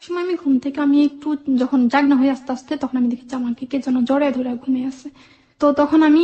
একসময় আমি ঘুম থেকে আমি একটু যখন জাগনা হয়ে আস্তে আস্তে তখন আমি দেখি যে আমাকে কে যেন জড়ায় ধরে ঘুমিয়ে আছে। তো তখন আমি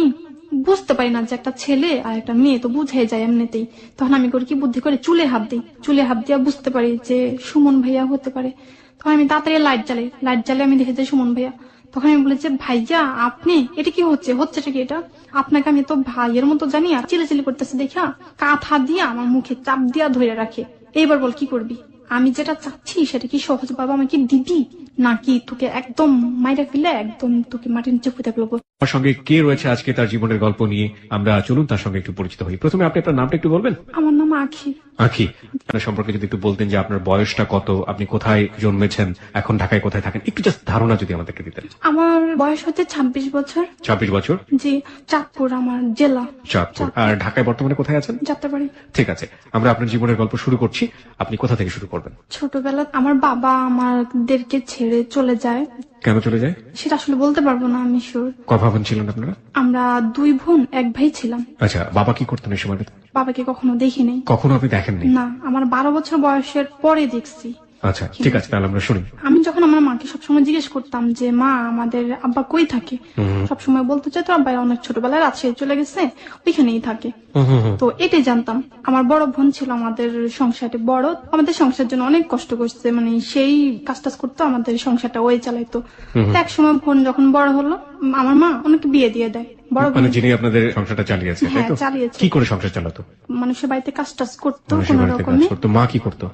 বুঝতে পারি না যে একটা ছেলে আর একটা মেয়ে তো বুঝে যায় এমনিতেই। তখন আমি করি কি বুদ্ধি করে চুলে হাত দিই, চুলে হাত দিয়ে বুঝতে পারি যে সুমন ভাইয়া হতে পারে। তখন আমি তাড়াতাড়ি লাইট জ্বালাই, লাইট জ্বালে আমি দেখি যে সুমন ভাইয়া। তখন আমি বলি যে ভাইয়া আপনি এটা কি হচ্ছেটা কি এটা? আপনাকে আমি তো ভাইয়ের মতো জানি আর চিলেচিলি করতেছে দেখা কাঁথা দিয়া আমার মুখে চাপ দিয়া ধরে রাখে। এইবার বল কি করবি? আমি যেটা চাচ্ছি সেটা কি সহজ ভাবে আমাকে দিবি, নাকি তোকে একদম মাইরা ফেলে একদম তোকে মাটির নিচে পুঁতে ফেলবো? আমার সঙ্গে কে রয়েছে আজকে তার জীবনের গল্প নিয়ে আমরা চলুন তার সঙ্গে একটু পরিচিত হই। প্রথমে আপনি আপনার নামটা একটু বলবেন। আমার নাম আখি। আখি, আপনার সম্পর্কে যদি একটু বলতেন যে আপনার বয়সটা কত, আপনি কোথায় জন্মেছেন, এখন ঢাকায় কোথায় থাকেন, একটু জাস্ট ধারণা যদি আমাদেরকে দিতেন। আমার বয়স হচ্ছে 26 বছর। 26 বছর। জি, চাঁদপুর আমার জেলা। চাঁদপুর। আর ঢাকায় বর্তমানে কোথায় আছেন? যাত্রাবাড়ি। ঠিক আছে, আমরা আপনার জীবনের গল্প শুরু করছি। আপনি কোথা থেকে শুরু করবেন? ছোটবেলা আমার বাবা আমাদেরকে ছেড়ে চলে যায়। কেন চলে যায় সেটা আসলে বলতে পারবো না আমি শিওর। কয় ভাই ছিলেন আপনারা? আমরা 2 বোন 1 ভাই ছিলাম। আচ্ছা, বাবা কি করতেন এই সময়টাতে? বাবাকে কখনো দেখিনি। কখনো আপনি দেখেননি? না, আমার 12 বছর বয়সের পরে দেখছি। আচ্ছা ঠিক আছে, তাহলে আমরা শুনি। আমি যখন আমার মাকে সবসময় জিজ্ঞেস করতাম যে মা আমাদের আব্বা কই থাকে, সবসময় বলতে চাই তো আব্বা অনেক ছোটবেলায় রাজশাহী চলে গেছে, ওইখানেই থাকে। তো এটাই জানতাম। আমার বড় বোন ছিল আমাদের সংসারে বড়, আমাদের সংসারের জন্য অনেক কষ্ট করছে, মানে সেই কাজ টাজ করতো, আমাদের সংসারটা ওই চালাইতো। এক সময় বোন যখন বড় হলো আমার মা ওনাকে বিয়ে দিয়ে দেয়। বড় মানে যিনি আপনাদের সংসারটা চালিয়েছে, তাই তো? চালিয়েছে। কি করে সংসার চালাতো? মানুষের বাড়িতে কাজ টাজ করতো মানুষের কোন বাড়িতে কাজ রকমে। করতো। মা কি করতো?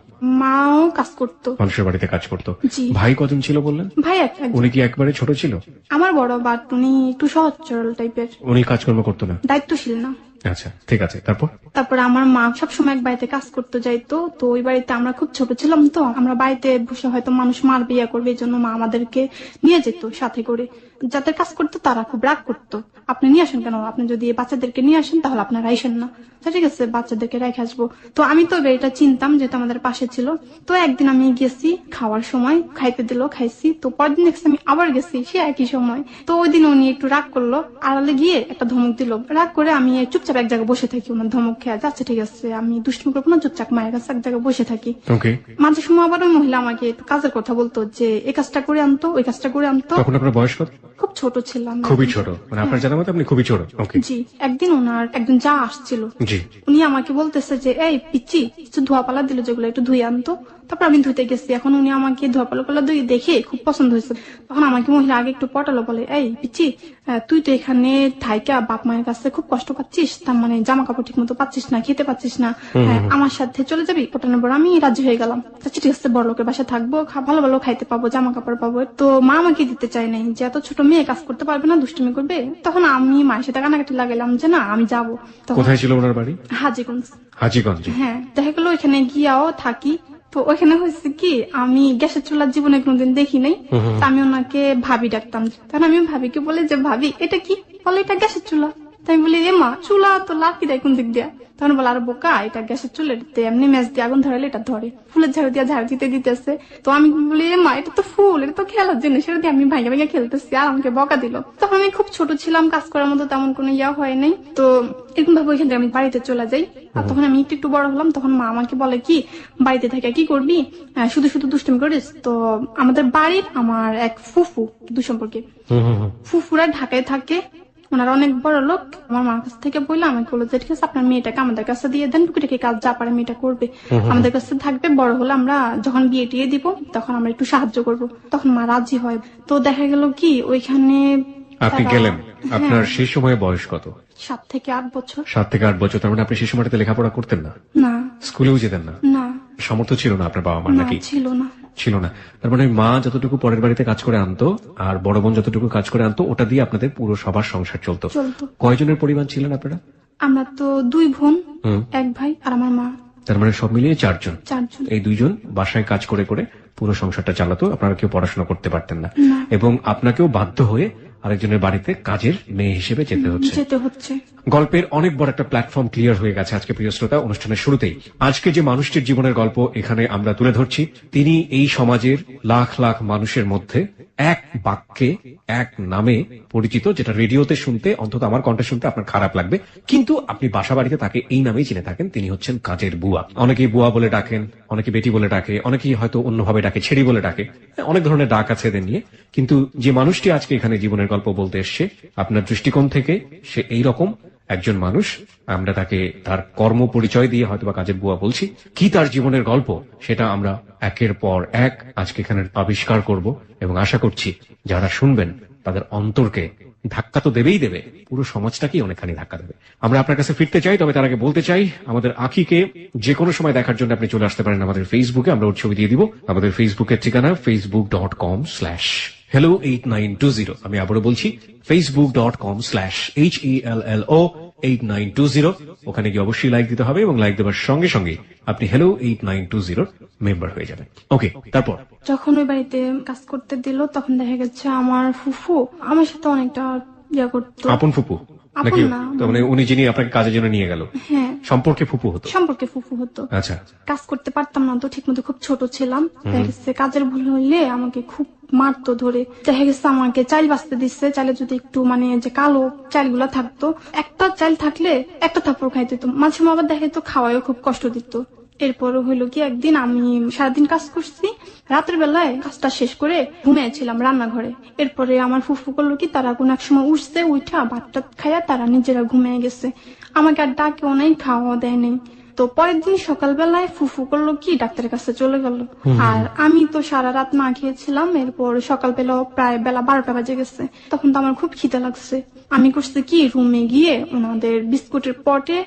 মাও কাজ করতো, মানুষের বাড়িতে কাজ করতো। জি। ভাই কজন ছিল বললেন? ভাই একজন। উনি কি একবারে ছোট ছিল? আমার বড়, বাট উনি একটু সহজ সরল টাইপের, উনি কাজকর্ম করতো না? দায়িত্বশীল না। আচ্ছা ঠিক আছে, তারপর? তারপরে আমার মা সবসময় এক বাড়িতে কাজ করতে যাইতো। তো ওই বাড়িতে আমরা খুব ছোট ছিলাম, তো আমরা বাড়িতে বসে হয়তো মানুষ মার বিয়ে করবে, এই জন্য মা আমাদেরকে নিয়ে যেত সাথে করে। যাদের কাজ করতো তারা খুব রাগ করতো, আপনি নিয়ে আসেন কেন, আপনি যদি বাচ্চাদেরকে নিয়ে আসেন তাহলে আপনারা আইসেন না। ঠিক আছে, বাচ্চাদেরকে রেখে আসবো। তো আমি তো এটা চিনতাম যেহেতু আমাদের পাশে ছিল। তো একদিন আমি গেছি খাওয়ার সময়, খাইতে দিল, খাইছি। তো পরের দিন আমি আবার গেছি সে একই সময়। তো ওই দিন উনি একটু রাগ করলো, আড়ালে গিয়ে একটা ধমক দিল। রাগ করে আমি চুপচাপ এক জায়গায় বসে থাকি, ওনার ধমক খেয়ে যাচ্ছে। ঠিক আছে, আমি দুষ্টুমি করবো না, চুপচাপ মায়ের কাছে এক জায়গায় বসে থাকি। মাঝে সময় আবার ওই মহিলা আমাকে কাজের কথা বলতো যে এই কাজটা করে আনতো, ওই কাজটা করে আনতো। তখন আপনার বয়স কত? খুব ছোট ছিলাম। খুবই ছোট, মানে আপনার জানা মতো আপনি খুবই ছোট। জি। একদিন ওনার একজন যা আসছিল, জি। উনি আমাকে বলতেছে যে এই পিচ্চি কিছু ধোয়াপালা দিল যেগুলো একটু ধুয়ে আনতো। তারপর আমি ধুতে গেছি। এখন উনি আমাকে ধোয়াপালা ধুয়ে দেখে খুব পছন্দ হয়েছে। তখন আমাকে মহিলা আগে একটু পটালো, বলে এই পিচ্চি তুই তো এখানে থাইকা বাপ মায়ের কাছে খুব কষ্ট পাচ্ছিস, তার মানে জামা কাপড় ঠিক মতো পাচ্ছিস না, খেতে পাচ্ছিস না, আমার সাথে চলে যাবি। পটানোর পর আমি রাজি হয়ে গেলাম। আচ্ছা ঠিক আছে, বড় লোকের বাসায় থাকবো, ভালো ভালো খাইতে পাবো, জামা কাপড় পাবো। তো মা আমাকে দিতে চাই নাই, যে এত ছোট মেয়ে কাজ করতে পারবে না, দুষ্টুমি করবে। তখন আমি মায়ের সাথে কানাকাটি লাগালাম যে না আমি যাবো। কোথায় ছিল ওনার বাড়ি? হাজীগঞ্জ। হাজীগঞ্জ। হ্যাঁ, দেখা গেল ওইখানে গিয়াও থাকি। তো ওইখানে হয়েছে কি, আমি গ্যাসের চুলার জীবনে কোনোদিন দেখি নাই। আমি ওনাকে ভাবি ডাকতাম। তখন আমি ভাবিকে বলে যে ভাবি এটা কি? বলে এটা গ্যাসের চুলা। তাই আমি বলি এ মা, চুলা তো লাকি দেয় কোন দিক দিয়া? তখন বলে আর বোকা, এটা গ্যাসের চুলের এমনি ম্যাচ দিয়ে আগুন ধরালে এটা ধরে, ফুলের ঝাড়ু দিয়ে ঝাড়ু দিতে দিতেছে। তো আমি বলি এ মা, এটা তো ফুল, এটা তো খেলার জিনিস, এটা দিয়ে আমি ভাইয়া ভাইয়া খেলতেছি, আর আমাকে বকা দিল। তখন আমি খুব ছোট ছিলাম, কাজ করার মতো তেমন কোনো ইয়া হয় নাই। তো এরকম ভাবে ওইখান থেকে আমি বাড়িতে চলে যাই। আর তখন আমি একটু বড় হলাম, তখন মা আমাকে বলে কি বাড়িতে থেকে কি করবি, শুধু শুধু দুষ্টুমি করিস। তো আমাদের বাড়ির আমার এক ফুফু দুঃসম্পর্কে, ফুফুরা ঢাকায় থাকে, ওনারা অনেক বড় লোক। আমার মার কাছ থেকে বললো আমাকে, বললো যে ঠিক আছে আপনার মেয়েটাকে আমাদের কাছে দিয়ে দেন, টুকিটাকি কাজ যা পারে মেয়েটা করবে, আমাদের কাছে থাকবে, বড় হলে আমরা যখন বিয়ে টিয়ে দিব তখন আমরা একটু সাহায্য করব। তখন মা রাজি হয়। তো দেখা গেল কি ওইখানে আপনি গেলেন, আপনার সেই সময় বয়স কত? 7 থেকে 8 বছর। 7 থেকে 8 বছর। তার মানে আপনি সেই সময়টাতে লেখাপড়া করতেন না? না। স্কুলেও যেতেন না? না। সামর্থ্য ছিল না আপনার বাবা মার নাকি? ছিল না। ছিল না। তার মানে মা যতটুকু পরের বাড়িতে কাজ করে আনতো আর বড় বোন যতটুকু কাজ করে আনতো, ওটা দিয়ে আপনাদের পুরো সবার সংসার চলতো। কয়জনের পরিবার ছিলেন আপনারা? আমরা তো 2 বোন 1 ভাই আর আমার মা। তার মানে সব মিলিয়ে 4 জন। এই 2 জন বাসায় কাজ করে করে পুরো সংসারটা চালাতো, আপনারা কেউ পড়াশোনা করতে পারতেন না, এবং আপনাকেও বাধ্য হয়ে আরেকজনের বাড়িতে কাজের মেয়ে হিসেবে যেতে হচ্ছে। গল্পের অনেক বড় একটা প্ল্যাটফর্ম ক্লিয়ার হয়ে গেছে আজকে প্রিয় শ্রোতা। অনুষ্ঠানের শুরুতেই আজকে যে মানুষটির জীবনের গল্প এখানে আমরা তুলে ধরছি, তিনি এই সমাজের লাখ লাখ মানুষের মধ্যে এক বাক্যে এক নামে পরিচিত, যেটা রেডিওতে শুনতে, অন্তত আমার কণ্ঠে শুনতে আপনার খারাপ লাগবে, কিন্তু আপনি বাসা বাড়িতে তাকে এই নামেই চিনে থাকেন। তিনি হচ্ছেন কাজের বুয়া। অনেকেই বুয়া বলে ডাকেন, অনেকে বেটি বলে ডাকে, অনেকেই হয়তো অন্যভাবে ডাকে, ছেড়ি বলে ডাকে, অনেক ধরনের ডাক আছে এদের নিয়ে। কিন্তু যে মানুষটি আজকে এখানে জীবনের গল্প বলতে এসছে, আপনার দৃষ্টিকোণ থেকে সে এইরকম একজন মানুষ। আমরা তাকে তার কর্ম পরিচয় দিয়ে হয়তোবা কাজের বুয়া বলছি, কি তার জীবনের গল্প সেটা আমরা একের পর এক আজকে এখানে আবিষ্কার করব, এবং আশা করছি যারা শুনবেন তাদের অন্তরকে ধাক্কা তো দেবেই দেবে, পুরো সমাজটাকেই অনেকখানি ধাক্কা দেবে। আমরা আপনার কাছে ফিরতে চাই, তবে তার আগে বলতে চাই আমাদের আখিকে যে কোনো সময় দেখার জন্য আপনি চলে আসতে পারেন আমাদের ফেসবুকে। আমরা ওর ছবি দিয়ে দিব। আমাদের ফেসবুকের ঠিকানা facebook.com/hello8920। আমি আবারও বলছি facebook.com/HELLO8920। ওখানে গিয়ে অবশ্যই লাইক দিতে হবে, এবং লাইক দেওয়ার সঙ্গে সঙ্গে আপনি hello 8920 মেম্বার হয়ে যাবেন। ওকে, তারপর যখন ওই বাড়িতে কাজ করতে দিল, তখন দেখা গেছে আমার ফুফু আমার সাথে অনেকটা ইয়া করতো। আপন ফুপু আপন নাকি? না। তো মানে উনি যিনি আপনাকে কাজের জন্য নিয়ে গেল, হ্যাঁ, সম্পর্কে ফুপু হতো? সম্পর্কে ফুফু হতো। আচ্ছা। কাজ করতে পারতাম না তো ঠিক মতো, খুব ছোট ছিলাম। দেখা গেছে কাজের ভুল হইলে আমাকে খুব মারতো ধরে। দেখা গেছে আমাকে চাল বাঁচতে দিচ্ছে, চালে যদি একটু মানে যে কালো চালগুলা থাকতো, একটা চাল থাকলে একটা থাপ্পড় খাইতে দিত। মাঝে মাঝে আবার দেখা যেত খাওয়ায়ও খুব কষ্ট দিত। এরপর হইলো কি, একদিন আমি সারাদিন কাজ করছি, রাতের বেলায় কাজটা শেষ করে ঘুমিয়েছিলাম রান্নাঘরে। এরপরে আমার ফুফু করলো কি, তারা কোন এক সময় উঠছে, উঠা ভাতটা খাইয়া তারা নিজেরা ঘুমিয়ে গেছে। আমাকে আর ডাকেও নাই, খাওয়াও দেয় নাই। তো পরের দিন সকালবেলায় ফুফু করলো কি, ডাক্তারের কাছে চলে গেল। আর আমি তো সারা রাত না খেয়েছিলাম। এরপর সকালবেলা প্রায় বেলা 12টা বাজে গেছে। তখন তো আমার খুব খিদে লাগছে। আমি করছি কি, রুমে গিয়ে ওনাদের বিস্কুটের পটে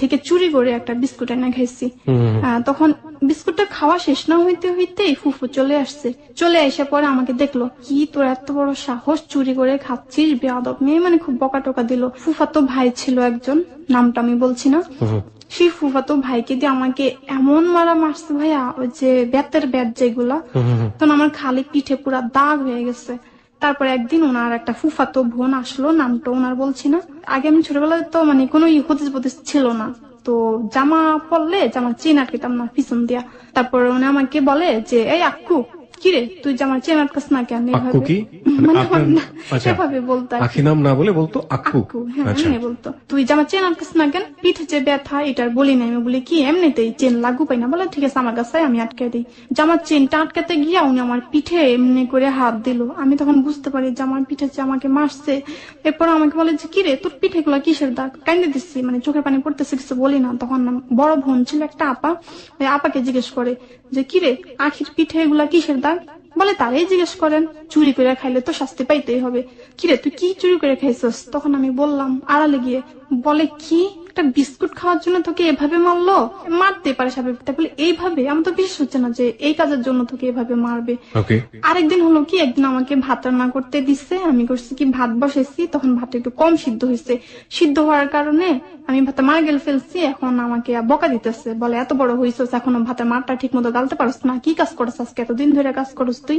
থেকে চুরি করে একটা বিস্কুট এনে খাইছি। তখন বিস্কুটটা খাওয়া শেষ না হইতে হইতেই ফুফু চলে আসছে। চলে এসে পরে আমাকে দেখলো, কি তোর এত বড় সাহস, চুরি করে খাচ্ছিস, বেয়াদব মেয়ে, মানে খুব বকা টকা দিল। ফুফাতো ভাই ছিল একজন, নামটা আমি বলছি না। সেই ফুফাতো ভাইকে দিয়ে আমাকে এমন মারা মারছে ভাইয়া, ওই যে বেতের ব্যাট যেগুলা, তখন আমার খালি পিঠে পুরা দাগ হয়ে গেছে। তারপরে একদিন ওনার একটা ফুফাতো বোন আসলো, নামটা ওনার বলছি না। আগে আমি ছোটবেলায় তো মানে কোনো হদিস বদিস ছিল না, তো জামা পরলে জামা চেন আটকেতাম না পিছন দিয়া। তারপর উনি আমাকে বলে যে, এই আক্কু, কিরে তুই জামা চেন আটকাস না কেন? আক্কু কি? আচ্ছা, এভাবে বলতো, আখি নাম না বলে বলতো আক্কু। আচ্ছা, বলতো তুই জামা চেন আটকাস না কেন? পিঠে যে ব্যথা, এটার বলি না। আমি বলি কি, এমনিতেই চেন লাগু পাই না। বলে ঠিক আছে, আমার কাছে আমি আটকে দিই। জামার চেনটা আটকাতে গিয়া উনি আমার পিঠে এমনি করে হাত দিল। আমি তখন বুঝতে পারি যে আমার পিঠে যে আমাকে মারছে। এরপর আমাকে বলে যে, কিরে তোর পিঠে গুলা কিসের দাগ? কাইন্দে দিচ্ছি, মানে চোখের পানি পড়তেছে, কিছু বলি না। তখন বড় বোন ছিল একটা আপা, ওই আপাকে জিজ্ঞেস করে যে, কিরে আখির পিঠে এগুলা কিসের দাগ? বলে তারাই জিজ্ঞেস করেন, চুরি করে খাইলে তো শাস্তি পাইতেই হবে। কিরে তুই কি চুরি করে খাইছস? তখন আমি বললাম আড়ালে গিয়ে। বলে কি, একটা বিস্কুট খাওয়ার জন্য তোকে এভাবে মারলো? মারতে পারে স্বাভাবিক, বলে এইভাবে? আমার তো বিশ্বাস হচ্ছে না যে এই কাজের জন্য তোকে এভাবে মারবে। আরেকদিন হলো কি, একদিন আমাকে ভাত রান্না করতে দিচ্ছে। আমি করছি কি, ভাত বসেছি, তখন ভাতটা একটু কম সিদ্ধ হয়েছে। সিদ্ধ হওয়ার কারণে আমি ভাতে মার গেল ফেলছি। এখন আমাকে বকা দিতেছে, বলে এত বড় হয়েছিস, এখনো ভাতের মারটা ঠিক মতো গালতে পারস না, কি কাজ করছ আজকে, এতদিন ধরে কাজ করস তুই?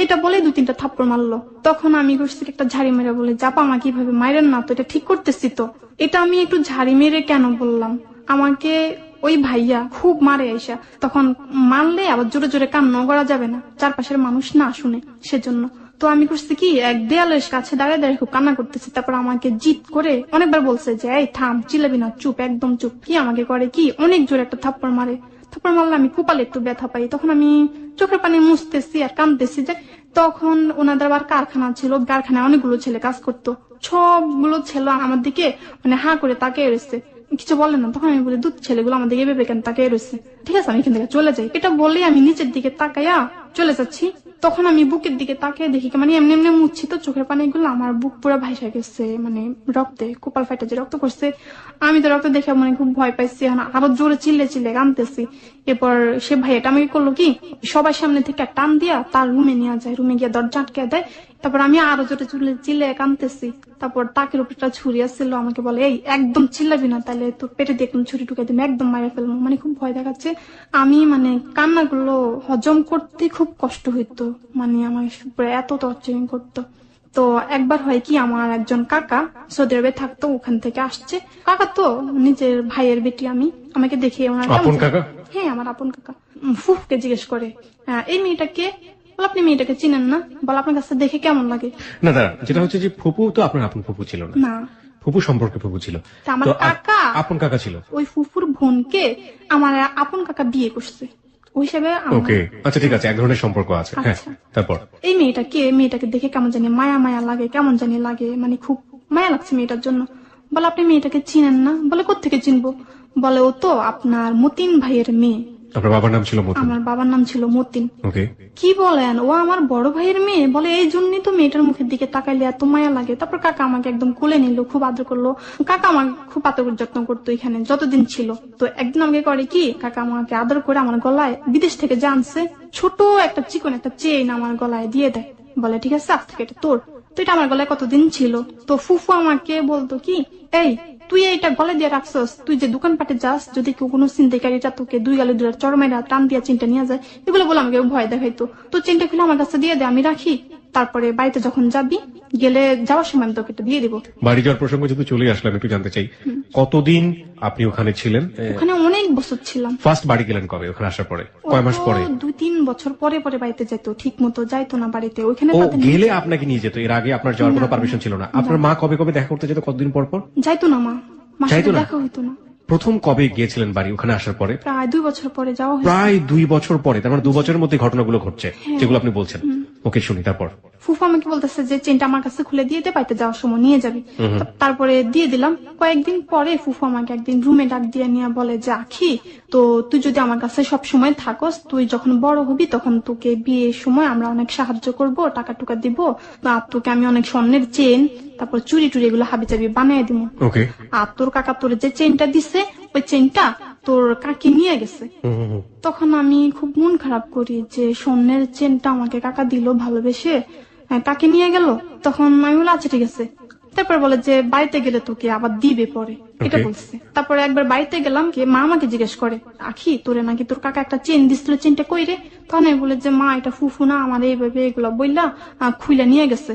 এটা বলে 2-3টা থাপ্পড় মারলো। তখন আমি করছি একটা ঝাড়ি মেরে, বলে চাপা আমাকে কিভাবে মাইরেন না তো, এটা ঠিক করতেছি তো। এটা আমি একটু ঝাড়ি মেরে কেন বললাম, আমাকে ওই ভাইয়া খুব মারে আইসা। তখন মারলে আবার জোরে জোরে কান্না করা যাবে না, চারপাশের মানুষ না শুনে, সেজন্য। তো আমি করছি কি, এক দেয়ালের কাছে দাঁড়িয়ে দাঁড়িয়ে খুব কান্না করতেছি। তারপর আমাকে জিদ করে অনেকবার বলছে যে, এই থাম, চিল্লাবি না, চুপ, একদম চুপ। কি আমাকে করে কি, অনেক জোরে একটা থাপ্পড় মারে। থাপ্পড় মারলে আমি কপালে একটু ব্যথা পাই। তখন আমি চোখের পানি মুছতেছি আর কাঁদতেছি। যে তখন ওনাদের আবার কারখানা ছিল, কারখানায় অনেকগুলো ছেলে কাজ করতো। সবগুলো ছেলে আমার দিকে মানে হা করে তাকিয়ে রয়েছে, কিছু বলে না। তখন আমি বলি, দুধ ছেলেগুলো আমার দিকে ভেবে কেন তাকিয়ে রয়েছে, ঠিক আছে আমি এখান থেকে চলে যাই। এটা বলে আমি নিচের দিকে তাকাইয়া চলে যাচ্ছি। তখন আমি বুকের দিকে তাকিয়ে দেখি, মানে এমনি এমনি মুচ্ছি তো চোখের পানিগুলো, আমার বুক পুরো ভাইসা গেছে, মানে রক্তে, কপাল ফাইটা যে রক্ত করছে। আমি তো রক্ত দেখে মানে খুব ভয় পাইছি, আরো জোরে চিল্লে চিল্লে কাঁদতেছি। এরপর সে ভাইয়াটা আমাকে করলো কি, সবার সামনে থেকে টান দিয়া তার রুমে নিয়ে যায়, রুমে গিয়ে দরজা আটকে দেয়। তারপর আমি আরো জোরে চিল্লে কাঁদতেছি। তারপর তাকের উপরটা ছুরি আসছিল, আমাকে বলে, এই একদম চিল্লাবি না, তাহলে তোর পেটে দিয়ে একদম ছুরি ঢুকে দিবি, একদম মারা ফেলবো। মানে খুব ভয় দেখাচ্ছে। আমি মানে কান্নাগুলো হজম করতে খুব কষ্ট হইতো, মানে আমার এত টর্চারিং করতো। তো একবার হয় কি, আমার একজন কাকা সৌদি আরবে থাকতো, ওখান থেকে আসছে। কাকা তো নিজের ভাইয়ের বেটি, আমাকে দেখে ওনার কেমন আপন জানি- কাকা? হ্যাঁ, আমার আপন কাকা। ফুফকে জিজ্ঞেস করে, এই মেয়েটাকে, বলে আপনি মেয়েটাকে চিনেন না? বলে আপনার কাছে দেখে কেমন লাগে? না দাঁড়া, যেটা হচ্ছে যে ফুপু তো আপনার আপন ফুপু ছিল না, না, ফুপু সম্পর্কে ফুপু ছিল। তা আমার তো কাকা আপন কাকা ছিল। ওই ফুফুর বোনকে আমার আপন কাকা বিয়ে করছে, ওই হিসাবে ওকে, আচ্ছা ঠিক আছে, এক ধরনের সম্পর্ক আছে। হ্যাঁ, আচ্ছা। তারপর? এই মেয়েটাকে দেখে কেমন জানি মায়া মায়া লাগে, কেমন জানি লাগে, মানে খুব মায়া লাগছে মেয়েটার জন্য। বলে আপনি মেয়েটাকে চিনেন না? বলে কোত্থেকে চিনবো? বলে ও তো আপনার মতিন ভাইয়ের মেয়ে। আপনার বাবার নাম ছিল মতিন? আমার বাবার নাম ছিল মতিন। ওকে। কি বলেন, ও আমার বড় ভাইয়ের মেয়ে? বলে এই জন্যই তো মেয়েটার মুখের দিকে তাকাইলে এত মায়া লাগে। তারপর কাকা আমাকে একদম কোলে নিল, খুব আদর করলো। কাকা আমাকে খুব আদর যত্ন করতো এখানে যতদিন ছিল। তো একদিন আমাকে করে কি, কাকা আমাকে আদর করে আমার গলায় বিদেশ থেকে জানছে ছোট একটা চিকন একটা চেইন আমার গলায় দিয়ে দেয়। বলে ঠিক আছে, আজ থেকে এটা তোর। তো এটা আমার গলায় কতদিন ছিল। তো ফুফু আমাকে বলতো কি, এই তুই এইটা গলে দিয়ে রাখছস, তুই যে দোকানপাটে যাস, যদি কেউ কোনো ছিনতাইকারীটা তোকে দুই গালে দুই চরমাইরা টান দিয়া চেনটা নিয়ে যায়, এগুলো বলে আমাকে ভয় দেখাইতো। তো চেনটা খুলে আমার কাছে দিয়ে দে, আমি রাখি। তারপরে বাড়িতে যখন যাবি, গেলে যাওয়ার সময় আমি তোকে এটা দিয়ে দিবো। বাড়ি যাওয়ার প্রসঙ্গ যদি চলে আসলাম, একটু জানতে চাই কতদিন আপনি ওখানে ছিলেন? ওখানে অনেক বছর ছিলাম। ফার্স্ট বাড়ি গেলেন কবে ওখানে আসার পরে? কয় মাস পরে? 2-3 বছর পরে পরে বাড়িতে যেত, ঠিক মতো যাইতো না বাড়িতে। ওইখানে ও তাদের গেলে আপনাকে নিয়ে যেত, এর আগে আপনার যাওয়ার কোনো পারমিশন ছিল না? আপনার মা কবে কবে দেখা করতে যেত, কতদিন পর পর? যাইতো না, মার যাইতো সাথে না? দেখা হইতো না। প্রথম কবে গিয়েছিলেন বাড়ি ওখানে আসার পরে? প্রায় 2 বছর পরে যাওয়া হয়েছে। প্রায় 2 বছর পরে, তার মানে 2 বছরের মধ্যে ঘটনাগুলো ঘটছে যেগুলো আপনি বলছেন। ওকে, শুনি তারপর। ফুফা আমাকে বলতেছে যে চেনটা আমার কাছে খুলে দিয়ে দে, বাড়িতে যাওয়ার সময় নিয়ে যাবি। তারপরে দিয়ে দিলাম। কয়েকদিন পরে ফুফা আমাকে একদিন রুমে ডাক দিয়ে নিয়ে বলে যে, আখি তো তুই যদি আমার কাছে সব সময় থাকস, তুই যখন বড় হবি তখন তোকে বিয়ের সময় আমরা অনেক সাহায্য করব, টাকা টুকা দিব, আর তোকে আমি অনেক স্বর্ণের চেন, তারপর চুরি টুরি এগুলো হাবি চাবি বানিয়ে দিব। ওকে। আর তোর কাকা তোর যে চেনটা দিছে, ওই চেনটা তোর কাকি নিয়ে গেছে। তখন আমি খুব মন খারাপ করি যে স্বর্ণের চেনটা আমাকে কাকা দিল ভালোবেসে, কাকে নিয়ে গেল। তখন আমি বলি আচ্ছা ঠিক আছে। তারপর বলে যে বাড়িতে গেলে তোকে আবার দিবে পরে, এটা বলছে। তারপরে একবার বাড়িতে গেলাম, কি মা আমাকে জিজ্ঞেস করে, আখি তোরে নাকি তোর কাকা একটা চেন দিছিল, চেনটা কই রে? তখন আমি বলে যে মা এটা ফুফু না আমার এইভাবে এগুলো বললা খুইলা নিয়ে গেছে।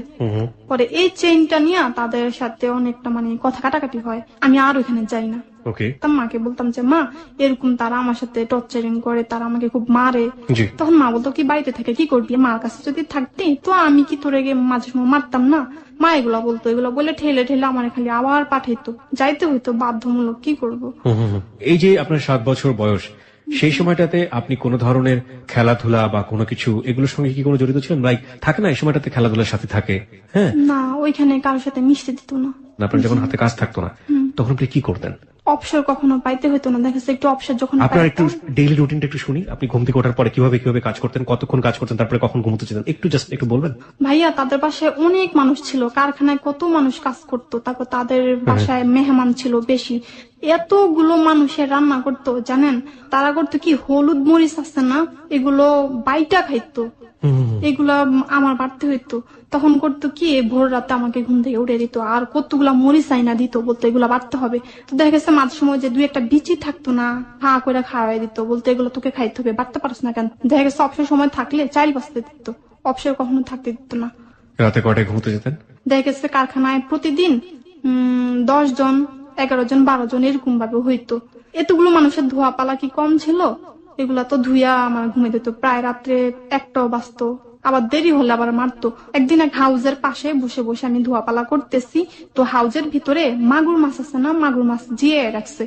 পরে এই চেনটা নিয়ে তাদের সাথে অনেকটা মানে কথা কাটাকাটি হয়, আমি আর ওখানে যাই না। ওকে। তা মাকে বলতাম যে মা এরকম তারা আমার সাথে টর্চারিং করে, তারা আমাকে খুব মারে। জি। তখন মা বলতো কি বাড়িতে থেকে কি করবি, মার কাছে যদি থাকতি তো আমি কি তোরে মাঝে সময় মারতাম না? মা এগুলা বলতো, এগুলো বলে ঠেলে ঠেলে আমার খালি আবার পাঠাইতো, যাইতে হইতো বাধ্যমূলক, কি করব। এই যে আপনার 7 বছর বয়স, সেই সময়টাতে আপনি কোন ধরনের খেলাধুলা বা কোনো কিছু এগুলোর সঙ্গে কি কোনো জড়িত ছিলেন? লাইক থাকে না এই সময়টাতে খেলাধুলার সাথে থাকে, হ্যাঁ? না, ওইখানে কারোর সাথে মিশতে দিত না। আপনার যখন হাতে কাজ থাকতো না, তখন আপনি কি করতেন? অবসর কখনো পাইতে হইতো না, দেখা যাচ্ছে একটু অবসর যখন আপনার একটু পাইতাম, ডেইলি রুটিনটা একটু শুনি। আপনি ঘুম থেকে ওঠার পরে কিভাবে কিভাবে কাজ করতেন, কতক্ষণ কাজ করতেন, তারপরে কখন ঘুমোতে যেতেন, একটু জাস্ট একটু বলবেন? ভাইয়া তাদের বাসায় অনেক মানুষ ছিল, কারখানায় কত মানুষ কাজ করতো, তারপর তাদের বাসায় মেহমান ছিল বেশি, এতগুলো মানুষের রান্না করতো জানেন। তারা করতো কি, হলুদ মরিচ আছে না, এগুলো বাইটা খাইতো, এগুলা আমার বাড়তে হইতো। তখন করতো কি, ভোর রাতে আমাকে ঘুম থেকে উঠে দিত, আর কতগুলা মরিচ আইনা দিত, বলতো এগুলা বাড়তে হবে। তো দেখা গেছে মাঝে সময় যে 2-1টা বিচি থাকতো না, হা করে খাওয়াই দিত, বলতো এগুলো তোকে খাইতে হবে, বাড়তে পারছ না কেন। দেখা গেছে অবসর সময় থাকলে চাইল বাঁচতে দিত, অবসর কখনো থাকতে দিত না। রাতে কয়টায় ঘুমোতে যেতেন? দেখা গেছে কারখানায় প্রতিদিন 10 জন 11 জন 12 জন এরকম ভাবে হইতো। এতগুলো মানুষের ধোয়া পালা কি কম ছিল? এগুলা তো ধুইয়া আমার ঘুমে দিত, প্রায় রাত্রে 1টাও বাজতো, আবার দেরি হলে আবার মারতো। একদিন এক হাউজের পাশে বসে বসে আমি ধোয়াপালা করতেছি, তো হাউজের ভিতরে মাগুর মাছ আছে না, মাগুর মাছ জিয়ে রাখছে।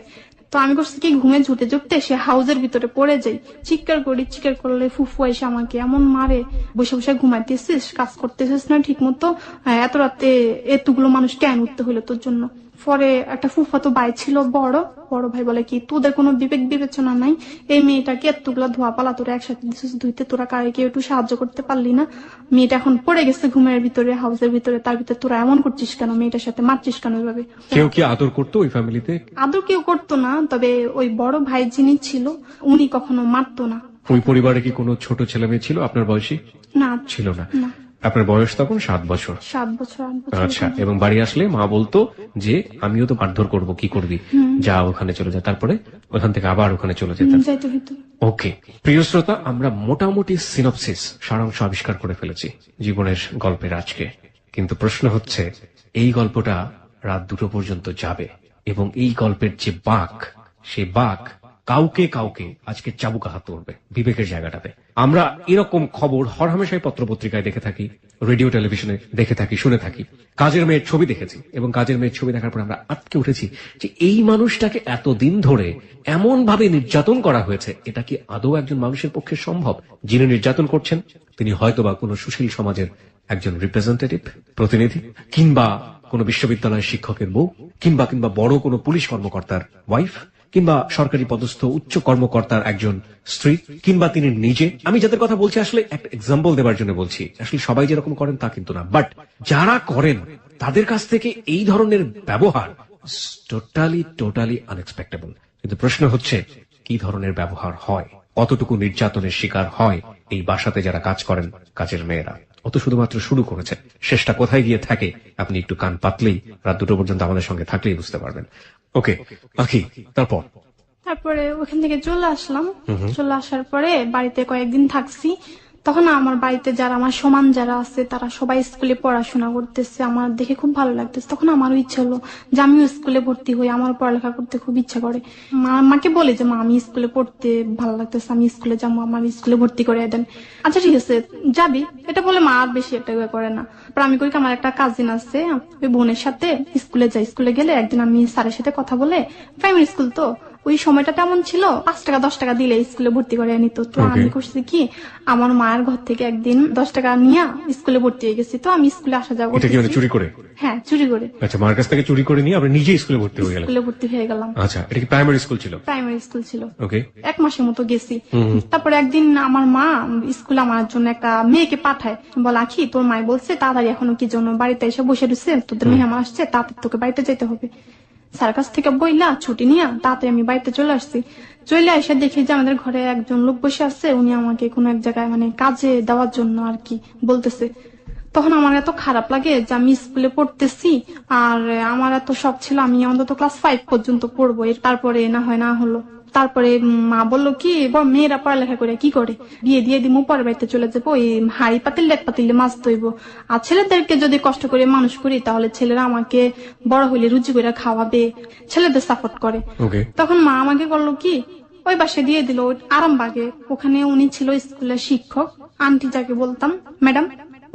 তো আমি করছি কি, ঘুমে ঝুটে ঝুটতে সে হাউজের ভিতরে পড়ে যাই, চিৎকার করি, চিৎকার করলে ফুফু এসে আমাকে এমন মারে, বসে বসে ঘুমাইতেছিস, কাজ করতেছিস না ঠিক মতো, এত রাতে এতগুলো মানুষ কেন উঠতে হইলো তোর জন্য। পরে একটা ফুফাতো ভাই ছিল বড় ভাই বলে কি, তোদের কোনো বিবেক বিবেচনা নাই, এই মেয়েটাকে এতগুলা ধোয়া পালা তোরা একসাথে দিছিস ধুইতে, তোরা কারে কেউ একটু সাহায্য করতে পারলি না? মেয়েটা এখন পড়ে গেছে ঘুমের ভিতরে, হাউসের ভিতরে, তার ভিতরে তোরা এমন করছিস কেন, মেয়েটার সাথে মারছিস কেন এভাবে? কেউ কি আদর করতো ওই ফ্যামিলিতে? আদর কেউ করতো না, তবে ওই বড় ভাই যিনি ছিল উনি কখনো মারতো না। ওই পরিবারে কি কোনো ছোট ছেলে মেয়ে ছিল আপনার বয়সী? না, ছিল না। না। আপনার বয়স তখন 7 বছর। 7 বছর 8 বছর। আচ্ছা, এবং বাড়ি আসলে মা বলতো যে আমিও তো মারধর করবো, কি করবি, যা ওখানে চলে যা। তারপরে ওখান থেকে আবার ওখানে চলে যেতাম। যাইতে হইতো। ওকে প্রিয় শ্রোতা, আমরা মোটামুটি সিনপসিস সারাংশ আবিষ্কার করে ফেলেছি জীবনের গল্পের আজকে। কিন্তু প্রশ্ন হচ্ছে এই গল্পটা রাত 2টো পর্যন্ত যাবে এবং এই গল্পের যে বাঁক, সে বাঁক কাউকে কাউকে আজকে চাবুকাহাত করবে বিবেকের জায়গাটাতে। আমরা এরকম খবর হরহামেশাই পত্রপত্রিকায় দেখে থাকি, রেডিও টেলিভিশনে দেখে থাকি, শুনে থাকি। কাজের মেয়ের ছবি দেখেছি এবং কাজের মেয়ের ছবি দেখার পর আমরা আটকে উঠেছি যে এই মানুষটাকে এতদিন ধরে এমন ভাবে নির্যাতন করা হয়েছে, এটা কি আদৌ একজন মানুষের পক্ষে সম্ভব? যিনি নির্যাতন করছেন তিনি হয়তোবা কোনো সুশীল সমাজের একজন রিপ্রেজেন্টেটিভ, প্রতিনিধি, কিংবা কোনো বিশ্ববিদ্যালয়ের শিক্ষকের বউ, কিংবা বড় কোনো পুলিশ কর্মকর্তার ওয়াইফ, কিংবা সরকারি পদস্থ উচ্চ কর্মকর্তার একজন স্ত্রী, কিংবা তিনি নিজে। আমি যাদের কথা বলছি আসলে একটা এক্সাম্পল দেওয়ার জন্য বলছি, আসলে সবাই যেরকম করেন তা কিন্তু না, বাট যারা করেন তাদের কাছ থেকে এই ধরনের ব্যবহার টোটালি আনএক্সপেক্টেবল। কিন্তু প্রশ্ন হচ্ছে কি ধরনের ব্যবহার হয়, কতটুকু নির্যাতনের শিকার হয় এই বাসাতে যারা কাজ করেন, কাজের মেয়েরা। অত শুধুমাত্র শুরু করেছে, শেষটা কোথায় গিয়ে থাকে আপনি একটু কান পাতলেই, রাত 2টো পর্যন্ত আমাদের সঙ্গে থাকলেই বুঝতে পারবেন। ওকে আখি, তারপরে ওখান থেকে চলে আসলাম। চলে আসার পরে বাড়িতে কয়েকদিন থাকছি। তখন আমার বাড়িতে যারা আমার সমান যারা আছে তারা সবাই স্কুলে পড়াশোনা করতেছে, আমার দেখে খুব ভালো লাগতেছে। তখন আমারও ইচ্ছা হলো যে আমিও স্কুলে ভর্তি হই, আমার পড়ালেখা করতে খুব ইচ্ছা করে। মাকে বলে যে মা আমি স্কুলে পড়তে ভালো লাগতেছে, আমি স্কুলে যাবো, আমার স্কুলে ভর্তি করে দেন। আচ্ছা ঠিক আছে যাবি, এটা বলে মা আর বেশি একটা করে না। আমি করি আমার একটা কাজিন আছে, ওই বোনের সাথে স্কুলে যাই। স্কুলে গেলে একদিন আমি স্যারের সাথে কথা বলে, প্রাইমারি স্কুল তো ওই সময়টা তেমন ছিল, 5 টাকা 10 টাকা দিলে স্কুলে ভর্তি করে নিত। তো আমি করছি কি, আমার মায়ের ঘর থেকে একদিন 10 টাকা নিয়ে স্কুলে ভর্তি হয়ে গেছি। তো আমি স্কুলে আসা যাওয়া করতেছি। চুরি করে? হ্যাঁ চুরি করে। আচ্ছা, মার কাছ থেকে চুরি করে নিয়ে আপনি নিজে স্কুলে ভর্তি হয়ে গেলেন? স্কুলে ভর্তি হয়ে গেলাম। আচ্ছা, এটা কি প্রাইমারি স্কুল ছিল? প্রাইমারি স্কুল ছিল। ওকে। 1 মাসের মতো গেছি। তারপরে একদিন আমার মা স্কুলে আমার জন্য একটা মেয়েকে পাঠায়, বলে আখি তোর মায় বলছে তাড়াতাড়ি এখনো কি জন্য বাড়িতে এসে বসে রয়েছে, তোদের মেহমান আসছে, তাড়াতাড়ি তোকে বাড়িতে যেতে হবে। স্যার কাছ থেকে বইলা ছুটি নিয়ে তাড়াতাড়ি আমি বাড়িতে চলে আসছি। চলে এসে দেখি যে আমাদের ঘরে একজন লোক বসে আছে, উনি আমাকে কোনো এক জায়গায় মানে কাজে দেওয়ার জন্য আর কি বলতেছে। তখন আমার এত খারাপ লাগে যে আমি স্কুলে পড়তেছি, আর আমার এত শখ ছিল আমি অন্তত ক্লাস 5 পর্যন্ত পড়বো, এর তারপরে না হয় না হলো। তারপরে মা বললো কি মেয়েরা পড়ালেখা করে কি করে, বিয়ে দিয়ে দিমু, পরের বাড়িতে চলে যাবো, এই হাড়ি পাতিল লেট পাতিলে মাছ ধইব, আর ছেলেদেরকে যদি কষ্ট করে মানুষ করি তাহলে ছেলেরা আমাকে বড় হইলে রুজি করে খাওয়াবে, ছেলেদের সাপোর্ট করে। তখন মা আমাকে বললো কি ওই বাসায় দিয়ে দিল আরামবাগে। ওখানে উনি ছিল স্কুলের শিক্ষক, আন্টি যাকে বলতাম ম্যাডাম,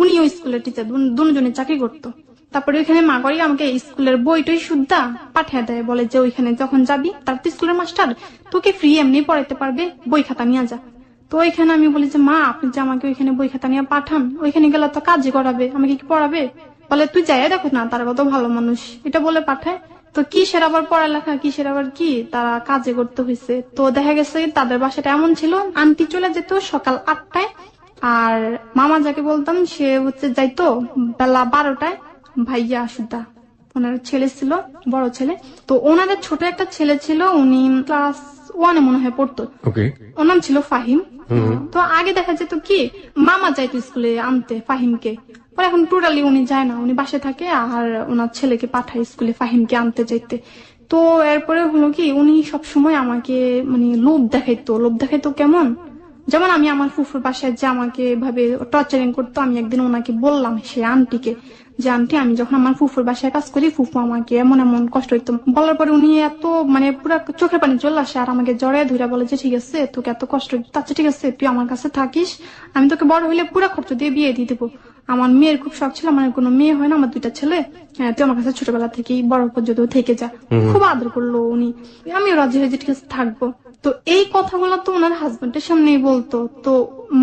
উনিও স্কুলের টিচার, দুজনে চাকরি করতো। তারপরে ওইখানে মা করি আমাকে স্কুলের বইটই সুদ্ধা পাঠিয়ে দেয়, বলে যে ওইখানে যখন যাবি তার তো স্কুলের মাস্টার তোকে ফ্রি এমনি পড়াইতে পারবে, বই খাতা নিয়ে যা। তো ওইখানে আমি বলি যে মা আপনি যে আমাকে ওইখানে বই খাতা নিয়ে পাঠান, ওইখানে গেলে তো কাজই করাবে, আমাকে কি পড়াবে? বলে তুই যাই দেখো না তারা কত ভালো মানুষ, এটা বলে পাঠায়। তো কিসের আবার পড়ালেখা, কিসের আবার কি, তারা কাজে করতে হয়েছে। তো দেখা গেছে তাদের বাসাটা এমন ছিল, আন্টি চলে যেত সকাল 8টায়, আর মামা যাকে বলতাম সে হচ্ছে যাইতো বেলা 12টায়। ভাইয়া সুদ্ধা ওনার ছেলে ছিল, বড় ছেলে। তো ওনাদের ছোট একটা ছেলে ছিল, উনি ক্লাস 1-এ মনে হয় পড়তো, ওর নাম ছিল ফাহিম। তো আগে দেখা যেত কি মামা যাইতো স্কুলে আনতে ফাহিমকে, পরে এখন টোটালি উনি যায় না, উনি বাসে থাকে, আর ওনার ছেলেকে পাঠায় স্কুলে ফাহিমকে আনতে যাইতে। তো এরপরে হলো কি উনি সবসময় আমাকে মানে লোভ দেখাইতো কেমন, যেমন আমি আমার ফুফুর বাসায় যে আমাকে এভাবে টর্চারিং করতো, আমি একদিন ওনাকে বললাম সে আন্টিকে যে আন্টি আমি যখন আমার ফুফুর বাসায় কাজ করি ফুফু আমাকে এমন এমন কষ্ট হইতো। বলার পরে উনি এত মানে পুরো চোখের পানি চলে আসে, আর আমাকে জড়ায় ধরে বলে যে ঠিক আছে তোকে এত কষ্ট হইতো, আচ্ছা ঠিক আছে তুই আমার কাছে থাকিস, আমি তোকে বড় হইলে পুরো খরচ দিয়ে বিয়ে দিয়ে দেবো। আমার মেয়ের খুব শখ ছিল, আমার কোনো মেয়ে হয় না, আমার 2টা ছেলে, তুই আমার কাছে ছোটবেলা থেকেই বড় পর্যন্ত থেকে যা। খুব আদর করলো উনি, আমিও রাজি হয়ে যে ঠিক আছে থাকবো। তো এই কথাগুলো তো ওনার হাজবেন্ডের সামনেই বলতো। তো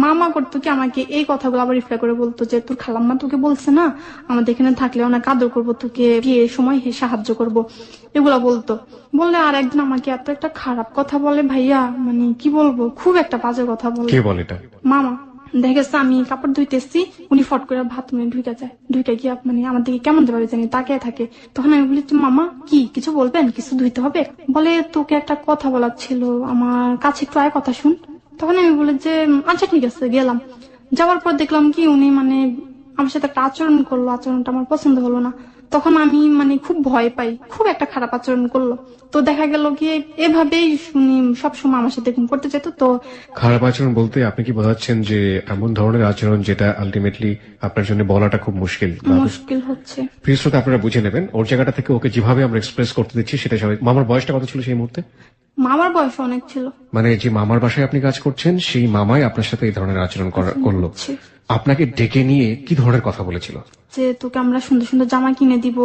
মামা করতো কি আমাকে এই কথাগুলো আবার রিপ্লাই করে বলতো যে তোর খালাম্মা তোকে বলছে না আমাদের এখানে থাকলে অনেক আদর করবো, তোকে বিয়ের সময় সাহায্য করব, এগুলা বলতো। বললে আর একদিন আমাকে এত একটা খারাপ কথা বলে ভাইয়া, মানে কি বলবো, খুব একটা বাজে কথা বলে। মামা দেখা গেছে আমি কাপড় ধুইতেছি, উনি ফট করে বাথরুমে ঢুকে যায়, ঢুকে গিয়ে মানে আমার দিকে কেমন ভাবে জানি তাকিয়ে থাকে। তখন আমি বলি মামা কি কিছু বলবেন, কিছু ধুইতে হবে? বলে তোকে একটা কথা বলার ছিল, আমার কাছে একটু আয় কথা শুন। তখন আমি বলি যে আচ্ছা ঠিক আছে। গেলাম, যাওয়ার পর দেখলাম কি উনি মানে আমার সাথে একটা আচরণ করলো, আচরণটা আমার পছন্দ হলো না। তখন আমি মানে খুব ভয় পাই, খুব একটা খারাপ আচরণ করলো। তো দেখা গেল কি এভাবেই শুনি সবসময় আমার সাথে এরকম করতে যেত। তো খারাপ আচরণ বলতে আপনি কি বোঝাচ্ছেন যে এমন ধরনের আচরণ যেটা আলটিমেটলি আপনার জন্য বলাটা খুব মুশকিল? মুশকিল হচ্ছে। প্রিয় শ্রোতা, আপনারা বুঝে নেবেন ওর জায়গাটা থেকে ওকে যেভাবে আমরা এক্সপ্রেস করতে দিচ্ছি সেটা সবাই। মামার বয়সটা কত ছিল সেই মুহূর্তে? মামার বয়স অনেক ছিল। মানে যে মামার বাসায় আপনি কাজ করছেন সেই মামাই আপনার সাথে এই ধরনের আচরণ করলো। আপনাকে ডেকে নিয়ে কি ধরনের কথা বলেছিল? যে তোকে আমরা সুন্দর সুন্দর জামা কিনে দিব,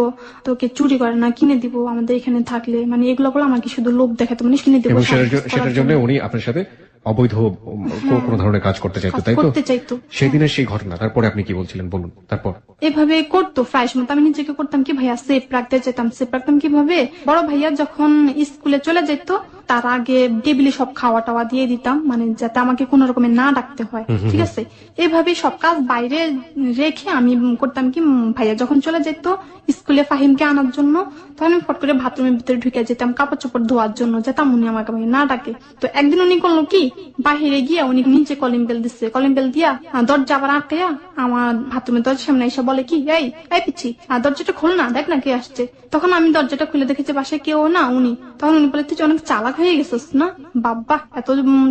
তোকে চুরি করে না কিনে দিব আমাদের এখানে থাকলে, মানে এগুলো বলে আমাকে শুধু লোভ দেখাতো, মানে কিনে দিব। এবং সেটার জন্য উনি আপনার সাথে অবৈধ কোনো ধরনের কাজ করতে চাইতো, তাই তো? করতে চাইতো। সেদিনের সেই ঘটনা, তারপরে আপনি কি বলছিলেন বলুন। তারপর এভাবে করতো প্রায় সময়। আমি নিজেকে করতাম কি ভাইয়া সেফ রাখতে চাইতাম। সেফ রাখতাম কিভাবে, বড় ভাইয়া যখন স্কুলে চলে যেত তার আগে টেবিলে সব খাওয়া টাওয়া দিয়ে দিতাম, মানে যাতে আমাকে কোন রকমের না ডাকতে হয়, ঠিক আছে। এভাবে সব কাজ বাইরে রেখে আমি করতাম কি, ভাইয়া যখন চলে যেত স্কুলে ফাহিমকে আনার জন্য, তখন আমি ফট করে বাথরুমের ভিতরে ঢুকে যেতাম কাপড় চোপড় ধোয়ার জন্য, যেতাম উনি আমাকে না ডাকে। তো একদিন উনি করলো কি, বাহিরে গিয়ে উনি নিচে কলিং বেল দিচ্ছে, কলিং বেল দিয়া দরজা আবার আটকাইয়া আমার বাথরুমের দরজার সামনে এসে বলে কি, এই পিচ্ছি দরজাটা খোল না, দেখ না কে আসছে। তখন আমি দরজাটা খুলে দেখেছি বাসায় কেউ না, উনি। তখন উনি বলে তুই অনেক চালাক হয়ে গেছিস না বাবা, এত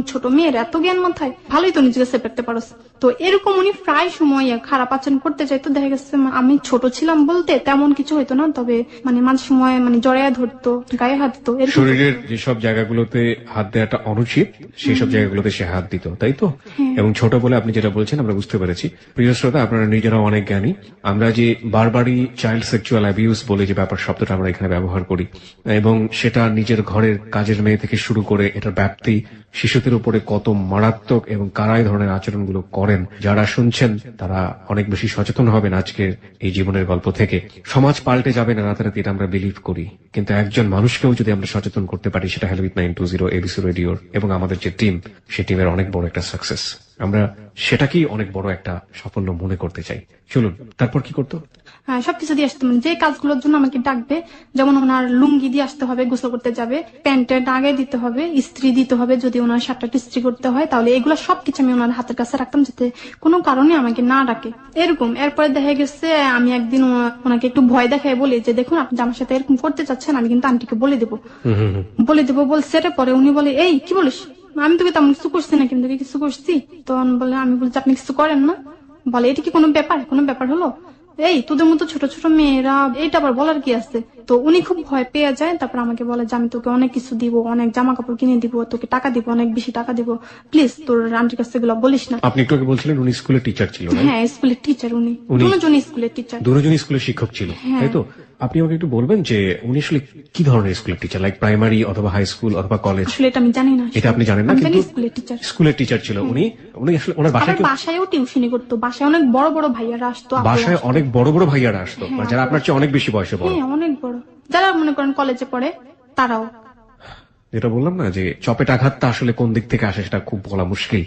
ছোট মেয়ের এত জ্ঞান মাথায়, ভালোই তো নিজেকে সেভ রাখতে পারস। তো এরকম উনি প্রায় সময় খারাপ আচরণ করতে চাইতো। দেখা গেছে আমি ছোট ছিলাম বলতে তেমন কিছু হইতো না, তবে মানে মাঝে সময় মানে জড়াইয়া ধরতো, গায়ে হাত দিত। শরীরের যেসব জায়গাগুলোতে হাত দেওয়াটা অনুচিত সেই সব জায়গাগুলোতে সে হাত দিত, তাই তো? এবং ছোট বলে আপনি যেটা বলছেন আমরা বুঝতে পেরেছি। প্রিয় শ্রোতা, আপনারা নিজেরা অনেক জ্ঞানী। আমরা যে বারবারই চাইল্ড সেক্সুয়াল অ্যাবিউজ বলে যে ব্যাপার শব্দটা আমরা এখানে ব্যবহার করি, এবং সেটা নিজের ঘরের কাজের মেয়ে থেকে শুরু করে এটার ব্যাপ্তি শিশুদের উপরে কত মারাত্মক এবং কারা এই ধরনের আচরণগুলো করেন, যারা শুনছেন তারা অনেক বেশি সচেতন হবেন আজকের এই জীবনের গল্প থেকে। সমাজ পাল্টে যাবে না রাতারাতি, এটা আমরা বিলিভ করি, কিন্তু একজন মানুষকেও যদি আমরা সচেতন করতে পারি সেটা হলো 920 এবিসি রেডিওর এবং আমাদের যে টিম, সেই টিমের অনেক বড় একটা সাকসেস। আমরা সেটাকেই অনেক বড় একটা সাফল্য মনে করতে চাই। চলুন, তারপর কি করতো? হ্যাঁ, সবকিছু দিয়ে আসতে, মানে যে কাজগুলোর জন্য আমাকে ডাকবে, যেমন ওনার লুঙ্গি দিয়ে আসতে হবে, গোসল করতে যাবে, প্যান্টের আগে দিতে হবে, ইস্ত্রি দিতে হবে, যদি ওনার শার্টটা ইস্ত্রি করতে হয় তাহলে এগুলো সবকিছু আমি ওনার হাতের কাছে রাখতাম, যাতে কোনো কারণে আমাকে না ডাকে এরকম। এরপরে দেখা গেছে আমি একদিন ওনাকে একটু ভয় দেখায় বলি যে দেখুন আপনি আমার সাথে এরকম করতে চাচ্ছেন, আমি কিন্তু আন্টিকে বলে দেবো বলছে। পরে উনি বলে এই কি বলিস, আমি তোকে তেমন কিছু করছি না, কিন্তু কিছু করছি। তখন বলে, আমি বলছি আপনি কিছু করেন না। বলে এটা কি কোনো ব্যাপার হলো, এই তোদের মতো ছোট ছোট মেয়েরা, এইটা আবার বলার কি আছে। তো উনি খুব ভয় পেয়ে যায়। তারপর আমাকে বলে যে আমি তোকে অনেক কিছু দিব, অনেক জামা কাপড় কিনে দিব, তোকে টাকা দিব, অনেক বেশি টাকা দিব, প্লিজ তোর আন্টির কাছে এগুলো বলিস না। আপনি একটু আগে বলছিলেন উনি স্কুলের টিচার ছিল? হ্যাঁ, স্কুলের টিচার। উনি দুজনই স্কুলের টিচার, দুজনই স্কুলের শিক্ষক ছিল, তাই তো? আপনি আমাকে একটু বলবেন যে উনি আসলে কি ধরনের স্কুলের টিচার, লাইক প্রাইমারি অথবা হাই স্কুল অথবা কলেজ? আসলে এটা আমি জানি না। এটা আপনি জানেন না, কিন্তু স্কুলের টিচার ছিল উনি। উনি আসলে ওনার বাসায়ও টিউশনি করতো, বাসায় অনেক বড় বড় ভাইয়ারা আসতো, যারা আপনার চেয়ে অনেক বেশি বয়সে বড়। হ্যাঁ, অনেক বড়, যারা মনে করেন কলেজে পড়ে তারাও। যেটা বললাম না যে চপেট আঘাতটা আসলে কোন দিক থেকে আসে সেটা খুব বলা মুশকিল।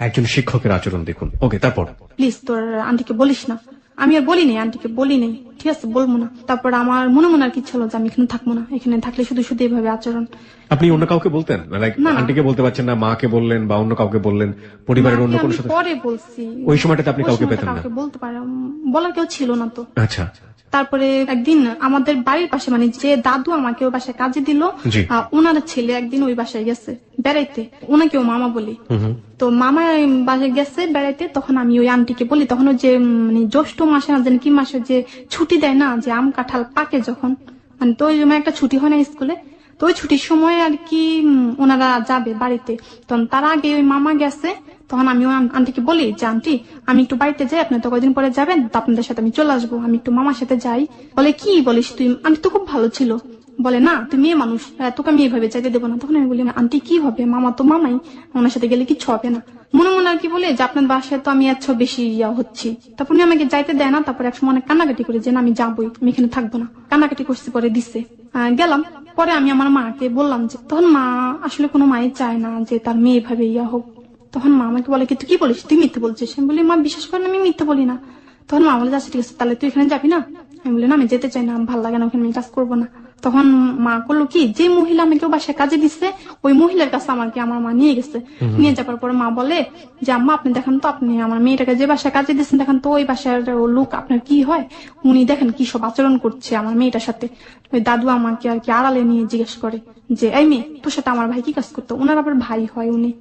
একজন শিক্ষকের আচরণ দেখুন। ওকে, তারপর? প্লিজ তোর আন্টিকে বলিস না। আমি আর বলি নাই, আন্টিকে বলি নাই, ঠিক আছে, বলবো না। তারপর আমার মনে আর কি ছিল যে আমি এখানে থাকবো না, এখানে থাকলে শুধু শুধু এইভাবে আচরণ। আপনি অন্য কাউকে বলতেন? লাইক আন্টিকে বলতে পারছেন না, মাকে বললেন বা অন্য কাউকে বললেন, পরিবারের অন্য কোনো সদস্য? পরে বলছি, ওই সময়টাতে আপনি কাউকে পেতেন না? বলতে পারে, বলার কেউ ছিল না তো। আচ্ছা। তারপরে একদিন আমাদের বাড়ির পাশে, মানে যে দাদু আমাকে ওই বাসায় কাজে দিল, ওনার ছেলে একদিন ওই বাসায় গেছে বেড়াইতে, ওনাকেও মামা বলি। তো মামা বাসায় গেছে বেড়াইতে, তখন আমি ওই আন্টিকে বলি, তখন ওই যে মানে জ্যৈষ্ঠ মাসে না জানি কি মাসে যে ছুটি দেয় না, যে আম কাঁঠাল পাকে যখন, মানে তো ওই সময় একটা ছুটি হয় না স্কুলে, তো ওই ছুটির সময় আর কি ওনারা যাবে বাড়িতে। তখন তার আগে ওই মামা গেছে, তখন আমি আন্টিকে বলি যে আন্টি আমি একটু বাড়িতে যাই, আপনার তো কয়েকদিন পরে যাবেন, তো আপনাদের সাথে আমি চলে আসবো, আমি একটু মামার সাথে যাই। বলে কি বলিস তুই, আন্টি তো খুব ভালো ছিল। বলে না তুই মেয়ে মানুষ, তোকে আমি এইভাবে চাইতে দেবো না। তখন আমি বলি আন্টি কি হবে, মামা তো মামাই, ওনার সাথে গেলে কিছু হবে না। মনে আর কি বলে যে আপনার বাসায় তো আমি এত বেশি হচ্ছি। তারপর উনি আমাকে যাইতে দেয় না। তারপর একসময় অনেক কান্নাকাটি করে যে না আমি যাবোই, আমি এখানে থাকবো না, কান্নাকাটি করছি। পরে দিচ্ছে, গেলাম। পরে আমি আমার মাকে বললাম যে, তখন মা আসলে কোনো মাই চায় না যে তার মেয়ে এভাবে হোক। তখন মা আমাকে বলে তুই কি বলিস, তুই মিথ্যে বলছিস। আমি বলি মা বিশ্বাস করেন আমি মিথ্যে বলি না। তখন মা বলে আচ্ছা ঠিক আছে, তাহলে তুই এখানে যাবি না? আমি বলি না আমি যেতে চাই না, ভালো লাগে না, ওখানে আমি কাজ করবো না। তখন মা করলো কি, যে মহিলা আমাকে বাসায় কাজে দিচ্ছে ওই মহিলার কাছে আমাকে আমার মা নিয়ে গেছে। নিয়ে যাবার পরে মা বলে যে আম্মা আপনি দেখেন তো, আপনি আমার মেয়েটাকে যে বাসায় কাজে দিচ্ছেন দেখেন তো ওই বাসার লোক আপনার কি হয়, উনি দেখেন কি সব আচরণ করছে আমার মেয়েটার সাথে। ওই দাদু আমাকে আর কি আড়ালে নিয়ে জিজ্ঞেস করে যে এই মেয়ে, তোর সাথে আমার ভাই কি কাজ করতো? ওনার আবার ভাই হয় উনি।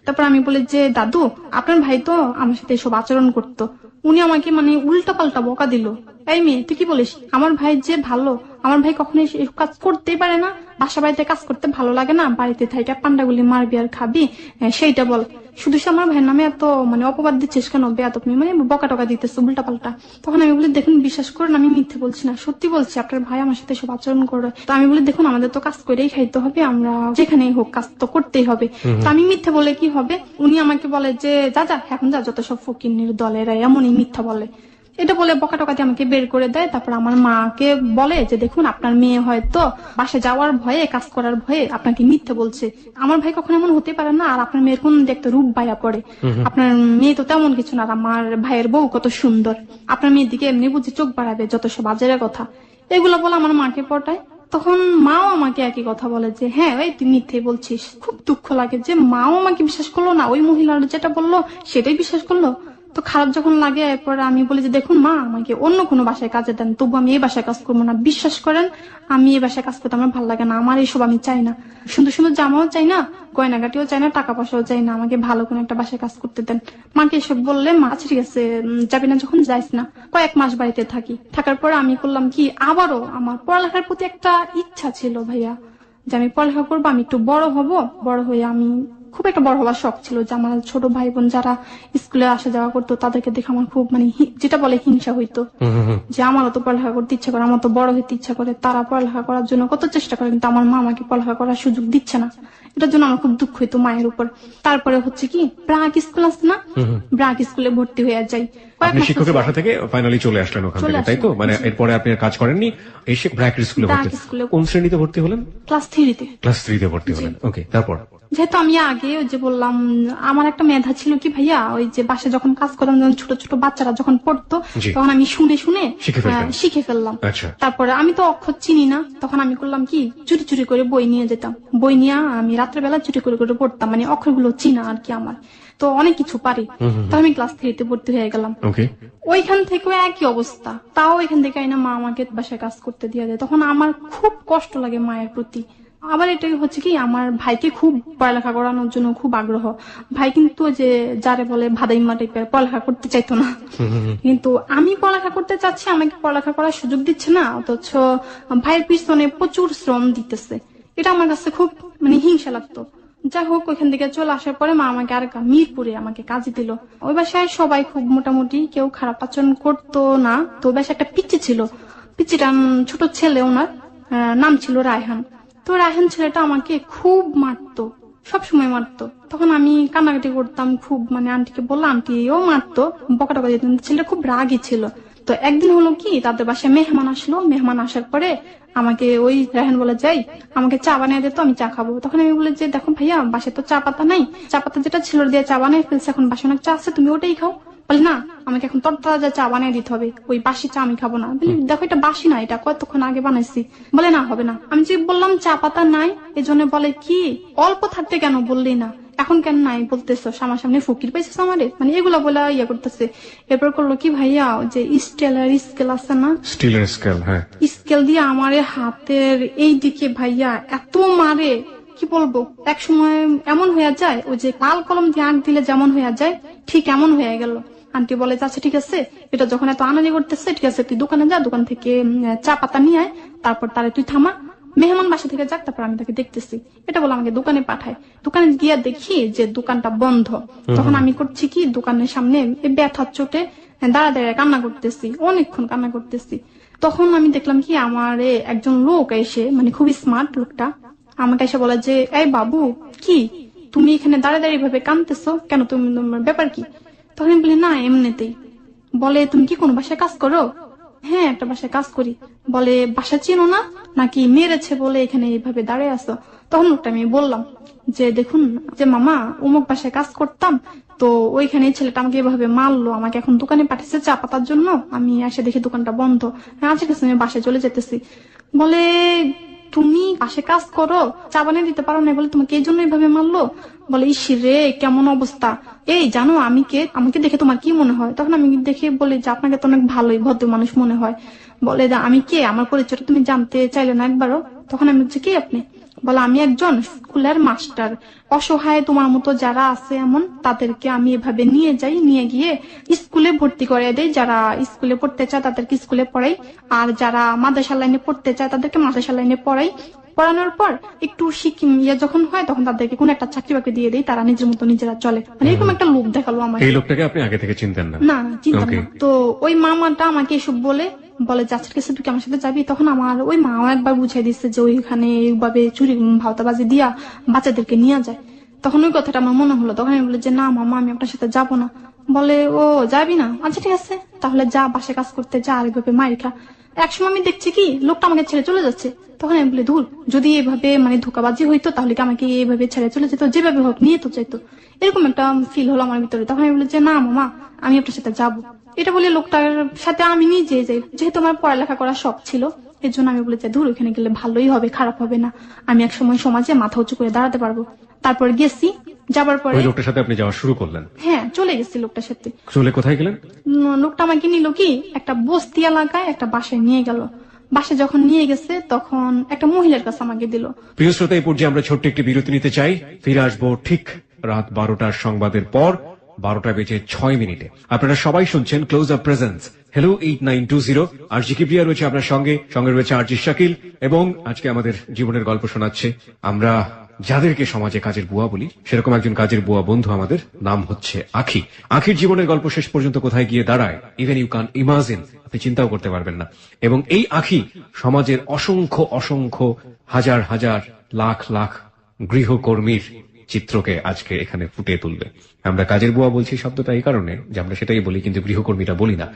তারপর আমি বলি যে দাদু আপনার ভাই তো আমার সাথে এসব আচরণ করতো, উনি আমাকে মানে উল্টা পাল্টা বকা দিল। এই মেয়ে তুই কি বলিস? আমার ভাই যে ভালো, আমার ভাই কখনো এসব কাজ করতেই পারে না, বাসা বাড়িতে কাজ করতে ভালো লাগে না, বাড়িতে থাইকা পান্ডাগুলি মারবি আর খাবি, সেইটা বল। শুধু সে আমার ভাইয়ের নামে এত মানে অপবাদ দিচ্ছিস কেন? বেয়াদব মেয়ে, মানে বকা টকা দিতেছে উল্টা পাল্টা। তখন আমি বলি দেখুন বিশ্বাস করুন আমি মিথ্যে বলছি না, সত্যি বলছি, আপনার ভাই আমার সাথে সব আচরণ করে। তো আমি বলি দেখুন আমাদের তো কাজ করেই খাইতে হবে, আমরা যেখানেই হোক কাজ তো করতেই হবে। তো আমি মিথ্যে বলে কি হবে? উনি আমাকে বলে যে যা যা এখন যা, যত সব ফকিন্নির দলেরা এমনই মিথ্যা বলে। এটা বলে বকা টকা দিয়ে আমাকে বের করে দেয়। তারপর আমার মাকে বলে যে দেখুন আপনার মেয়ে হয়তো বাসা যাওয়ার ভয়ে, কাজ করার ভয়ে আপনাকে মিথ্যে বলছে, আমার ভাই কখনো এমন হতে পারে না, আর আপনার মেয়ের কোন দেখতে রূপ বাইয়া পড়ে, আপনার মেয়ে তো তেমন কিছু না, আর আমার ভাইয়ের বউ কত সুন্দর, আপনার মেয়ের দিকে এমনি বুঝি চোখ বাড়াবে, যত সব বাজারের কথা। এগুলো বলে আমার মাকে পটায়। তখন মাও আমাকে একই কথা বলে যে হ্যাঁ ওই তুই মিথ্যে বলছিস। খুব দুঃখ লাগে যে মাও আমাকে বিশ্বাস করলো না, ওই মহিলার যেটা বললো সেটাই বিশ্বাস করলো। তো খারাপ যখন লাগে এরপর আমি বলি যে দেখুন মা আমাকে অন্য কোনো বাসায় কাজে দেন, তবু আমি এই বাসায় কাজ করবো না, বিশ্বাস করেন আমি এই বাসায় কাজ করতে আমার ভালো লাগে না, আমার এইসব আমি চাই না, সুন্দর সুন্দর জামাও চাই না, গয়নাগাটিও চাই না, টাকা পয়সাও চাই না, আমাকে ভালো কোনো একটা বাসায় কাজ করতে দেন। মাকে এসব বললে মা আচ্ছা ঠিক আছে যাবি না যখন যাইস না, কয়েক মাস বাড়িতে থাকি। থাকার পর আমি করলাম কি, আবারও আমার পড়ালেখার প্রতি একটা ইচ্ছা ছিল ভাইয়া, যে আমি পড়ালেখা করবো, আমি একটু বড় হব, বড় হয়ে আমি খুব একটা বড় হওয়ার শখ ছিল, যে আমার ছোট ভাই বোন যারা স্কুলে আসা যাওয়া করতো তাদেরকে দেখে আমার খুব মানে যেটা বলে হিংসা হইতো, যে আমারও তো পড়ালেখা করতে ইচ্ছা করে, আমার তো বড় হইতে ইচ্ছা করে, তারা পড়ালেখা করার জন্য কত চেষ্টা করে কিন্তু আমার মা আমাকে পড়ালেখা করার সুযোগ দিচ্ছে না। এটার জন্য আমার খুব দুঃখ হইতো মায়ের উপর। তারপরে হচ্ছে কি ব্রাক স্কুল আছে না, ব্রাক স্কুলে ভর্তি হয়ে যাই। আপনি শিক্ষকের বাসা থেকে ফাইনালি চলে আসলেন ওখান থেকে, তাই তো? মানে এরপরে আপনি আর কাজ করেননি, এসে ব্র্যাকেট স্কুলে ভর্তি। কোন শ্রেণীতে ভর্তি হলেন? ক্লাস 3-তে। ক্লাস 3-তে ভর্তি হলেন, ওকে। তারপর যেহেতু আমি আগে ওই যে বললাম আমার একটা মেধা ছিল কি ভাইয়া, ওই যে বাসায় যখন কাজ করতাম, যখন ছোট ছোট বাচ্চারা যখন পড়তো তখন আমি শুনে শুনে শিখে ফেললাম। তারপরে আমি তো অক্ষর চিনি না, তখন আমি করলাম কি চুরি চুরি করে বই নিয়ে যেতাম, বই নিয়ে আমি রাত্রেবেলা চুরি করে করে পড়তাম, মানে অক্ষরগুলো চিনা আর কি আমার, তো অনেক কিছু পারি। তো আমি ক্লাস 3-তে ভর্তি হয়ে গেলাম। ওইখান থেকেও একই অবস্থা, তাও এখান থেকে আইনা মা আমাকে বাসায় কাজ করতে দিয়ে দেয়, তখন আমার খুব কষ্ট লাগে মায়ের প্রতি। আবার এটাই হচ্ছে কি আমার ভাইকে খুব পড়ালেখা করানোর জন্য খুব আগ্রহ, ভাই কিন্তু যে যারে বলে ভাদাইমা টাইপের পড়ালেখা করতে চাইতো না, কিন্তু আমি পড়ালেখা করতে চাচ্ছি, আমাকে পড়ালেখা করার সুযোগ দিচ্ছে না, অথচ ভাইয়ের পিছনে প্রচুর শ্রম দিতেছে। এটা আমার কাছে খুব মানে হিংসা লাগতো। যাই হোক ওইখান থেকে চলে আসার পরে মা আমাকে আর মিরপুরে আমাকে কাজে দিল। ওই বাসায় সবাই খুব মোটামুটি, কেউ খারাপ আচরণ করতো না। তো বাসায় একটা পিচ্চি ছিল, পিচ্চিটা ছোট ছেলে, ওনার নাম ছিল রায়হান। তো রায়হান ছেলেটা আমাকে খুব মারতো, সবসময় মারতো। তখন আমি কান্নাকাটি করতাম খুব, মানে আন্টিকে বললাম, আন্টিও মারতো, বকা টকা দিত। ছেলেটা খুব রাগী ছিল। তো একদিন হলো কি তাদের বাসায় মেহমান আসলো, মেহমান আসার পরে আমাকে ওই রায়হান বলে যাই আমাকে চা বানিয়ে দিত, আমি চা খাবো। তখন আমি বলি যে দেখো ভাইয়া বাসায় তো চা পাতা নাই, চা পাতা যেটা ছিল দিয়ে চা বানিয়ে ফেলছে, এখন বাসায় অনেক চা আছে, তুমি ওটাই খাও। বলে না আমাকে এখন তরতাজা চা বানিয়ে দিতে হবে, ওই বাসি চা আমি খাবো না। বলি দেখো এটা বাসি না, এটা কতক্ষণ আগে বানাইছি। বলে না হবে না। আমি যে বললাম চা পাতা নাই, এজন্য বলে কি অল্প থাকতে কেন বললি না, এখন কেন নাই বলতেছো, সামনাসামনি ফকির পাইছিস আমারে, মানে এগুলা বলে ইয়ে করতেছে। এরপর করলো কি ভাইয়া যে স্টিলের স্কেল আছে না, স্টিলের স্কেল, হ্যাঁ, স্কেল দিয়ে আমারে হাতের এই দিকে ভাইয়া এত মারে কি বলবো। এক সময় এমন হয়ে যায় ওই যে লাল কলম দিয়ে আঁক দিলে যেমন হয়ে যায় ঠিক এমন হয়ে গেল। আন্টি বলে আচ্ছা ঠিক আছে, এটা যখন এত আনাজি করতেছে ঠিক আছে তুই দোকানে যা, দোকান থেকে চা পাতা নিয়ে আয়, তারপর তারে তুই থামা, মেহমান বাসা থেকে যাক, তারপর আমি তাকে দেখতেছি। এটা বলে আমাকে দোকানে পাঠায়। দোকানে গিয়ে দেখি যে দোকানটা বন্ধ। তখন আমি করছি কি দোকানের সামনে ব্যথার চোটে দাঁড়া দাঁড়ায় কান্না করতেছি, অনেকক্ষণ কান্না করতেছি। তখন আমি দেখলাম কি আমার একজন লোক এসে, মানে খুবই স্মার্ট লোকটা, আমাকে এসে বলে যে এই বাবু কি তুমি এখানে দাঁড়িয়ে দাঁড়িয়ে ভাবে কাঁদতেছো কেন, তুমি তোমার ব্যাপার কি? তখন আমি বলি না এমনিতেই। বলে তুমি কি কোনো বাসায় কাজ করো? হ্যাঁ একটা বাসায় কাজ করি। বলে বাসা চিনো না নাকি মেরেছে বলে এখানে এইভাবে দাঁড়িয়ে আসো? তখন লোকটা আমি বললাম যে দেখুন যে মামা অমুক বাসায় কাজ করতাম, তো ওইখানে ছেলেটা আমাকে এভাবে মারলো, আমাকে এখন দোকানে পাঠিয়েছে চা পাতার জন্য, আমি এসে দেখি দোকানটা বন্ধ। আচ্ছা ঠিক আছে আমি বাসায় চলে যেতেছি। বলে তুমি পাশে কাজ করো, চা বানিয়ে দিতে পারো না, বলে তোমাকে এই জন্য এইভাবে মারলো। বলে ইসি রে কেমন অবস্থা, এই জানো আমি কে, আমাকে দেখে তোমার কি মনে হয়? তখন আমি দেখে বলি যে আপনাকে তো অনেক ভালোই ভদ্র মানুষ মনে হয়। বলে যে আমি কে, আমার পরিচয়টা তুমি জানতে চাইলে না একবারও? তখন আমি বলছি কি আপনি? বলে আমি একজন স্কুলের মাস্টার, অসহায় তোমার মতো যারা আছে এমন তাদেরকে আমি এভাবে নিয়ে যাই, নিয়ে গিয়ে স্কুলে ভর্তি করে দেই, যারা স্কুলে পড়তে চায় তাদেরকে স্কুলে পড়াই, আর যারা মাদ্রাসা লাইনে পড়তে চায় তাদেরকে মাদ্রাসা লাইনে পড়াই। পড়ানোর পর একটু যখন হয় তখন তাদেরকে কোন একটা চাকরি বাকরি দিয়ে দেই, তারা নিজের মতো নিজেরা চলে। মানে এরকম একটা লোক দেখালো আমার। এই লোকটাকে আপনি আগে থেকে চিনতেন না? না চিন্তা Okay. না। তো ওই মামাটা আমাকে এসব বলে চাচার কাছে তুই কি আমার সাথে যাবি? তখন আমার ওই মা একবার বুঝাই দিচ্ছে যে ওইখানে এইভাবে চুরি ভাওতাবাজি দিয়া বাচ্চাদেরকে নিয়ে যায়। তখন ওই কথাটা আমার মনে হলো, তখন আমি বলি যে না মামা আমি আপনার সাথে যাবো না। বলে ও যাবি না, আচ্ছা ঠিক আছে তাহলে যা, বাসে কাজ করতে যা, আর এইভাবে মাইর খা। একসময় আমি দেখছি কি লোকটা আমাকে ছেড়ে চলে যাচ্ছে। তখন আমি বলি ধুর, যদি এভাবে মানে ধোকাবাজি হইতো তাহলে কি আমাকে এইভাবে ছেড়ে চলে যেত, যেভাবে হোক নিয়ে তো চাইতো। এরকম একটা ফিল হলো আমার ভিতরে। তখন আমি বলি যে না মামা আমি আপনার সাথে যাবো। এটা বলে লোকটার সাথে আমি নিজে যাই, যেহেতু আমার পড়ালেখা করার শখ ছিল এর জন্য আমি বলি যে ধুর ওখানে গেলে ভালোই হবে, খারাপ হবে না, আমি এক সময় সমাজে মাথা উঁচু করে দাঁড়াতে পারবো। তারপর গেছি, যাবার পরে ওই লোকটার সাথে আপনি যাওয়া শুরু করলেন? হ্যাঁ চলে গেছি লোকটার সাথে। চলে কোথায় গেলেন? লোকটা আমাকে নিল কি একটা বস্তি এলাকায় একটা বাসায় নিয়ে গেল। বাসে যখন নিয়ে গেছে তখন একটা মহিলার কাছে আমাকে দিল। প্রিয় শ্রোতা, এই পর্যায়ে আমরা ছোট্ট একটি বিরতি নিতে চাই। ফিরে আসবো ঠিক রাত 12টার সংবাদের পর, 12:06। আপনারা সবাই শুনছেন ক্লোজ আপ প্রেজেন্স হ্যালো 8920। আর জি কিবরিয়া রয়েছে আপনার সঙ্গে, সঙ্গে রয়েছে আরজি শাকিল, এবং আজকে আমাদের জীবনের গল্প শোনাচ্ছে আমরা যাদেরকে সমাজে কাজের বুয়া বলি, সেরকম একজন কাজের বুয়া বন্ধু আমাদের, নাম হচ্ছে আখি। আখির জীবনের গল্প শেষ পর্যন্ত কোথায় গিয়ে দাঁড়ায় ইভেন ইউ ক্যান ইমাজিন, আপনি চিন্তাও করতে পারবেন না। এবং এই আখি সমাজের অসংখ্য অসংখ্য হাজার হাজার লাখ লাখ গৃহকর্মীর চিত্রকে আজকে এখানে ফুটিয়ে তুলবে। আমরা কাজের বুয়া বলছি শব্দটা এই কারণে যে আমরা সেটাই বলি, কিন্তু গৃহকর্মীরা বলি না।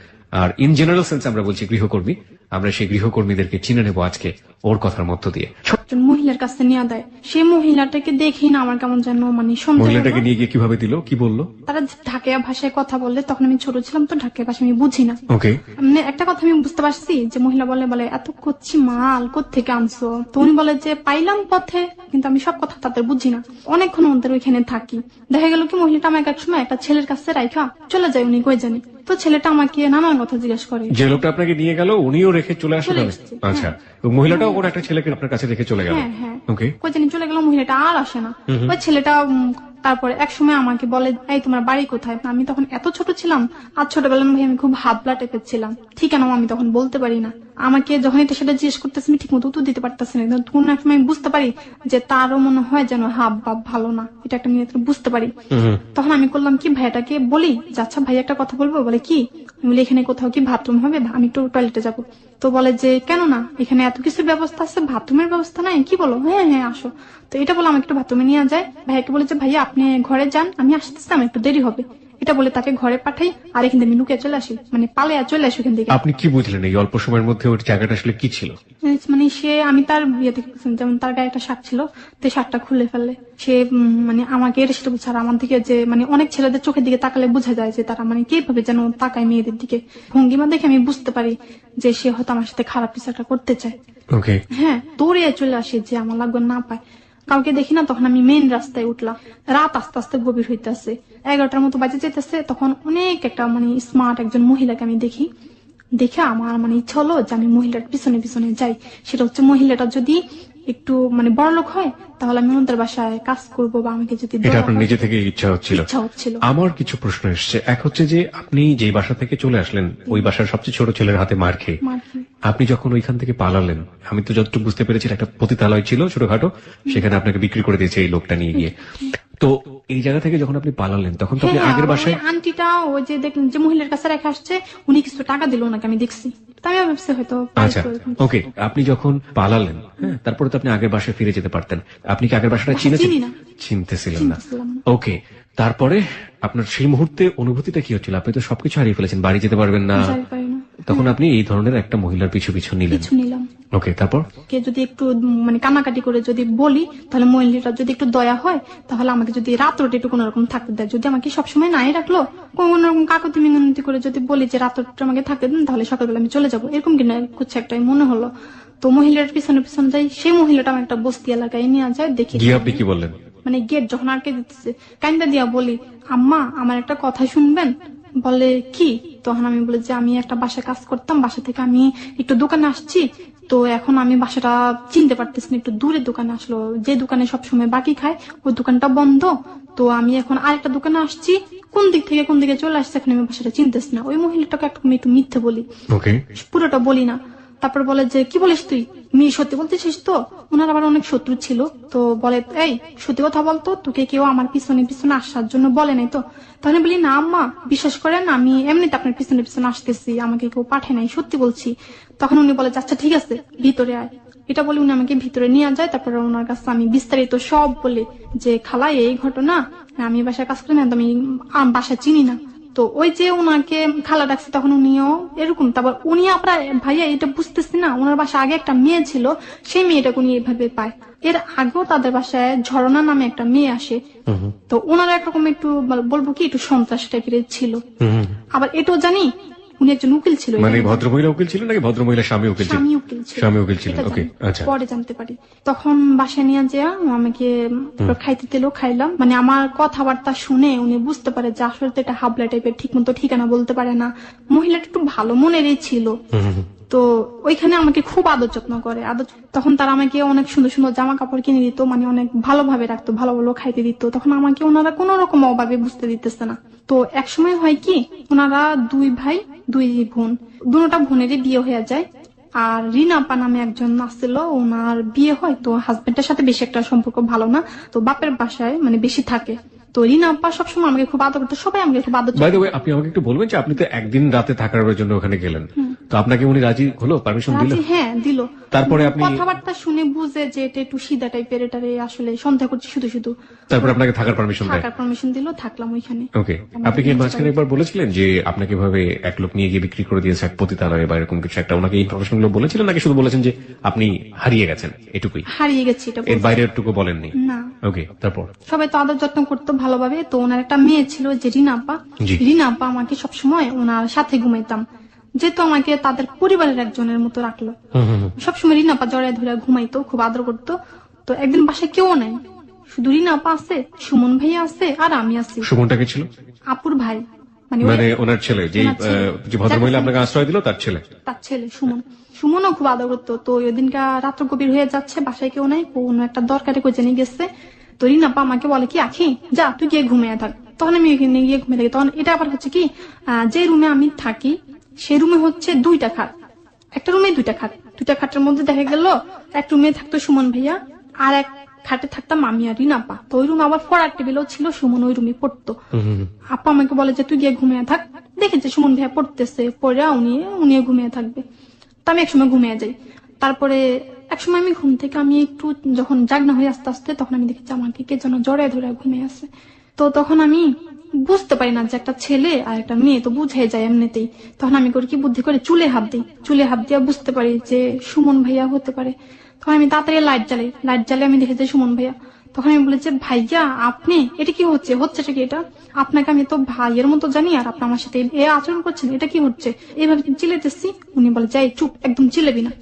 আর ইন জেনারেল সেন্স আমরা বলছি গৃহকর্মী। আমরা সেই গৃহকর্মীদেরকে চিনে নেব আজকে ওর কথার মধ্য দিয়ে। একজন মহিলার কাছে নিয়ে দেয়, সেই মহিলাটাকে দেখি না আমার কেমন যেন মানে সন্দেহ মহিলাটাকে হলো। নিয়ে গিয়ে কিভাবে দিল, কি বললো? তারা ঢাকাইয়া ভাষায় কথা বললে, তখন আমি ছোট ছিলাম তো ঢাকাইয়া ভাষা আমি বুঝি না। ওকে। মানে একটা কথা আমি বুঝতে পারছি যে মহিলা বলে এত কচ্ছি মাল কোত্থেকে আনছো, তো উনি বলে যে পাইলাম পথে, কিন্তু আমি সব কথা তাদের বুঝি না। অনেকক্ষণ ওদের ওইখানে থাকি, দেখা গেল কি মহিলাটা আমাকে এক সময় একটা ছেলের কাছে রাইখা চলে যায়, উনি কই জানি। তো ছেলেটা আমাকে নানান কথা জিজ্ঞাসা করে। যে লোকটা আপনাকে নিয়ে গেল উনিও রেখে চলে আসে? চলে তাহলে এসেছে, আচ্ছা, তো মহিলাটাও ওর একটা ছেলেকে আপনার কাছে রেখে চলে গেল? হ্যাঁ হ্যাঁ ওকে। কই জানি চলে গেল, মহিলাটা আর আসে না। ওই ছেলেটা তারপরে এক সময় আমাকে বলে এই তোমার বাড়ি কোথায়? আমি তখন এত ছোট ছিলাম, আর ছোটবেলার ভাই আমি খুব হাবলা টাইপের ছিলাম, ঠিকানাও আমি তখন বলতে পারি না। আমাকে যখন এটা সেটা জিজ্ঞেস করতেছি আমি ঠিক মতো উত্তর দিতে পারতেছি না। কোন এক সময় আমি বুঝতে পারি যে তারও মনে হয় যেন হাব ভাব ভালো না, এটা একটা নিয়ে বুঝতে পারি। তখন আমি করলাম কি ভাইয়াটাকে বলি যে আচ্ছা ভাই একটা কথা বলবো। বলে কি? আমি বলি এখানে কোথাও কি বাথরুম হবে, আমি একটু টয়লেটে যাবো। তো বলে যে কেন না, এখানে এত কিছুর ব্যবস্থা আছে, বাথরুমের ব্যবস্থা নাই? কি বলো? হ্যাঁ হ্যাঁ আসো। তো এটা বলে আমাকে একটু বাথরুমে নিয়ে যায়। ভাইয়াকে বলে যে ভাইয়া আপনি ঘরে যান, আমি আসতেছি, আমার একটু দেরি হবে। এটা বলে তাকে ঘরে পাঠাই, আর এখান থেকে আমি লুকিয়ে চলে আসি, মানে পালিয়ে চলে আসি এখান থেকে। আপনি কি বুঝলেন এই অল্প সময়ের মধ্যে ওর জায়গাটা আসলে কি ছিল? মানে সে, আমি তার বিয়ে থেকে যেমন তার গায়ে একটা শার্ট ছিল, তো শার্টটা খুলে ফেললে সে মানে আমাকে এটা সেটা বলছে। আর আমার দিকে যে মানে অনেক ছেলেদের চোখের দিকে তাকালে বোঝা যায় যে তারা মানে কিভাবে যেন তাকায় মেয়েদের দিকে, ভঙ্গিমা দেখে আমি বুঝতে পারি যে সে হয়তো আমার সাথে খারাপ কিছু একটা করতে চায়। ওকে। হ্যাঁ দৌড়ে চলে আসি যে আমার লাগবে না পায়, কাউকে দেখি না। তখন আমি মেইন রাস্তায় উঠলাম, রাত আস্তে আস্তে গভীর হইতেছে, 11টার মতো বাজে যেতেছে। তখন অনেক একটা মানে স্মার্ট একজন মহিলাকে আমি দেখি, দেখে আমার মানে ইচ্ছা হলো যে আমি মহিলার পিছনে পিছনে যাই। সেটা হচ্ছে মহিলাটা যদি একটু মানে বড়লোক হয় তাহলে আমি ওদের বাসায় কাজ করবো, বা আমাকে যদি এটা আপনার নিজে থেকে ইচ্ছা হচ্ছিল? ইচ্ছা হচ্ছিল। আমার কিছু প্রশ্ন এসছে। এক হচ্ছে যে আপনি যেই বাসা থেকে চলে আসলেন, ওই বাসার সবচেয়ে ছোট ছেলের হাতে মার খেয়ে আপনি যখন ওইখান থেকে পালালেন, আমি তো যতটুকু বুঝতে পেরেছি একটা পতিতালয় ছিল ছোটখাটো, সেখানে আপনাকে বিক্রি করে দিয়েছে এই লোকটা নিয়ে গিয়ে। তো এই জায়গা থেকে যখন আপনি পালালেন তখন তো আপনি আগের বাসায় আন্টিটা ওই যে দেখলেন যে মহিলার কাছে রেখে আসছে, উনি কিছু টাকা দিল ওনাকে, আমি দেখছি। আমি ভাবছি হয়তো আচ্ছা ওকে। আপনি যখন পালালেন, হ্যাঁ, তারপরে তো আপনি আগের বাসায় ফিরে যেতে পারতেন। আপনি কি আগের বাসাটা চিনি না। চিনতেছিলেন না? ওকে। তারপরে আপনার সেই মুহূর্তে অনুভূতিটা কি হচ্ছিল? আপনি তো সবকিছু হারিয়ে ফেলেছেন, বাড়ি যেতে পারবেন না, তখন আপনি এই ধরনের একটা মহিলার পিছু পিছু নিলেন। ওকে, তারপর? কে যদি একটু মানে কান্নাকাটি করে যদি বলি, তাহলে মহিলাটা যদি একটু দয়া হয়, তাহলে আমাকে যদি রাত্রটা একটু কোন রকম থাকতে দেয়। যদি আমাকে সবসময় নাই রাখলো, কোন রকম কাকুতি মিনতি করে যদি বলি যে রাত্রটা আমাকে থাকতে দেন, তাহলে সকালবেলা আমি চলে যাবো, এরকম কিনা কিছু একটা মনে হলো। তো মহিলার পিছনে পিছনে যাই, সেই মহিলাটা আমার একটা বস্তি এলাকায় নিয়ে যায়, দেখি গিয়ে আপনি কি বললেন? মানে গেট যখন আটকে দিতেছে, কাইন্দা দিয়া বলি, আম্মা আমার একটা কথা শুনবেন? বলে কি? তখন আমি বলি যে আমি একটা বাসায় কাজ করতাম, বাসা থেকে আমি একটু দোকানে আসছি, তো এখন আমি বাসাটা চিনতে পারতেছি না, একটু দূরে দোকানে আসলো, যে দোকানে সবসময় বাকি খায় ওই দোকানটা বন্ধ, তো আমি এখন আরেকটা দোকানে আসছি, কোন দিক থেকে কোন দিকে চলে আসছে এখন আমি বাসাটা চিনতেছি না। ওই মহিলাটাকে একটু মিথ্যে বলি, ওকে, পুরোটা বলি না। তারপর বলে যে কি বলিস তুই, মেয়ে সত্যি বলতেছিস তো? ওনার আবার অনেক শত্রু ছিল, তো বলে এই সত্যি কথা বলতো, তোকে কেউ আমার পিছনে পিছনে আসার জন্য বলে নাই তো? তাহলে বলি না আম্মা, বিশ্বাস করেন আমি এমনিতে আপনার পিছনে পিছনে আসতেছি, আমাকে কেউ পাঠায় নাই, সত্যি বলছি। তখন উনি বলে আচ্ছা ঠিক আছে ভিতরে আয়, এটা বলে উনি আমাকে ভিতরে নিয়ে যায়। তারপরে ওনার কাছে আমি বিস্তারিত সব বলি যে খালা এই ঘটনা, আমি বাসায় কাজ করি না, আমি বাসা চিনি না। তো ওই যে ওনাকে খালা ডাকছে, তখন উনিও এরকম। তারপর উনি আপনার ভাইয়া এটা বুঝতেছি না, ওনার বাসায় আগে একটা মেয়ে ছিল, সেই মেয়েটাকে উনি এইভাবে পায়। এর আগেও তাদের বাসায় ঝরনা নামে একটা মেয়ে আসে, তো ওনারা একরকম একটু বলবো কি একটু সন্ত্রাস টাইপের ছিল। আবার এটাও জানি উনি একজন উকিল ছিল। মানে ভদ্রমহিলা উকিল ছিল নাকি ভদ্রমহিলা স্বামী উকিল ছিল? স্বামী উকিল ছিল। স্বামী উকিল ছিল, এটা ওকে, জানি, আচ্ছা। পরে জানতে পারি। তখন বাসায় নিয়ে যা আমাকে খাইতে দিল, খাইলাম। মানে আমার কথাবার্তা শুনে উনি বুঝতে পারে যে আসলে তো এটা হাবলা টাইপের, ঠিক মতো ঠিকানা বলতে পারে না। মহিলাটা একটু ভালো মনেরই ছিল, তো ওইখানে আমাকে খুব আদর যত্ন করে। তখন তারা আমাকে অনেক সুন্দর সুন্দর জামা কাপড় কিনে দিত, মানে অনেক ভালোভাবে রাখতো, ভালো ভালো খাইতে দিত। তখন আমাকে ওনারা কোন রকম অভাবে বুঝতে দিতেছে না। তো একসময় হয় কি, ওনারা দুই ভাই দুই বোন, দুটা বোনেরই বিয়ে হয়ে যায়। আর রিনাপা নামে একজন আসছিল, ওনার বিয়ে হয়, তো হাজবেন্ডের সাথে বেশি একটা সম্পর্ক ভালো না, তো বাপের বাসায় মানে বেশি থাকে। তো রিনাপা সবসময় আমাকে খুব আদর করতো, সবাই আমাকে খুব আদর। বাই দ্য ওয়ে, আপনি আমাকে একটু বলবেন যে আপনি তো একদিন রাতে থাকার জন্য ওখানে গেলেন, তো আপনাকে উনি রাজি হলো, পারমিশন দিল? হ্যাঁ দিল। তারপরে আপনি কথাবার্তা শুনে বুঝে যে এটা একটু সিধা টাইপের, এটারে আসলে সন্দেহ করছি শুধু শুধু। তারপর আপনাকে থাকার পারমিশন দেয়? থাকার পারমিশন দিল, থাকলাম ওইখানে। ওকে, আপনি কি মাঝখানে একবার বলেছিলেন যে আপনাকে ভাবে এক লোক নিয়ে গিয়ে বিক্রি করে দিয়েছে এক পতিতালয়ে বা এরকম কিছু একটা, ওনাকে এই ইনফরমেশন গুলো বলেছিলেন নাকি শুধু বলেছেন যে আপনি হারিয়ে গেছেন এটুকুই? হারিয়ে গেছি, এটা এর বাইরের টুকু বলেননি? না। ওকে, তারপর? সবাই তো আদর যত্ন করতো ভালোভাবে। তো ওনার একটা মেয়ে ছিল যে রিনাপা, জি। রিনাপা আমাকে সবসময় ওনার সাথে ঘুমাইতাম, যেহেতু আমাকে তাদের পরিবারের একজনের মতো রাখলো। সবসময় রিনাপা জড়ায় ধরে ঘুমাইতো, খুব আদর করতো। তো একদিন বাসায় কেউ নাই, শুধু রিনাপা আছে, সুমন ভাইয়া আছে, আর আমি আছি। সুমনটা কে ছিল? আপুর ভাই, মানে ওনার ছেলে, যে ভদ্রমহিলা আপনাকে আশ্রয় দিল তার ছেলে? তার ছেলে সুমন। সুমনও খুব আদর করতো। তো ওই দিনকা রাত্র গভীর হয়ে যাচ্ছে, বাসায় কেউ নাই, কোনো একটা দরকারে কই জানি গেছে। তো রিনাপা আমাকে বলে কি আখি যা তুই গিয়ে ঘুমিয়ে থাক। তখন আমি ওইখানে গিয়ে ঘুমিয়ে থাকি। তখন এটা আবার হচ্ছে কি, যে রুমে আমি থাকি সেই রুমে হচ্ছে দুইটা খাট, একটা রুমে দুইটা খাট, দুইটা খাটের মধ্যে দেখা গেল এক রুমে থাকতো সুমন ভাইয়া, আর এক খাটে থাকতাম আমি আর রিনাপা। তো ওই রুমে আবার পড়ার টেবিলও ছিল, সুমন ওই রুমে পড়তো। আপা আমাকে বলে যে তুই গিয়ে ঘুমিয়ে থাক, দেখেছে সুমন ভাইয়া পড়তেছে, পড়ে উনিও ঘুমিয়ে থাকবে। তো আমি একসময় ঘুমিয়ে যাই। তারপরে একসময় আমি ঘুম থেকে আমি একটু যখন জাগনা হয়ে আস্তে আস্তে, তখন আমি দেখেছি আমাকে কে যেন জড়ায় ধরে ঘুমিয়ে আছে। তো তখন আমি বুঝতে পারি না যে একটা ছেলে আর একটা মেয়ে, তো বুঝে যায় এমনিতেই। তখন আমি করি কি, বুদ্ধি করে চুলে হাত দিই, চুলে হাত দিয়ে বুঝতে পারি যে সুমন ভাইয়া হতে পারে। তখন আমি তাড়াতাড়ি লাইট জ্বালাই আমি দেখেছি সুমন ভাইয়া। তখন আমি বলেছি ভাইয়া আপনি এটা কি হচ্ছেটা কি এটা? আপনাকে আমি তো ভাইয়ের মতো জানি, আর আপনি আমার সাথে এ আচরণ করছেন, এটা কি হচ্ছে? এইভাবে চিল্লাইতেছি। উনি বলে যাই চুপ, একদম চিল্লাবি না,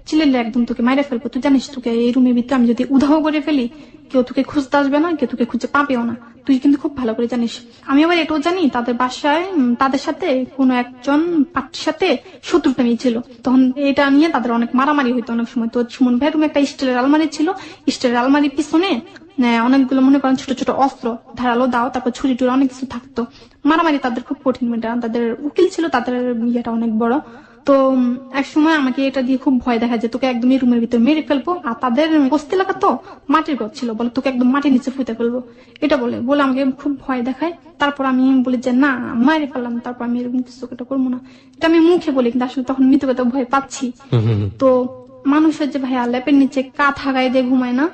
চিল্লালে একদম তোকে মাইরে ফেলবো। তুই জানিস তোকে এই রুমের ভিতরে আমি যদি উধাও করে ফেলি, কেউ তোকে খুঁজতে আসবে না, কেউ তোকে খুঁজে পাবেও না, তুই কিন্তু খুব ভালো করে জানিস। আমি আবার এটাও জানি তাদের বাসায় তাদের সাথে কোনো একজন পার্টির সাথে শত্রুতামি ছিল। তখন এটা নিয়ে তাদের অনেক মারামারি হইতো অনেক সময়। তো সুমন ভাইয়ের রুমে একটা স্টিলের আলমারি ছিল, স্টিলের আলমারির পিছনে অনেকগুলো মনে করেন ছোট ছোট অস্ত্র, ধারালো দাও, তারপর ছুরি টুরি অনেক কিছু থাকতো। মারামারি তাদের খুব কঠিন, তাদের উকিল ছিল, তাদের ইয়েটা অনেক বড়। তো এক সময় আমাকে এটা দিয়ে খুব ভয় দেখা যায়, তোকে একদম রুমের ভিতরে মেরে ফেলবো। আর তাদের বস্তি এলাকা তো মাটির ঘর ছিল, বলে তোকে একদম মাটির নিচে ফুটে ফেলবো, এটা বলে আমাকে খুব ভয় দেখায়। তারপর আমি বলি যে না মারে ফেললাম, তারপর আমি এরকম কিছু একটা করবো না, এটা আমি মুখে বলি, কিন্তু আসলে তখন মৃত্যু কথা ভয় পাচ্ছি। তো মানুষের যে ভাইয়া ল্যাপের নিচে কাঁথা গায়ে দিয়ে ঘুমায় না,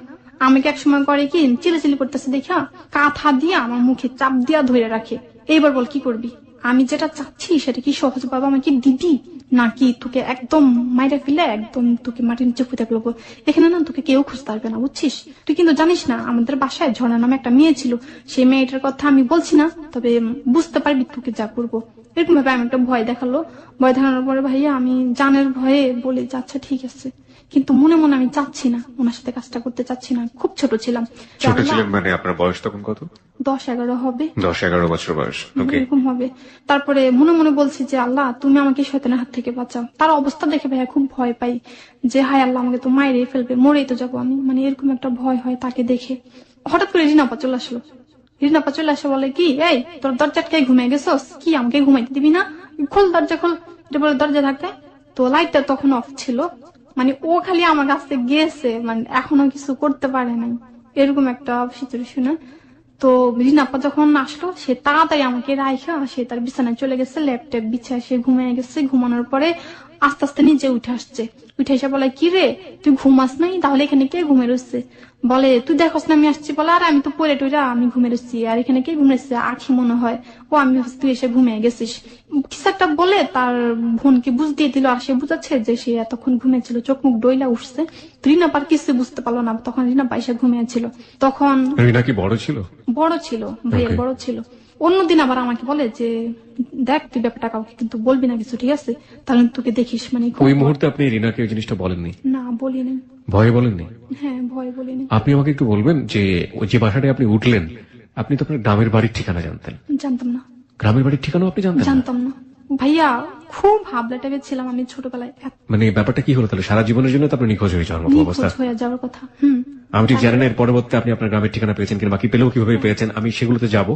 আমাকে এক সময় করে কি চিল্লাচিল্লি করতেছে দেখা কাঁথা দিয়া আমার মুখে চাপ দিয়া ধরে রাখে। এইবার বল কি করবি? আমি যেটা চাচ্ছি সেটা কি সহজ ভাবে আমাকে দিবি, নাকি তোকে একদম মাইরা ফেলে একদম তোকে মাটির নিচে পুঁতে ফেলবো। এখানে না তোকে কেউ খুঁজতে পারবে না, বুঝছিস? তুই কিন্তু জানিস না আমাদের বাসায় ঝর্ণা নামে একটা মেয়ে ছিল, সেই মেয়েটার কথা আমি বলছি না, তবে বুঝতে পারবি তোকে যা করবো। এরকম ভাবে আমি একটা ভয় দেখালো। ভয় দেখানোর পরে ভাইয়া আমি জানের ভয়ে বলি যে আচ্ছা ঠিক আছে, কিন্তু মনে মনে আমি চাচ্ছি না, ওনার সাথে কাজটা করতে চাচ্ছি না। খুব ছোট ছিলাম, ছোট ছিলেন মানে আপনার বয়স তখন কত? 10-11 হবে, 10-11 বছর বয়স। ওকে, এরকম হবে। তারপরে মনে মনে বলছি যে আল্লাহ তুমি আমাকে শয়তানের হাত থেকে বাঁচাও। তার অবস্থা দেখে ভাইয়া খুব ভয় পাই যে হায় আল্লাহ আমাকে তো মাইরে ফেলবে, মরেই তো যাবো আমি, মানে এরকম একটা ভয় হয় তাকে দেখে। হঠাৎ করে রিনাপা চলে আসলো। রিনাপা চলে আসে বলে কি, এই তোর দরজাটকে ঘুমিয়ে গেছস কি, আমাকে ঘুমাইতে দিবি না, খোল দরজা খোল। এটা বলে দরজা থাকতে, তো লাইটটা তখন অফ ছিল, মানে ও খালি আমার কাছে গেছে, মানে এখনো কিছু করতে পারে নাই, এরকম একটা সিচুয়েশন। তো রিনাপা যখন আসলো সে তাড়াতাড়ি আমাকে রাইখা সে তার বিছানায় চলে গেছে, ল্যাপটপ বিছায় সে ঘুমিয়ে গেছে। ঘুমানোর পরে আস্তে আস্তে নিচে উঠে আসছে, উঠে এসে বলে কি রে তুই ঘুমাস নাই, তাহলে এখানে কে ঘুমে রয়েছে? বলে তুই দেখোস না আমি আসছি। বলে আর আমি তো পরে টইরা আমি ঘুমে রয়েছি, আর এখানে কে ঘুমেছে? আখি মনে হয়। ও আমি ভাবছি তুই এসে ঘুমিয়ে গেছিস। কিছু একটা বলে তার বোনকে বুঝ দিয়ে দিল, আর সে বুঝাচ্ছে যে সে এতক্ষণ ঘুমিয়েছিল, চোখ মুখ ডইলা উঠছে। রিনাপার কিছু বুঝতে পারলো না, তখন রিনাপা এসে ঘুমিয়েছিল। তখন রিনা কি বড় ছিল? বড় ছিল, ভাইয়ের Okay. বড় ছিল। অন্যদিন আবার আমাকে বলে যে দেখ তুই ব্যাপারটা কাউকে কিন্তু বলবি না কিছু, ঠিক আছে? তাহলে তোকে দেখিস, মানে খুব ওই মুহূর্তে আপনি রিনাকে ওই জিনিসটা বলেননি? না বলিনি। ভয়ে বলেননি? হ্যাঁ ভয় বলিনি। আপনি আমাকে একটু বলবেন যে ওই যে বাসাটায় আপনি উঠলেন, আপনি তো আপনার গ্রামের বাড়ির ঠিকানা জানতেন? জানতাম না, গ্রামের বাড়ির ঠিকানাও আপনি জানতেন না? জানতাম না ভাইয়া। খুব হাবলা টাইপের ছিলাম আমি ছোটবেলায়, মানে ব্যাপারটা কি হলো তাহলে? সারা জীবনের জন্য তো আপনি নিখোঁজ হয়ে যাওয়ার মতো অবস্থা। নিখোঁজ হয়ে যাওয়ার কথা। আমি ঠিক জানি না এর পরবর্তী আপনি আপনার গ্রামের ঠিকানা পেয়েছেন কিংবা কি পেলেও কিভাবে পেয়েছেন, আমি সেগুলোতে যাব।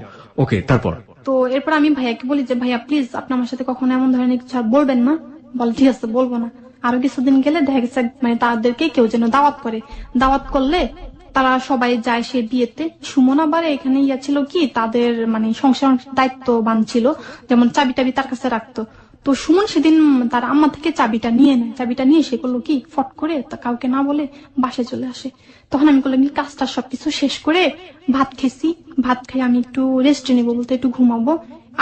ওকে, তারপর? তো এরপর আমি ভাইয়াকে বলি যে ভাইয়া প্লিজ আপনি আমার সাথে কখনো এমন ধরনের কিছু আর বলবেন না। বলে ঠিক আছে বলবো না। আরো কিছুদিন গেলে দেখা গেছে মানে তাদেরকে কেউ যেন দাওয়াত করে, দাওয়াত করলে তারা সবাই যায় সে বিয়েতে। সুমন আবার এখানে ইয়া ছিল কি, তাদের মানে সংসার দায়িত্ববান ছিল, যেমন চাবি টাবি তার কাছে রাখতো। তো সুমন সেদিন তার আম্মা থেকে চাবিটা নিয়ে নেয়, চাবিটা নিয়ে সে করলো কি ফট করে তা কাউকে না বলে বাসায় চলে আসে। তখন আমি করলাম কি কাজটা সবকিছু শেষ করে ভাত খেয়েছি, ভাত খেয়ে আমি একটু রেস্ট নিবো বলতে একটু ঘুমাবো।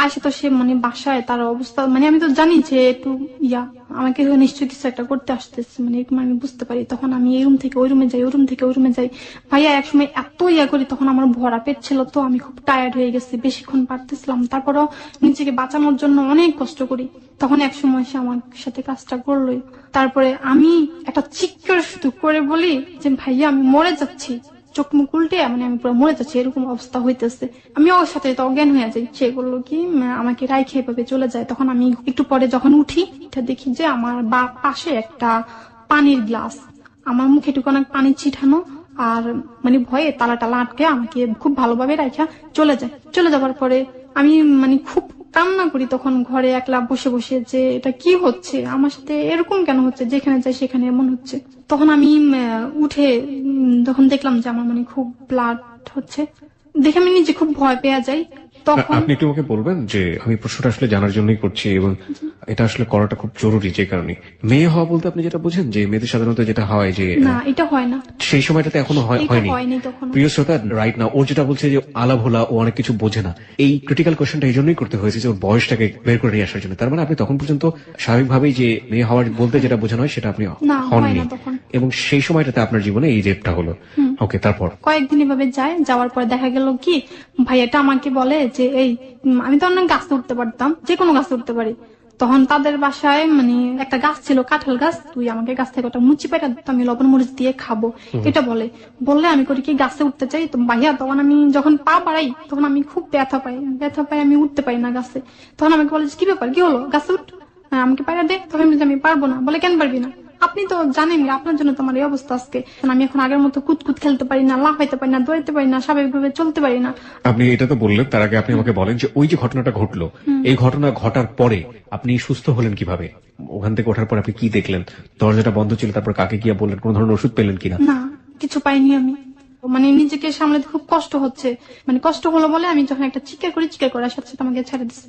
আসে তো সে মানে বাসায় তার অবস্থা, মানে আমি তো জানি যে একটু ইয়া আমাকে নিশ্চয়ই কিছু একটা করতে আসতেছে, মানে এরকম আমি বুঝতে পারি। তখন আমি এই রুম থেকে ওই রুমে যাই, ওই রুম থেকে ওই রুমে যাই। ভাইয়া একসময় এত ইয়া করি, তখন আমার ভরা পেট ছিল, তো আমি খুব টায়ার্ড হয়ে গেছি, বেশিক্ষণ পারতেছিলাম। তারপরও নিজেকে বাঁচানোর জন্য অনেক কষ্ট করি। তখন এক সময় সে আমার সাথে কাজটা করলোই। তারপরে আমি একটা চিৎকার শুধু করে বলি যে ভাইয়া আমি মরে যাচ্ছি, চোখ মুখ উল্টে মানে আমি পুরো মরে যাচ্ছি, এরকম অবস্থা হইতেছে। আমি ওর সাথে তো অজ্ঞান হয়ে যাই। সে বললো কি আমাকে রাইখে এভাবে চলে যায়। তখন আমি একটু পরে যখন উঠি এটা দেখি যে আমার পাশে একটা পানির গ্লাস, আমার মুখে টুকু অনেক পানি ছিটানো, আর মানে ভয়ে তালা টালা আটকে আমাকে খুব ভালোভাবে রাইখা চলে যায়। চলে যাবার পরে আমি মানে খুব কান্না করি তখন ঘরে একলা বসে বসে যে এটা কি হচ্ছে আমার সাথে, এরকম কেন হচ্ছে, যেখানে যাই সেখানে এমন হচ্ছে। তখন আমি উঠে যখন দেখলাম যে আমার মানে খুব ব্লাড হচ্ছে, দেখে আমি নিজে খুব ভয় পেয়ে যাই। তখন আপনি একটু আমাকে বলবেন যে আমি প্রশ্নটা আসলে জানার জন্যই করছি এবং এটা আসলে করাটা খুব জরুরি, যে কারণে মেয়ে হওয়া বলতে আপনি যেটা বুঝেন যে মেয়েদের সাধারণত যেটা হয় যে না এটা হয় না, সেই সময়টাতে এখনো এটা হয়নি। হয়নি তখন। প্রিয় শ্রোতা, রাইট না ও যেটা বলছে যে আলা ভোলা ও অনেক কিছু বোঝে না, এই ক্রিটিক্যাল কোয়েশ্চেনটা এই জন্যই করতে হয়েছে যে ওর বয়সটাকে বের করে নিয়ে আসার জন্য। তার মানে আপনি তখন পর্যন্ত স্বাভাবিকভাবেই যে মেয়ে হওয়ার বলতে যেটা বোঝানো হয় সেটা আপনি না, হয় হননি, না তখন। এবং সেই সময়টাতে আপনার জীবনে এই রেপটা হলো। ওকে, তারপর? কয়েকদিন এভাবে যায়, যাওয়ার পরে দেখা গেল কি ভাইয়াটা আমাকে বলে যে এই আমি তো অনেক গাছে উঠতে পারতাম, যে কোনো গাছে উঠতে পারি। তখন তাদের বাসায় মানে একটা গাছ ছিল কাঁঠাল গাছ, তুই আমাকে গাছ থেকে ওটা মুচি পাইটা দিত, আমি লবণ মরিচ দিয়ে খাবো, এটা বললে আমি করি কি গাছে উঠতে চাই। তো ভাইয়া তখন আমি যখন পা বাড়াই তখন আমি খুব ব্যথা পাই, আমি উঠতে পারি না গাছে। তখন আমাকে বলে কি ব্যাপার, কি হলো, গাছে উঠ, আমাকে পায়রা দে। তখন আমি পারবো না। বলে কেন পারবি না, আপনি তো জানেন আপনার জন্য তোমার এই অবস্থা আজকে। আমি এখন আগের মতো কুতকুত খেলতে পারি না, লাফাইতে পারি না, দৌড়াইতে পারি না, স্বাভাবিকভাবে চলতে পারি না। আপনি এটা তো বললেন, তার আগে আপনি আমাকে বলেন যে ওই যে ঘটনাটা ঘটলো, এই ঘটনা ঘটার পরে আপনি সুস্থ হলেন কিভাবে? ওখান থেকে ওঠার পর আপনি কি দেখলেন? দরজাটা বন্ধ ছিল, তারপর কাকে গিয়ে বললেন? কোন ধরনের ওষুধ পেলেন কিনা? না কিছু পাইনি আমি। মানে নিজেকে সামলাতে খুব কষ্ট হচ্ছে। মানে কষ্ট হলো বলে আমি যখন একটা চিৎকার করার সাথে সাথে আমাকে ছেড়ে দিচ্ছে।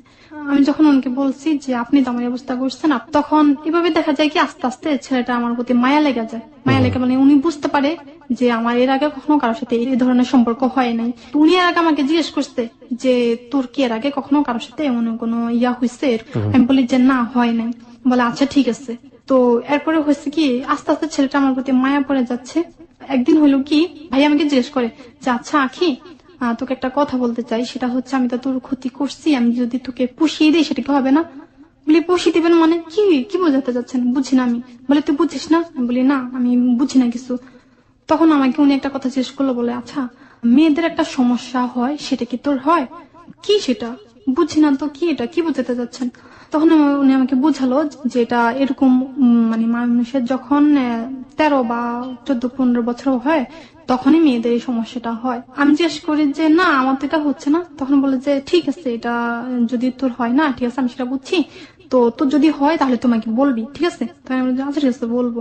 আমি যখন ওনাকে বলছি যে আপনি তো আমার এই অবস্থা করছেন, তখন এভাবে দেখা যায় কি আস্তে আস্তে ছেলেটা আমার প্রতি মায়া লেগে যায়। মায়া লেগে মানে উনি বুঝতে পারে যে আমার এর আগে কখনো কারোর সাথে এই ধরনের সম্পর্ক হয় নাই। তো উনি এর আগে আমাকে জিজ্ঞেস করছে যে তোর কি এর আগে কখনো কারোর সাথে এমন কোনো ইয়া হয়েছে? আমি বলি যে না, হয় নাই। বলে আচ্ছা ঠিক আছে। তো এরপরে হয়েছে কি আস্তে আস্তে ছেলেটা আমার প্রতি মায়া পড়ে যাচ্ছে। একদিন হলো কি ভাই আমাকে জিজ্ঞেস করে যে আচ্ছা আখি, তোকে একটা কথা বলতে চাই, সেটা হচ্ছে আমি তো তোর ক্ষতি করছি, আমি যদি তোকে পুষিয়ে দিই সেটা কি হবে না? বলি পুষিয়ে দিবেন মানে কি কি বোঝাতে যাচ্ছেন, বুঝি না আমি। বলে তুই বুঝিস না? আমি বলি না, আমি বুঝি না কিছু। তখন আমাকে উনি একটা কথা জিজ্ঞেস করলো, বলে আচ্ছা মেয়েদের একটা সমস্যা হয়, সেটা কি তোর হয়? কি সেটা বুঝি না তো, কি এটা কি বোঝাতে যাচ্ছেন? তখন উনি আমাকে বুঝালো যে এটা এরকম মানে মানুষের যখন 13 বা 14-15 বছর হয় তখনই মেয়েদের এই সমস্যাটা হয়। আমি জিজ্ঞেস করি যে না আমার তো এটা হচ্ছে না। তখন বলে যে ঠিক আছে, এটা যদি তোর হয় না, ঠিক আছে আমি সেটা বুঝছি, তো তোর যদি হয় তাহলে তোমাকে বলবি, ঠিক আছে? তাই আমি বলছি, আচ্ছা ঠিক আছে বলবো।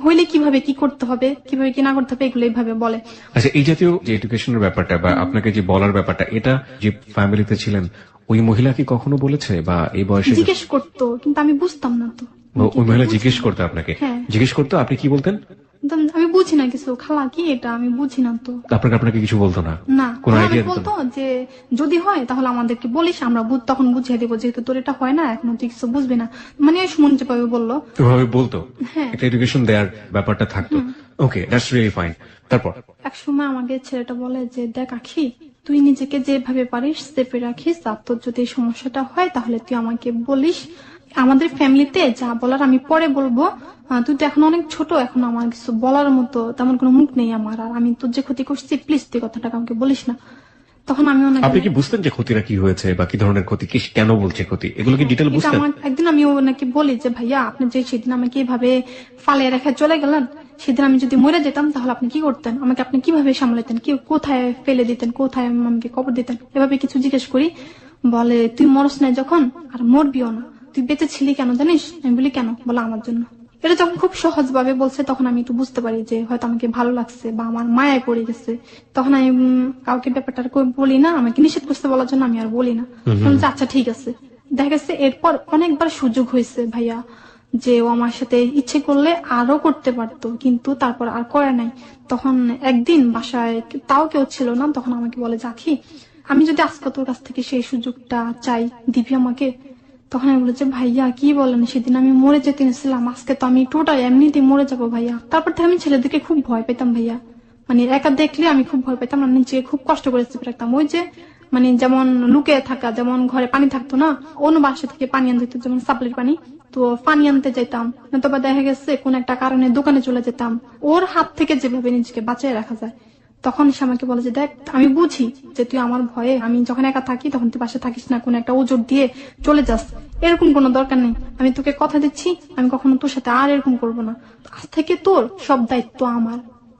হইলে কিভাবে কি করতে হবে, কিভাবে কি না করতে হবে, এগুলো এইভাবে বলে। আচ্ছা, এই জাতীয় যে এডুকেশনের ব্যাপারটা বা আপনাকে যে বলার ব্যাপারটা, এটা যে ফ্যামিলিতে ছিলেন ওই মহিলা কি কখনো বলেছে, বা এই বয়সে জিজ্ঞেস করতো কিন্তু আমি বুঝতাম না তো। ওই মহিলা জিজ্ঞেস করতো আপনাকে? হ্যাঁ। জিজ্ঞেস করতো, আপনি কি বলতেন? কিন্তু আমি বুঝি না কিছু, খালা কি এটা আমি বুঝি না তো। আপনাকে কিছু বলতো না? না, কোনো আমাকে আইডিয়া দিত বলতো না? যে যদি হয় তাহলে আমাদেরকে বলিস, আমরা তখন বুঝিয়ে দেবো, যেহেতু তোর এটা হয় না এখনো তুই কিছু বুঝবি না। মানে সুমন যেভাবে বললো। ওভাবে বলতো? হ্যাঁ। একটা এডুকেশন দেওয়ার ব্যাপারটা থাকতো। ওকে, দ্যাটস রিয়েলি ফাইন। তারপর? এক সময় আমাকে ছেলেটা বলে যে দেখ আখি, তুই নিজেকে যেভাবে পারিস চেপে রাখিস, আর তোর যদি এই সমস্যাটা হয় তাহলে তুই আমাকে বলিস। আমাদের ফ্যামিলিতে যা বলার আমি পরে বলবো, তুই তো এখন অনেক ছোট, এখন আমার কিছু বলার মতো তেমন কোনো মুখ নেই আমার, আর আমি তোর যে ক্ষতি করছি প্লিজ তুই কথাটা কাউকে বলিস না। তখন আমি আপনি কি বুঝতেন যে ক্ষতিটা কি হয়েছে বা কি ধরনের ক্ষতি, কি কেন বলছে ক্ষতি, এগুলো কি ডিটেল বুঝতেন? একদিন আমি ওনাকে বলি যে ভাইয়া আপনি যে সেদিন আমাকে এভাবে ফালে রেখে চলে গেলেন, সেদিন আমি যদি মরে যেতাম তাহলে আপনি কি করতেন, আমাকে আপনি কিভাবে সামলাতেন, কি কোথায় ফেলে দিতেন, কোথায় আমাকে কবর দিতেন, এভাবে কিছু জিজ্ঞেস করি। বলে তুই মরস নাই যখন আর মরবিও না, তুই বেঁচে ছিলি কেন জানিস? আমি বলি কেন? বলে আমার জন্য। এটা যখন খুব সহজ ভাবে বলছে তখন আমি একটু বুঝতে পারি যে হয়তো আমাকে ভালো লাগছে বা আমার মায়ায় পড়ে গেছে। তখন আমি কাউকে ব্যাপারটা আর বলি না, আমাকে নিষেধ করতে বলার জন্য আমি আর বলি না। বলছে আচ্ছা ঠিক আছে। দেখা গেছে এরপর অনেকবার সুযোগ হয়েছে ভাইয়া যে ও আমার সাথে ইচ্ছে করলে আরো করতে পারতো, কিন্তু তারপর আর করে নাই। তখন একদিন বাসায় তাও কেউ ছিল না, তখন আমাকে বলে যাখি আমি যদি আজকে তোর কাছ থেকে সেই সুযোগটা চাই দিবি আমাকে? তখন আমি বলেছি ভাইয়া কি বলেন, সেদিন আমি মরে যেতে নিয়েছিলাম, আজকে তো আমি টোটাল এমনিতেই মরে যাবো ভাইয়া। তারপর থেকে আমি ছেলেদেরকে খুব ভয় পেতাম ভাইয়া, মানে একা দেখলে আমি খুব ভয় পেতাম, আমি নিজেকে খুব কষ্ট করে চেপে রাখতাম। ওই যে মানে যেমন লুকে থাকা, যেমন ঘরে পানি থাকতো না, অন্য বাসা থেকে পানি আনতে হতো, যেমন সাপ্লাইয়ের পানি, তো পানি আনতে যেতাম, নতুবা দেখা গেছে কোন একটা কারণে দোকানে চলে যেতাম, ওর হাত থেকে যেভাবে নিজেকে বাঁচিয়ে রাখা যায়। তখন সে আমাকে বলে যে দেখ আমি বুঝি যে তুই আমার ভয়ে, আমি যখন একা থাকি তখন তুই পাশে থাকিস না, কোন একটা ওজোর দিয়ে চলে যাস, এরকম কোনো দরকার নেই। আমি তোকে কথা দিচ্ছি আমি কখনো তোর সাথে আর এরকম করবো না, আজ থেকে তোর সব দায়িত্ব আমার,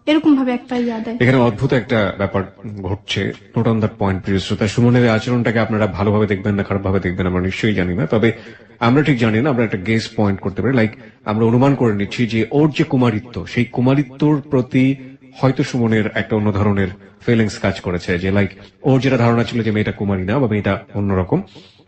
এরকম ভাবে একটা ইয়া দেয়। এখানে অদ্ভুত একটা ব্যাপার ঘটছে। নোট অন দ্যাট পয়েন্ট প্রিয় শ্রোতা, সুমনের আচরণটাকে আপনারা ভালোভাবে দেখবেন না খারাপ ভাবে দেখবেন আমরা নিশ্চয়ই জানি না, তবে আমরা ঠিক জানি না, আমরা একটা গেস পয়েন্ট করতে পারি। লাইক আমরা অনুমান করে নিচ্ছি যে ওর যে কুমারিত্ব, সেই কুমারিত্বর প্রতি হয়তো সুমনের একটা অন্য ধরনের ফিলিংস কাজ করেছে, যে লাইক ওর যেটা ধারণা ছিল যে মেয়েটা কুমারী না বা মেয়েটা অন্যরকম,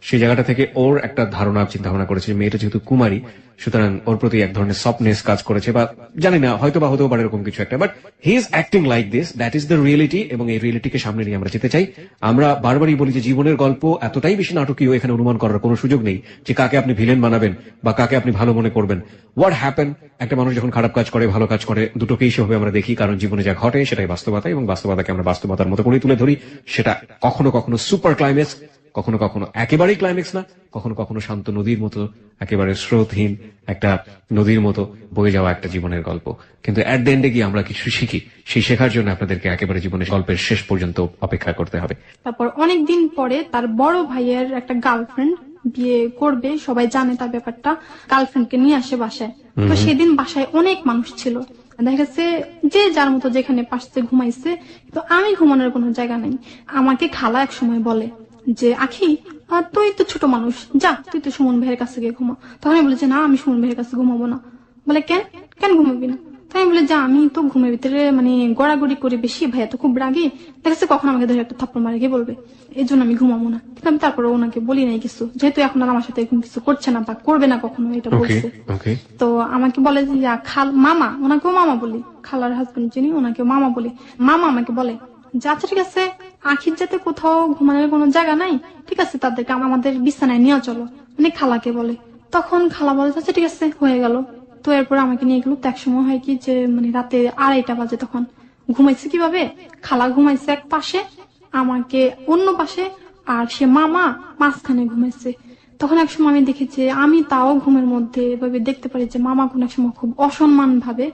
সেই জায়গাটা থেকে ওর একটা ধারণা চিন্তা ভাবনা করেছে যে মেয়েটা যেহেতু কুমারী সুতরাং ওর প্রতি এক ধরনের সফটনেস কাজ করেছে, বা জানি না হয়তো বা হতেও পারে এরকম কিছু একটা, but he is acting like this, that is the reality. এবং এই রিয়েলিটিকে সামনে নিয়ে আমরা যেতে চাই। আমরা বারবারই বলি যে জীবনের গল্প এতটাই বেশি নাটকীয়, এখানে অনুমান করার কোনো সুযোগ নেই যে কাকে আপনি ভিলেন বানাবেন বা কাকে আপনি ভালো মনে করবেন। হোয়াট হ্যাপেন, একটা মানুষ যখন খারাপ কাজ করে ভালো কাজ করে দুটোকেই সেভাবে আমরা দেখি, কারণ জীবনে যা ঘটে সেটাই বাস্তবতা, এবং বাস্তবতাকে আমরা বাস্তবতার মতো করেই তুলে ধরি। সেটা কখনো কখনো সুপার ক্লাইম্যাক্স, কখনো কখনো একেবারেই ক্লাইম্যাক্স না, কখনো কখনো শান্ত নদীর মতো, একেবারে স্রোতহীন একটা নদীর মতো বয়ে যাওয়া একটা জীবনের গল্প। কিন্তু এট দ্য এন্ডে গিয়ে আমরা কিছু শিখি, সেই শেখার জন্য আপনাদেরকে একেবারে জীবনের গল্পের শেষ পর্যন্ত অপেক্ষা করতে হবে। তারপর অনেকদিন পরে তার বড় ভাইয়ের একটা গার্লফ্রেন্ড বিয়ে করবে, সবাই জানে তার ব্যাপারটা, গার্লফ্রেন্ডকে নিয়ে আসে বাসায়। তো সেদিন বাসায় অনেক মানুষ ছিল, দেখা গেছে যে যার মতো যেখানে পাশে ঘুমাইছে, তো আমি ঘুমানোর কোনো জায়গা নেই। আমাকে খালা এক সময় বলে যে আখি তুই তো ছোট মানুষ, যা তুই তো সুমন ভাইয়ের কাছে গিয়ে ঘুমা। তখন আমি বলেছি না আমি সুমন ভাইয়ের কাছে ঘুমাবো না। বলে কেন কেন ঘুমাবি না? তাই আমি বলি যে আমি তো ঘুমের ভিতরে মানে গড়াগড়ি করে বেশি, ভাইয়া তো খুব রাগি, দেখছে কখন আমাকে ধরে একটা থাপ্পড় মারে গিয়ে বলবে, এই জন্য আমি ঘুমাবো না। কিন্তু আমি তারপরে ওনাকে বলি নাই কিছু, যেহেতু এখন আর আমার সাথে এরকম কিছু করছে না বা করবে না কখনো, এটা ওকে বলছে। ওকে। তো আমাকে বলে যে মামা, ওনাকেও মামা বলি, খালার হাজবেন্ড যিনি ওনাকেও মামা বলি। মামা আমাকে বলে যে আচ্ছা ঠিক আছে, আখির যাতে কোথাও ঘুমানোর কোনো জায়গা নাই, ঠিক আছে তাদেরকে আমাদের বিছানায় নিয়ে চলো, মানে খালাকে বলে। তখন খালা বলে আচ্ছা ঠিক আছে, হয়ে গেল। তো এরপর আমাকে নিয়ে গেল। তো এক সময় হয় কি যে মানে রাতে 2:30 বাজে, তখন ঘুমাইছে কিভাবে, খালা ঘুমাইছে এক পাশে, আমাকে অন্য পাশে, আর সে মামা মাঝখানে ঘুমাইছে। তখন এক সময় আমি দেখি যে আমি তাও ঘুমের মধ্যে এভাবে দেখতে পারি যে মামা কোন এক সময় খুব অসম্মান ভাবে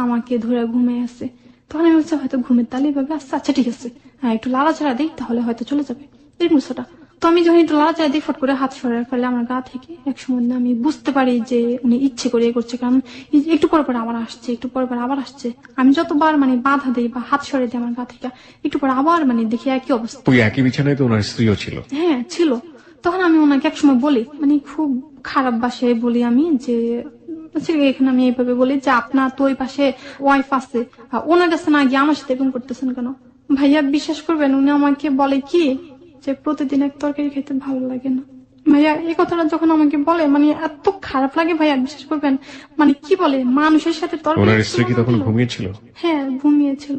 আমাকে ধরে ঘুমিয়ে আছে। তখন আমি বলছি হয়তো ঘুমের তালে এভাবে আসছে, আচ্ছা ঠিক আছে হ্যাঁ একটু লাড়াচাড়া দিই তাহলে হয়তো চলে যাবে, এই মুসোটা। তো আমি যখন একটু লাড়াচাড়া দিই, ফট করে হাত সরার ফেলে আমার গা থেকে। এক সময় আমি বুঝতে পারি যে উনি ইচ্ছে করে করছে, কারণ একটু পর পর আবার আসছে, একটু পর পর আবার আসছে। আমি যতবার মানে বাধা দিই বা হাত সরে দিই আমার গা থেকে, একটু পর আবার মানে দেখি একই অবস্থা। ওই একই বিছানায় তো ওনার স্ত্রীও ছিল। হ্যাঁ ছিল। তখন আমি ওনাকে একসময় বলি, মানে খুব খারাপ ভাষায় বলি আমি যে এখানে আমি এইভাবে বলি যে আপনার তো ওই পাশে ওয়াইফ আছে, ওনার কাছে না গিয়ে আমার সাথে এরকম করতেছেন কেন? ভাইয়া বিশ্বাস করবেন, উনি আমাকে বলে কি যে প্রতিদিন এক তরকারি খেতে ভালো লাগে না। ভাইয়া এই কথাটা যখন আমাকে বলে মানে এত খারাপ লাগে ভাইয়া, বিশ্বাস করবেন, মানে কি বলে মানুষের সাথে তরকারি। ওনার স্ত্রী কি তখন ঘুমিয়েছিল? হ্যাঁ ঘুমিয়েছিল।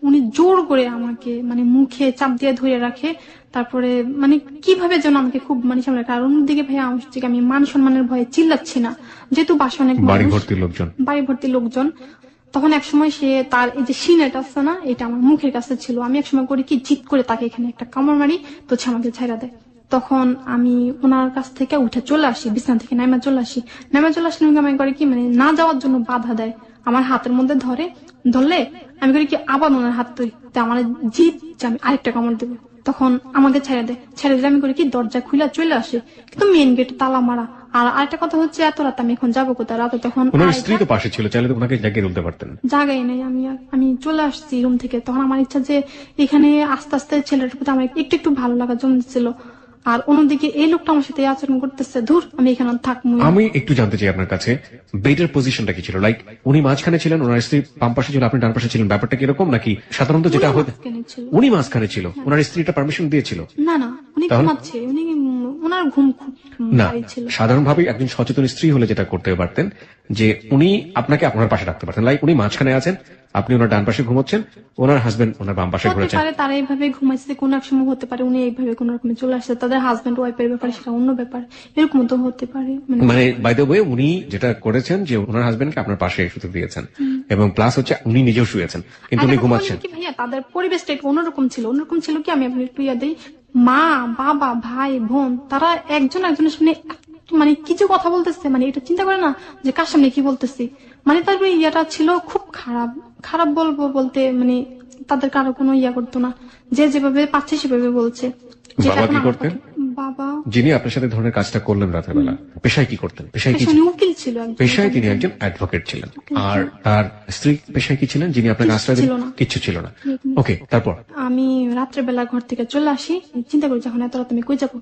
উনি জোর করে আমাকে মানে মুখে চাপ দিয়ে ধরে রাখে, তারপরে মানে কিভাবে যেন আমাকে খুব মানে সামনে। আর অন্যদিকে ভাইয়া আমার হচ্ছে কি, আমি মান সম্মানের ভয়ে চিল্লাচ্ছি না, যেহেতু বাসা অনেক বাড়ি মানুষ, ভর্তি লোকজন। বাড়ি ভর্তি লোকজন। তখন এক সময় সে তার এই যে সিনেটা আছে না, এটা আমার মুখের কাছে ছিল। আমি এক সময় করি কি জিত করে তাকে এখানে একটা কামড় মারি, তো সে আমাকে ছেড়ে দেয়। তখন আমি ওনার কাছ থেকে উঠে চলে আসি, বিছানা থেকে নাইমা চলে আসি। আমি করে কি মানে না যাওয়ার জন্য বাধা দেয়, আমার হাতের মধ্যে ধরলে আমি করি কি আবার ওনার হাত ধরি, আমার জিত যে আমি আরেকটা কামড় দেবো। তখন আমাকে ছেড়ে দিলে আমি করি কি দরজা খুলে চলে আসে, কিন্তু মেন গেট তালা মারা। আর আরেকটা কথা হচ্ছে এত রাত আমি এখন যাবো কোথায়, রাতে তখন ওনার স্ত্রী তো পাশে ছিল, চাইলে তো ওনাকে জাগিয়ে তুলতে পারতেন। জায়গায় নেই। আমি চলে আসছি রুম থেকে। তখন আমার ইচ্ছা যে এখানে আস্তে আস্তে ছেলেটার প্রতি আমার একটু একটু ভালো লাগা জমছিল, আর অন্যদিকে এই লোকটা আমার সাথে এই আচরণ করতেছে, ধুর আমি এখানে থাকবো। আমি একটু জানতে চাই আপনার কাছে বেডের পজিশনটা কি ছিল, লাইক উনি মাঝখানে ছিলেন, ওনার স্ত্রী বাম পাশে ছিল, আপনি ডান পাশে ছিলেন, ব্যাপারটা কিরকম? নাকি সাধারণত যেটা হয় উনি মাঝখানে ছিল, ওনার স্ত্রীটা পারমিশন দিয়েছিল? না না, উনি ঘুমাচ্ছে, উনি ওনার ঘুম খুব না, ভারী ছিল। সাধারণভাবে একজন সচেতন স্ত্রী হলে যেটা করতে পারতেন যে উনি আপনাকে আপনার পাশে রাখতে পারতেন, লাইক উনি মাঝখানে আছেন, আপনি ওনার ডান পাশে ঘুমোচ্ছেন, ওনার হাজবেন্ড ওনার বাম পাশে হতে ঘুরেছেন। পারে তারা এইভাবে ঘুমাইছে, কোন এক সময় হতে পারে উনি এইভাবে কোন রকমে চলে আসছে, তাদের হাজবেন্ড ওয়াইফের ব্যাপারে সেটা অন্য ব্যাপার, এরকম তো হতে পারে। মানে বাই দ্য ওয়ে উনি যেটা করেছেন যে ওনার হাজবেন্ডকে আপনার পাশে শুতে দিয়েছেন, এবং প্লাস হচ্ছে উনি নিজেও শুয়েছেন, কিন্তু উনি ঘুমাচ্ছেন। কি ভাইয়া তাদের পরিবেশটা একটু অন্যরকম ছিল। কি আমি আপনার একটু ইয়া দিই, মা বাবা ভাই বোন তারা একজন একজনের সামনে মানে কিছু কথা বলতেছে, মানে এটা চিন্তা করে না যে কার সামনে কি বলতেছি, মানে তার ইয়াটা ছিল খুব খারাপ বলতে মানে তাদের কারো কোনো ইয়া করতো না, যে যেভাবে পাচ্ছে সেভাবে বলছে। বাবা কি করতেন? বাবা যিনি আপনার সাথে ধরনের কাজটা করলেন রাতের বেলা, পেশায় কি করতেন? পেশায় কি? উকিল ছিল একজন। পেশায় তিনি একজন অ্যাডভোকেট ছিলেন। আর তার স্ত্রী পেশায় কি ছিলেন, যিনি আপনাকে আশ্রয় দিলেন? কিচ্ছু ছিল না। ওকে, তারপর? আমি রাত্রেবেলা ঘর থেকে চলে আসি, চিন্তা করি যখন এত রাত আমি কই যাবো।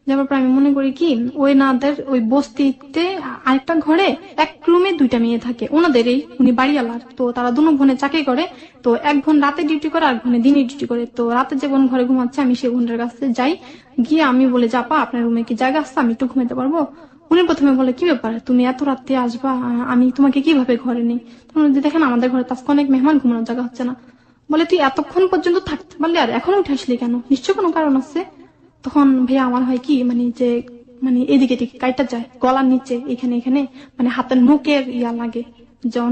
যাওয়ার পর আমি মনে করি কি ওই নাদের ওই বস্তিতে আরেকটা ঘরে এক রুমে 2টা মেয়ে থাকে, ওনাদেরই, উনি বাড়িওয়ালার। তো তারা দুনো বোনে চাকরি করে, তো এক বোন রাতে ডিউটি করে আর বোনে দিনে ডিউটি করে। তো রাতে যে বোন ঘরে ঘুমাচ্ছে আমি সেই বোনের কাছে যাই, গিয়ে আমি বলে আপা আপনার রুমে কি জায়গা আছে, আমি একটু ঘুমাতে পারবো? উনি প্রথমে বলে কি ব্যাপার তুমি এত রাতে আসবা, আমি তোমাকে কিভাবে ঘরে নেই? তখন দেখেন আমাদের ঘরে তো অনেক মেহমান, ঘুমানোর জায়গা হচ্ছে না। বলে তুই এতক্ষণ পর্যন্ত থাকতে পারলি আর এখন উঠে আসলি কেন, নিশ্চয় কোনো কারণ আছে। তখন ভাইয়া আমার হয় কি মানে যে মানে এদিকে কাইটা যায় গলার নিচে, এখানে মানে হাতের মুখের ইয়া লাগে,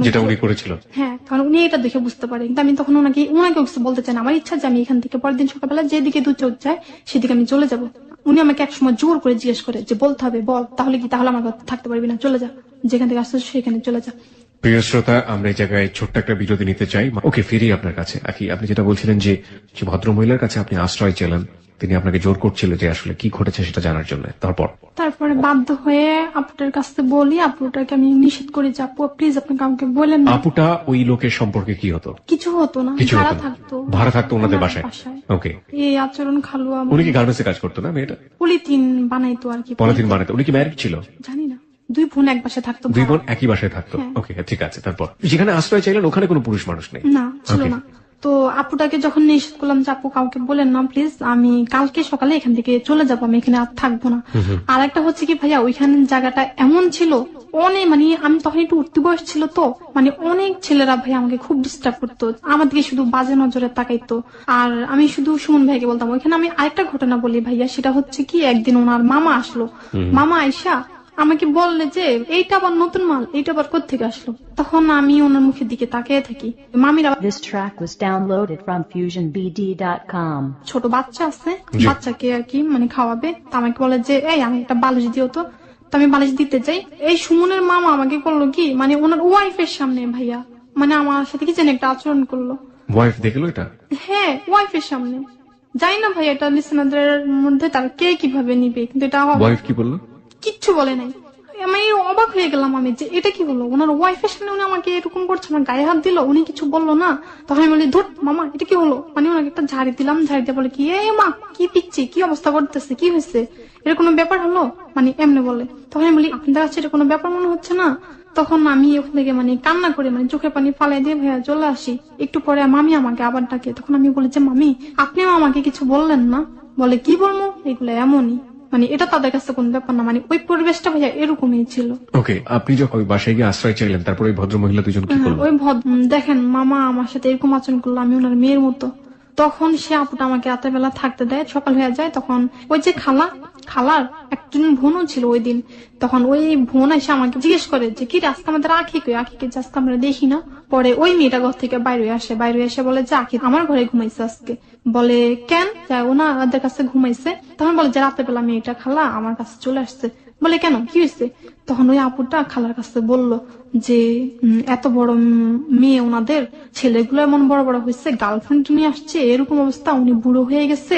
যেটা উনি করেছিল। হ্যাঁ, কারণ উনি এটা দেখে বুঝতে পারে। কিন্তু আমি তখন ওনাকে কিছু বলতে চাই না, আমার ইচ্ছা যে আমি এখান থেকে পরের দিন সকালবেলা যেদিকে 2 চোখ যায় সেদিকে আমি চলে যাব। উনি আমাকে একসময় জোর করে জিজ্ঞেস করে যে বলতে হবে, বল তাহলে কি, তাহলে আমার থাকতে পারবি না, চলে যা, যেখান থেকে আসতে সেখানে চলে যা। প্রিয় শ্রোতা, আমরা এই জায়গায় ছোট্ট একটা বিরতি নিতে চাই। ওকে, ফিরি আপনার কাছে। আপনি যেটা বলছিলেন যে ভদ্র মহিলার কাছে আপনি আশ্রয় চেলেন, তিনি আপনাকে জোর করছিল যে আসলে কি ঘটেছে সেটা জানার জন্য। তারপরে বাধ্য হয়ে আপুটার কাছে বলি, আপুটাকে আমি নিষেধ করি যে আপু প্লিজ আপনি কাউকে বলেন না। আপুটা ওই লোকের সম্পর্কে কি হতো? কিছু হতো না, ভাড়া থাকতো ওনাদের বাসায়। ওকে। এই আচরণ খালুয়া। উনি কি গার্মেন্টসে কাজ করতো না মেয়েটা? পলিথিন বানাইতো আর কি। পলিথিন বানাইতো। উনি কি ম্যারিড ছিল? জানি না। 2 বোন এক বাসায় থাকতো। 2 বোন একই বাসায় থাকতো। হ্যাঁ। ওকে, ঠিক আছে। তারপর যেখানে আশ্রয় চাইলেন ওখানে কোনো পুরুষ মানুষ নেই? না, ছিল Okay. না। তো আপুটাকে যখন নিষেধ করলাম যে আপু কাউকে বলেন না প্লিজ, আমি কালকে সকালে এখান থেকে চলে যাবো, আমি এখানে আর থাকবো না। আর একটা হচ্ছে কি ভাইয়া, ওইখানে জায়গাটা এমন ছিল, অনেক মানে আমি তখন একটু উঠতি বয়স ছিল, তো মানে অনেক ছেলেরা ভাই আমাকে খুব ডিস্টার্ব করতো, আমার দিকে শুধু বাজে নজরে তাকাইতো। আর আমি শুধু সুমন ভাইকে বলতাম। ওইখানে আমি আরেকটা ঘটনা বলি ভাইয়া, সেটা হচ্ছে কি একদিন ওনার মামা আসলো। মামা আইসা আমাকে বললে যে এইটা আবার নতুন মাল, এইটা আবার কোত্থেকে আসলো। তখন আমি ওনার মুখের দিকে তাকিয়ে থাকি। মামিরা This track was downloaded from FusionBD.com. ছোট বাচ্চা আছে, বাচ্চাকে আর কি মানে খাওয়াবে। তো আমাকে বলে যে এই আমি একটা বালিশ দিও তো। তো আমি বালিশ দিতে যাই, এই সুমনের মামা আমাকে করলো কি মানে ওনার ওয়াইফের সামনে ভাইয়া, মানে আমার সাথে কি যেন একটা আচরণ করলো। ওয়াইফ দেখলো এটা? হ্যাঁ, ওয়াইফের সামনে। জানি না ভাই এটা লিসেনারদের মধ্যে তার কে কিভাবে নিবে, কিন্তু এটা ওয়াইফ কি বললো? কিচ্ছু বলে নাই। আমি অবাক হয়ে গেলাম আমি যে এটা কি হলো, ওনার ওয়াইফের সামনে উনি আমাকে এরকম করছে, আমার গায়ে হাত দিল, উনি কিছু বললো না। তখন আমি বলি ধুর মামা এটা কি হলো, মানে ওনাকে একটা ঝাড়ি দিলাম, ঝাড়ি দিয়ে বলে কি এ মা কি পিচ্ছি, কি অবস্থা করতেছে, কি হয়েছে, এর কোনো ব্যাপার হলো, মানে এমনি বলে। তখন আমি বলি আপনাদের কাছে এটা কোনো ব্যাপার মনে হচ্ছে না। তখন আমি ওখান থেকে মানে কান্না করে মানে চোখের পানি ফালাই দিয়ে ভাইয়া চলে আসি। একটু পরে মামি আমাকে আবার ডাকে। তখন আমি বলি যে মামি আপনিও আমাকে কিছু বললেন না। বলে কি বলবো, এগুলো এমনই, মানে এটা তাদের কাছে কোন ব্যাপার না, মানে ওই পরিবেশটা ভাইয়া এরকমই ছিল। ওকে, আপনি যখন ওই বাসায় গিয়ে আশ্রয় চাইলেন তারপর ওই ভদ্র মহিলা দুজন কি করলো? ওই দেখেন মামা আমার সাথে এরকম আচরণ করলো, আমি ওনার মেয়ের মতো। তখন সে আপুটা আমাকে রাতের বেলা থাকতে দেয়, সকাল হয়ে যায়। তখন ওই যে খালার একজন বোনও ছিল ওই দিন। তখন ওই বোন এসে আমাকে জিজ্ঞেস করে যে কি আজকে আমাদের আখিকে আজকে আমরা দেখি না। পরে ওই মেয়েটা ঘর থেকে বাইরে এসে বলে যে আখি আমার ঘরে ঘুমাইছে আজকে। বলে কেন, ওনাদের কাছে ঘুমাইছে। তখন বলে যে রাতের বেলা মেয়েটা খালা আমার কাছে চলে আসছে। বলে কেন, কি হয়েছে? তখন ওই আপুটা খালার কাছে বলল যে এত বড় মেয়ে, ওনাদের ছেলেগুলো এমন বড় বড় হয়েছে, গার্লফ্রেন্ড নিয়ে আসছে, এরকম অবস্থা, উনি বুড়ো হয়ে গেছে।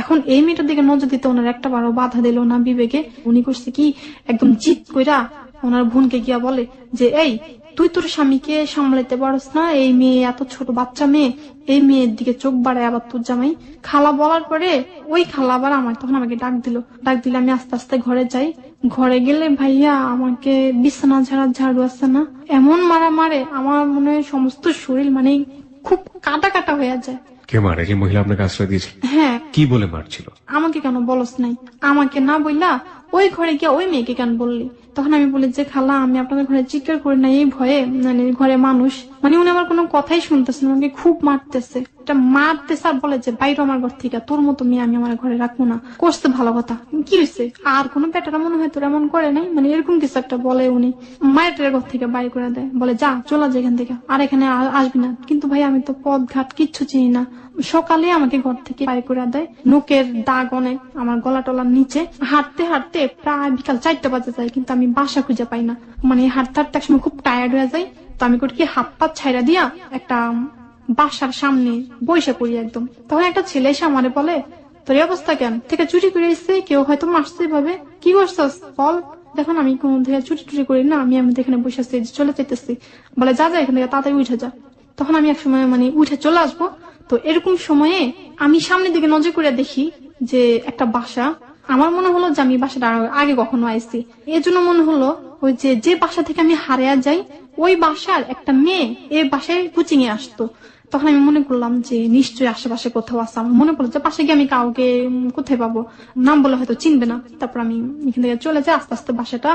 এখন এই মেয়েটার দিকে নজর দিতে ওনার একটা বারো বাধা দিল না বিবেকে। উনি করছে কি একদম জিদ কইরা ওনার বোনকে গিয়া বলে যে এই তুই তোর স্বামীকে সামলাইতে পারস না, এই মেয়ে এত ছোট বাচ্চা মেয়ে, এই মেয়ের দিকে চোখ বাড়ায় আবার তোর জামাই। খালা বলার পরে ওই খালা আবার তখন আমাকে ডাক দিলে আমি আস্তে আস্তে ঘরে যাই। ঘরে গেলে ভাইয়া আমাকে বিছানা ঝাড়ু আছে না, এমন মারে আমার মনে হয় সমস্ত শরীর মানে খুব কাটা কাটা হয়ে যায়। কে মারে? যে মহিলা আপনাকে আশ্রয় দিয়েছিল? হ্যাঁ। কি বলে মারছিল? আমাকে কেন বলস নাই, আমাকে না বললা ওই ঘরে গিয়া ওই মেয়েকে কেন বললি? তখন আমি বলি যে খালা আমি আপনাদের ঘরে চিৎকার করি না এই ভয়ে, মানে ঘরে মানুষ, মানে উনি আমার কোনো কথাই শুনতেছে না, আমাকে খুব মারতেছে। এটা মারতেছে আর বলে যে বাইরে আমার ঘর থেকে, তোর মতো মেয়ে আমি আমার ঘরে রাখবো না। করতে ভালো কথা, কি হয়েছে আর কোনো বেটারা মনে হয় তোর এমন করে নাই, মানে এরকম কিছু একটা বলে উনি। মায়ের ঘর থেকে বাইরে করে দেয়, বলে যা চলে যা এখান থেকে, আর এখানে আসবি না। কিন্তু ভাই আমি তো পথ ঘাট কিচ্ছু চিনি না। সকালে আমাকে ঘর থেকে বাইরে করে দেয়, নোকের দাগ অনেক আমার গলা টলার নিচে। হাঁটতে হাঁটতে প্রায় বিকাল 4টা বাজে যায়, কিন্তু আমি বাসা খুঁজে পাই না। মানে হাঁটতে হাঁটতে একসময় খুব টায়ার্ড হয়ে যায়। তো আমি করি কি হাত পা ছাইড়া দিয়া একটা বাসার সামনে বসে পড়ি একদম। তখন একটা ছেলে এসে আমারে বলে তোর এই অবস্থা কেন, থেকে চুরি করে এসছে, কেউ হয়তো মারছে ভাবে, কি করছস বল। দেখুন আমি কোন থেকে চুরি করি না, আমি এখানে বসে আছি, চলে যেতেছি। বলে যা এখান থেকে তাড়াতাড়ি উঠে যা। তখন আমি একসময় মানে উঠে চলে আসবো। তো এরকম সময়ে আমি সামনের দিকে নজর করে দেখি যে একটা বাসা। আমার মনে হলো যে আমি বাসাটা আগে কখনো আইছি, এর জন্য মনে হলো ওই যে বাসা থেকে আমি হারিয়ে যাই ওই বাসার একটা মেয়ে এই বাসায় কোচিং এ আসতো। তখন আমি মনে করলাম যে নিশ্চয়ই আশেপাশে কোথাও আছে। আমার মনে পড়লো যে পাশে গিয়ে আমি কাউকে কোথায় পাবো, নাম বলে হয়তো চিনবে না। তারপর আমি এখান থেকে চলে যাই, আস্তে আস্তে বাসাটা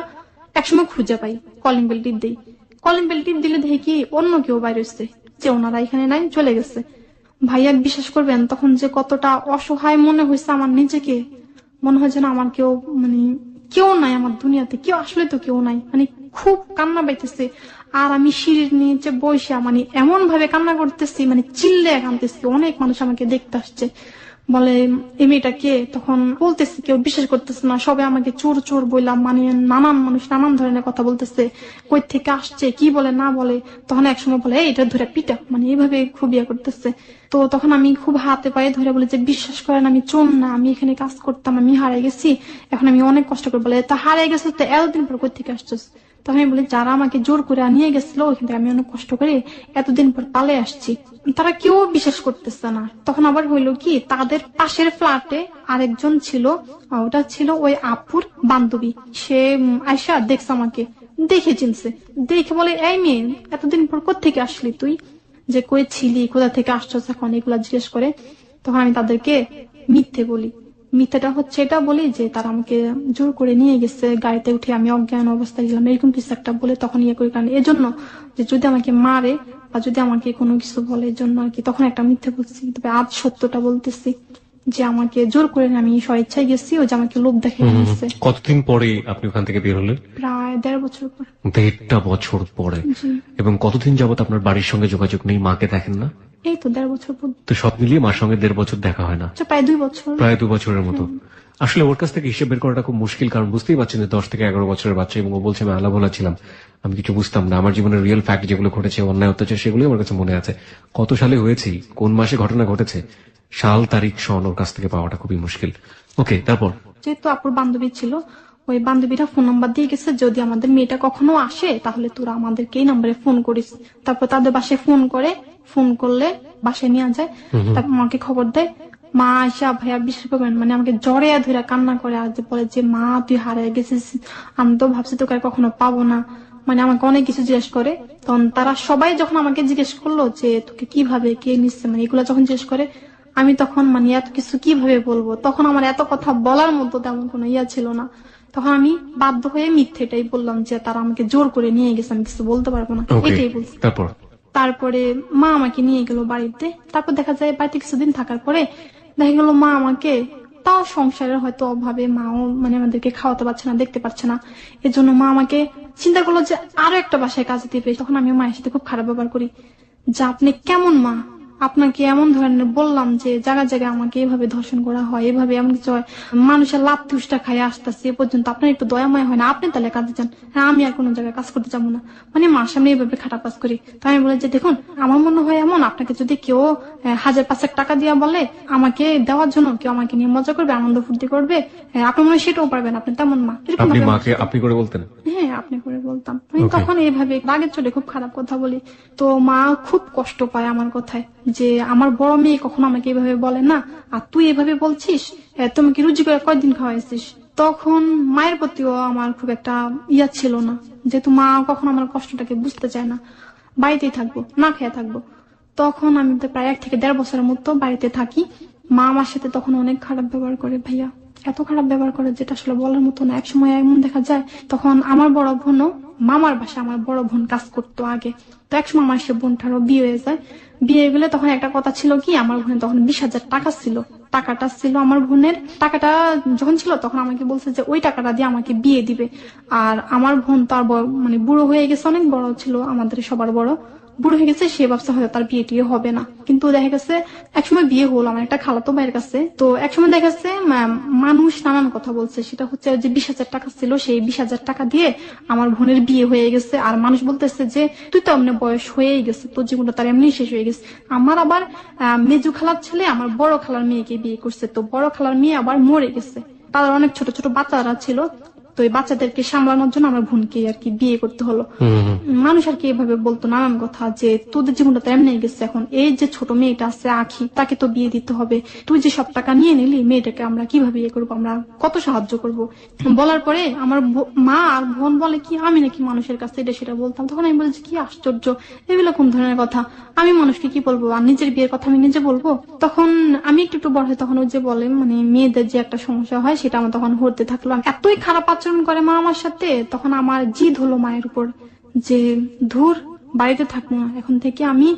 একসময় খুঁজে পাই, কলিং বেল টিপ দিই। কলিং বেল টিপ দিলে দেখি অন্য কেউ বাইরে এসছে, যে ওনারা এখানে নাই, চলে গেছে। ভাইয়া বিশ্বাস করবেন তখন যে কতটা অসহায় মনে হয়েছে আমার নিজেকে, মনে হয় যেন আমার কেউ মানে কেউ নাই আমার দুনিয়াতে, কেউ আসলে তো কেউ নাই, মানে খুব কান্না পাইতেছে। আর আমি সিঁড়ির নিচে বসে মানে এমন ভাবে কান্না করতেছি, মানে চিল্লে কাঁদতেছি। অনেক মানুষ আমাকে দেখতে আসছে, বলে এই মেয়েটা কে। তখন বলতেছি, কেউ বিশ্বাস করতেছে না, সবাই আমাকে চোর চোর বললাম, মানে নানান মানুষ নানান ধরনের কথা বলতেছে, কই থেকে আসছে কি বলে না বলে। তখন একসময় বলে এটা ধরে পিটা, মানে এইভাবে খুব ইয়া করতেছে। তো তখন আমি খুব হাতে পায়ে ধরে বলে যে বিশ্বাস করেন আমি চোর না, আমি এখানে কাজ করতাম, আমি হারিয়ে গেছি, এখন আমি অনেক কষ্ট করে। বলে তা হারিয়ে গেছে তো এতদিন পর কই থেকে আসছিস? তখন আমি বলি যারা আমাকে জোর করে নিয়ে গেছিল ওইখান থেকে আমি অনেক কষ্ট করে এতদিন পর পালে আসছি, তারা কেউ বিশ্বাস করতেছে না। তখন আবার হইলো কি, তাদের পাশের ফ্ল্যাটে আরেকজন ছিল, ওটা ছিল ওই আপুর বান্ধবী। সে আয়সা দেখছে আমাকে, দেখে চিনছে, দেখে বলে এই মেয়ে এতদিন পর কোত্থেকে আসলি তুই, যে কই ছিলি, কোথা থেকে আসছো এখন, এগুলা জিজ্ঞেস করে। তখন আমি তাদেরকে মিথ্যে বলি। মিথ্যাটা হচ্ছে এটা বলি যে তারা আমাকে জোর করে নিয়ে গেছে, গাড়িতে উঠে আমি অজ্ঞান অবস্থায় গেলাম, এরকম কিছু একটা বলে তখন ইয়ে করি। কারণ এজন্য যে যদি আমাকে মারে বা যদি আমাকে কোনো কিছু বলে, এর জন্য আর কি তখন একটা মিথ্যে বলছি। তবে আজ সত্যটা বলতেছি যে আমাকে জোর করে আমি স্বেচ্ছায় গেছি, ও যে আমাকে লোভ দেখে নিয়েছে। কতদিন পরে আপনি ওখান থেকে বের হলেন? প্রায় 1.5 বছর পর। 1.5 বছর পরে। জি। এবং কতদিন যাবত আপনার বাড়ির সঙ্গে যোগাযোগ নেই, মাকে দেখেন না? এই তো 1.5 বছর পর। তো সব মিলিয়ে মার সঙ্গে 1.5 বছর দেখা হয় না, আচ্ছা, প্রায় 2 বছর। প্রায় 2 বছরের মতো। আসলে ওর কাছ থেকে হিসেব বের করাটা খুব মুশকিল, কারণ বুঝতেই পারছেন যে 10 থেকে 11 বছরের বাচ্চা, এবং ও বলছে আমি আলা ভোলা ছিলাম, আমি কিছু বুঝতাম না, আমার জীবনের রিয়েল ফ্যাক্ট যেগুলো ঘটেছে, অন্যায় অত্যাচার, সেগুলো আমার কাছে মনে আছে। কত সালে হয়েছে, কোন মাসে ঘটনা ঘটেছে, সাল তারিখ সন ওর কাছ থেকে পাওয়াটা খুবই মুশকিল। ওকে, তারপর? যেহেতু আপুর বান্ধবী ছিল, ওই বান্ধবীরা ফোন নাম্বার দিয়ে গেছে, যদি আমাদের মেয়েটা কখনো আসে তাহলে তোরা আমাদেরকে এই নাম্বারে ফোন করিস। তারপর তাদের বাসায় ফোন করে, ফোন করলে বাসায় নিয়ে যায়, তারপর আমাকে খবর দেয়। মা আয়সা ভাইয়া বিশ্বাস করবেন, মানে আমাকে জ্বরে ধরে কান্না করে, আর যে বলে যে মা তুই হারিয়ে গেছিস, আমি তো ভাবছি তোকে আর কখনো পাবো না, মানে আমাকে অনেক কিছু জিজ্ঞেস করে। তখন তারা সবাই যখন আমাকে জিজ্ঞেস করলো যে তোকে কিভাবে কে নিচ্ছে, মানে এগুলা যখন জিজ্ঞেস করে, আমি তখন মানে এত কিছু কিভাবে বলবো, তখন আমার এত কথা বলার মতো তেমন কোনো ইয়া ছিল না। তখন আমি বাধ্য হয়ে মিথ্যেটাই বললাম যে তারা আমাকে জোর করে নিয়ে গেছে, আমি কিছু বলতে পারবো না, ওকে, এটাই বলছি। তারপর? তারপরে মা আমাকে নিয়ে গেল বাড়িতে। তারপর দেখা যায় বাড়িতে কিছুদিন থাকার পরে দেখা গেল মা আমাকে, তাও সংসারের হয়তো অভাবে মাও মানে আমাদেরকে খাওয়াতে পারছে না, দেখতে পারছে না, এজন্য মা আমাকে চিন্তা করলো যে আরো একটা বাসায় কাজে দিবে। তখন আমি মায়ের সাথে খুব খারাপ ব্যবহার করি, যে আপনি কেমন মা, আপনাকে এমন ধরনের বললাম যে জায়গায় জায়গায় আমাকে এভাবে ধর্ষণ করা হয়, এভাবে এমন কিছু হয়, মানুষের লাভ তুষ্টা খাই আসতেছে, এ পর্যন্ত আপনার একটু দয়াময় হয় না, আপনি তাহলে কাজে যান, হ্যাঁ আমি আর কোনো জায়গায় কাজ করতে যাবো না, মানে মার সামনে এইভাবে খারাপ কাজ করি। তো আমি বলে যে দেখুন আমার মনে হয় এমন, আপনাকে যদি কেউ 1000-500 টাকা দিয়া বলে আমাকে দেওয়ার জন্য, কেউ আমাকে নিয়ে মজা করবে, আনন্দ ফুর্তি করবে, আপনি মনে হয় সেটাও পারবেন, আপনি তেমন মা। এরকম আপনি ভাবে মাকে আপনি করে বলতেন? হ্যাঁ আপনি করে বলতাম। আমি তখন এইভাবে রাগের চলে খুব খারাপ কথা বলি। তো মা খুব কষ্ট পায় আমার কথায়, যে আমার বড় মেয়ে কখনো আমাকে এইভাবে বলে না, আর তুই এভাবে বলছিস, তুমি কি রুজি করে কয়দিন খাওয়াইছিস। তখন মায়ের প্রতিও আমার খুব একটা ইয়া ছিল না, যেহেতু মা কখনো আমার কষ্টটাকে বুঝতে চায় না, বাড়িতেই থাকবো, না খেয়ে থাকবো। তখন আমি তো প্রায় 1 থেকে 1.5 বছরের মতো বাড়িতে থাকি। মা আমার সাথে তখন অনেক খারাপ ব্যবহার করে ভাইয়া, এত খারাপ ব্যবহার করে যেটা আসলে বলার মতো না। একসময় এমন দেখা যায়, তখন আমার বড় বোনও মামার বাসায়, আমার বড় বোন কাজ করতো আগে, তো একসময় আমার সে বোনটারও বিয়ে হয়ে যায়। বিয়ে হয়ে গেলে তখন একটা কথা ছিল কি, আমার বোনের তখন 20,000 টাকা ছিল, টাকাটা ছিল আমার বোনের, টাকাটা যখন ছিল তখন আমাকে বলছে যে ওই টাকাটা দিয়ে আমাকে বিয়ে দিবে। আর আমার বোন তো আর মানে বুড়ো হয়ে গেছে, অনেক বড় ছিল, আমাদের সবার বড়, বুড়ো হয়ে গেছে, সে ভাবছে হয়তো তার বিয়ে টিয়ে হবে না। কিন্তু দেখা গেছে একসময় বিয়ে হলো আমার একটা খালাতো ভাইয়ের কাছে। তো একসময় দেখা গেছে মানুষ নানান কথা বলছে, সেটা হচ্ছে যে 20,000 টাকা ছিল, সেই 20,000 টাকা দিয়ে আমার বোনের বিয়ে হয়ে গেছে। আর মানুষ বলতেছে যে তুই তো এমনি বয়স হয়েই গেছে, তোর জীবনটা তার এমনি শেষ হয়ে গেছে। আমার আবার মেজু খালার ছেলে আমার বড় খালার মেয়েকে বিয়ে করছে, তো বড় খালার মেয়ে আবার মরে গেছে, তাদের অনেক ছোট ছোট বাচ্চারা ছিল, তো এই বাচ্চাদেরকে সামলানোর জন্য আমার বোনকে আর কি বিয়ে করতে হলো। মানুষ আর কি এভাবে বলতো নানান কথা, যে তোদের জীবনটা তো এমনি গেছে, এখন এই যে ছোট মেয়েটা আছে আখি, তাকে তো বিয়ে দিতে হবে, তুই যে সব টাকা নিয়ে নিলি, মেয়েটাকে আমরা কিভাবে বিয়ে করবো, আমরা কত সাহায্য করব। বলার পরে আমার মা আর বোন বলে কি আমি নাকি মানুষের কাছে এটা সেটা বলতাম। তখন আমি বলছি কি আশ্চর্য, এগুলো কোন ধরনের কথা, আমি মানুষকে কি বলবো, আর নিজের বিয়ের কথা আমি নিজে বলবো। তখন আমি একটু একটু বড় হয়, তখন ওই যে বলে মানে মেয়েদের যে একটা সমস্যা হয় সেটা আমার তখন হতে থাকলো। এতই খারাপ আচরণ করে মা আমার সাথে, তখন আমার জিদ হলো মায়ের উপর যে ধুর বাড়িতে থাকবো না, এখন থেকে আমি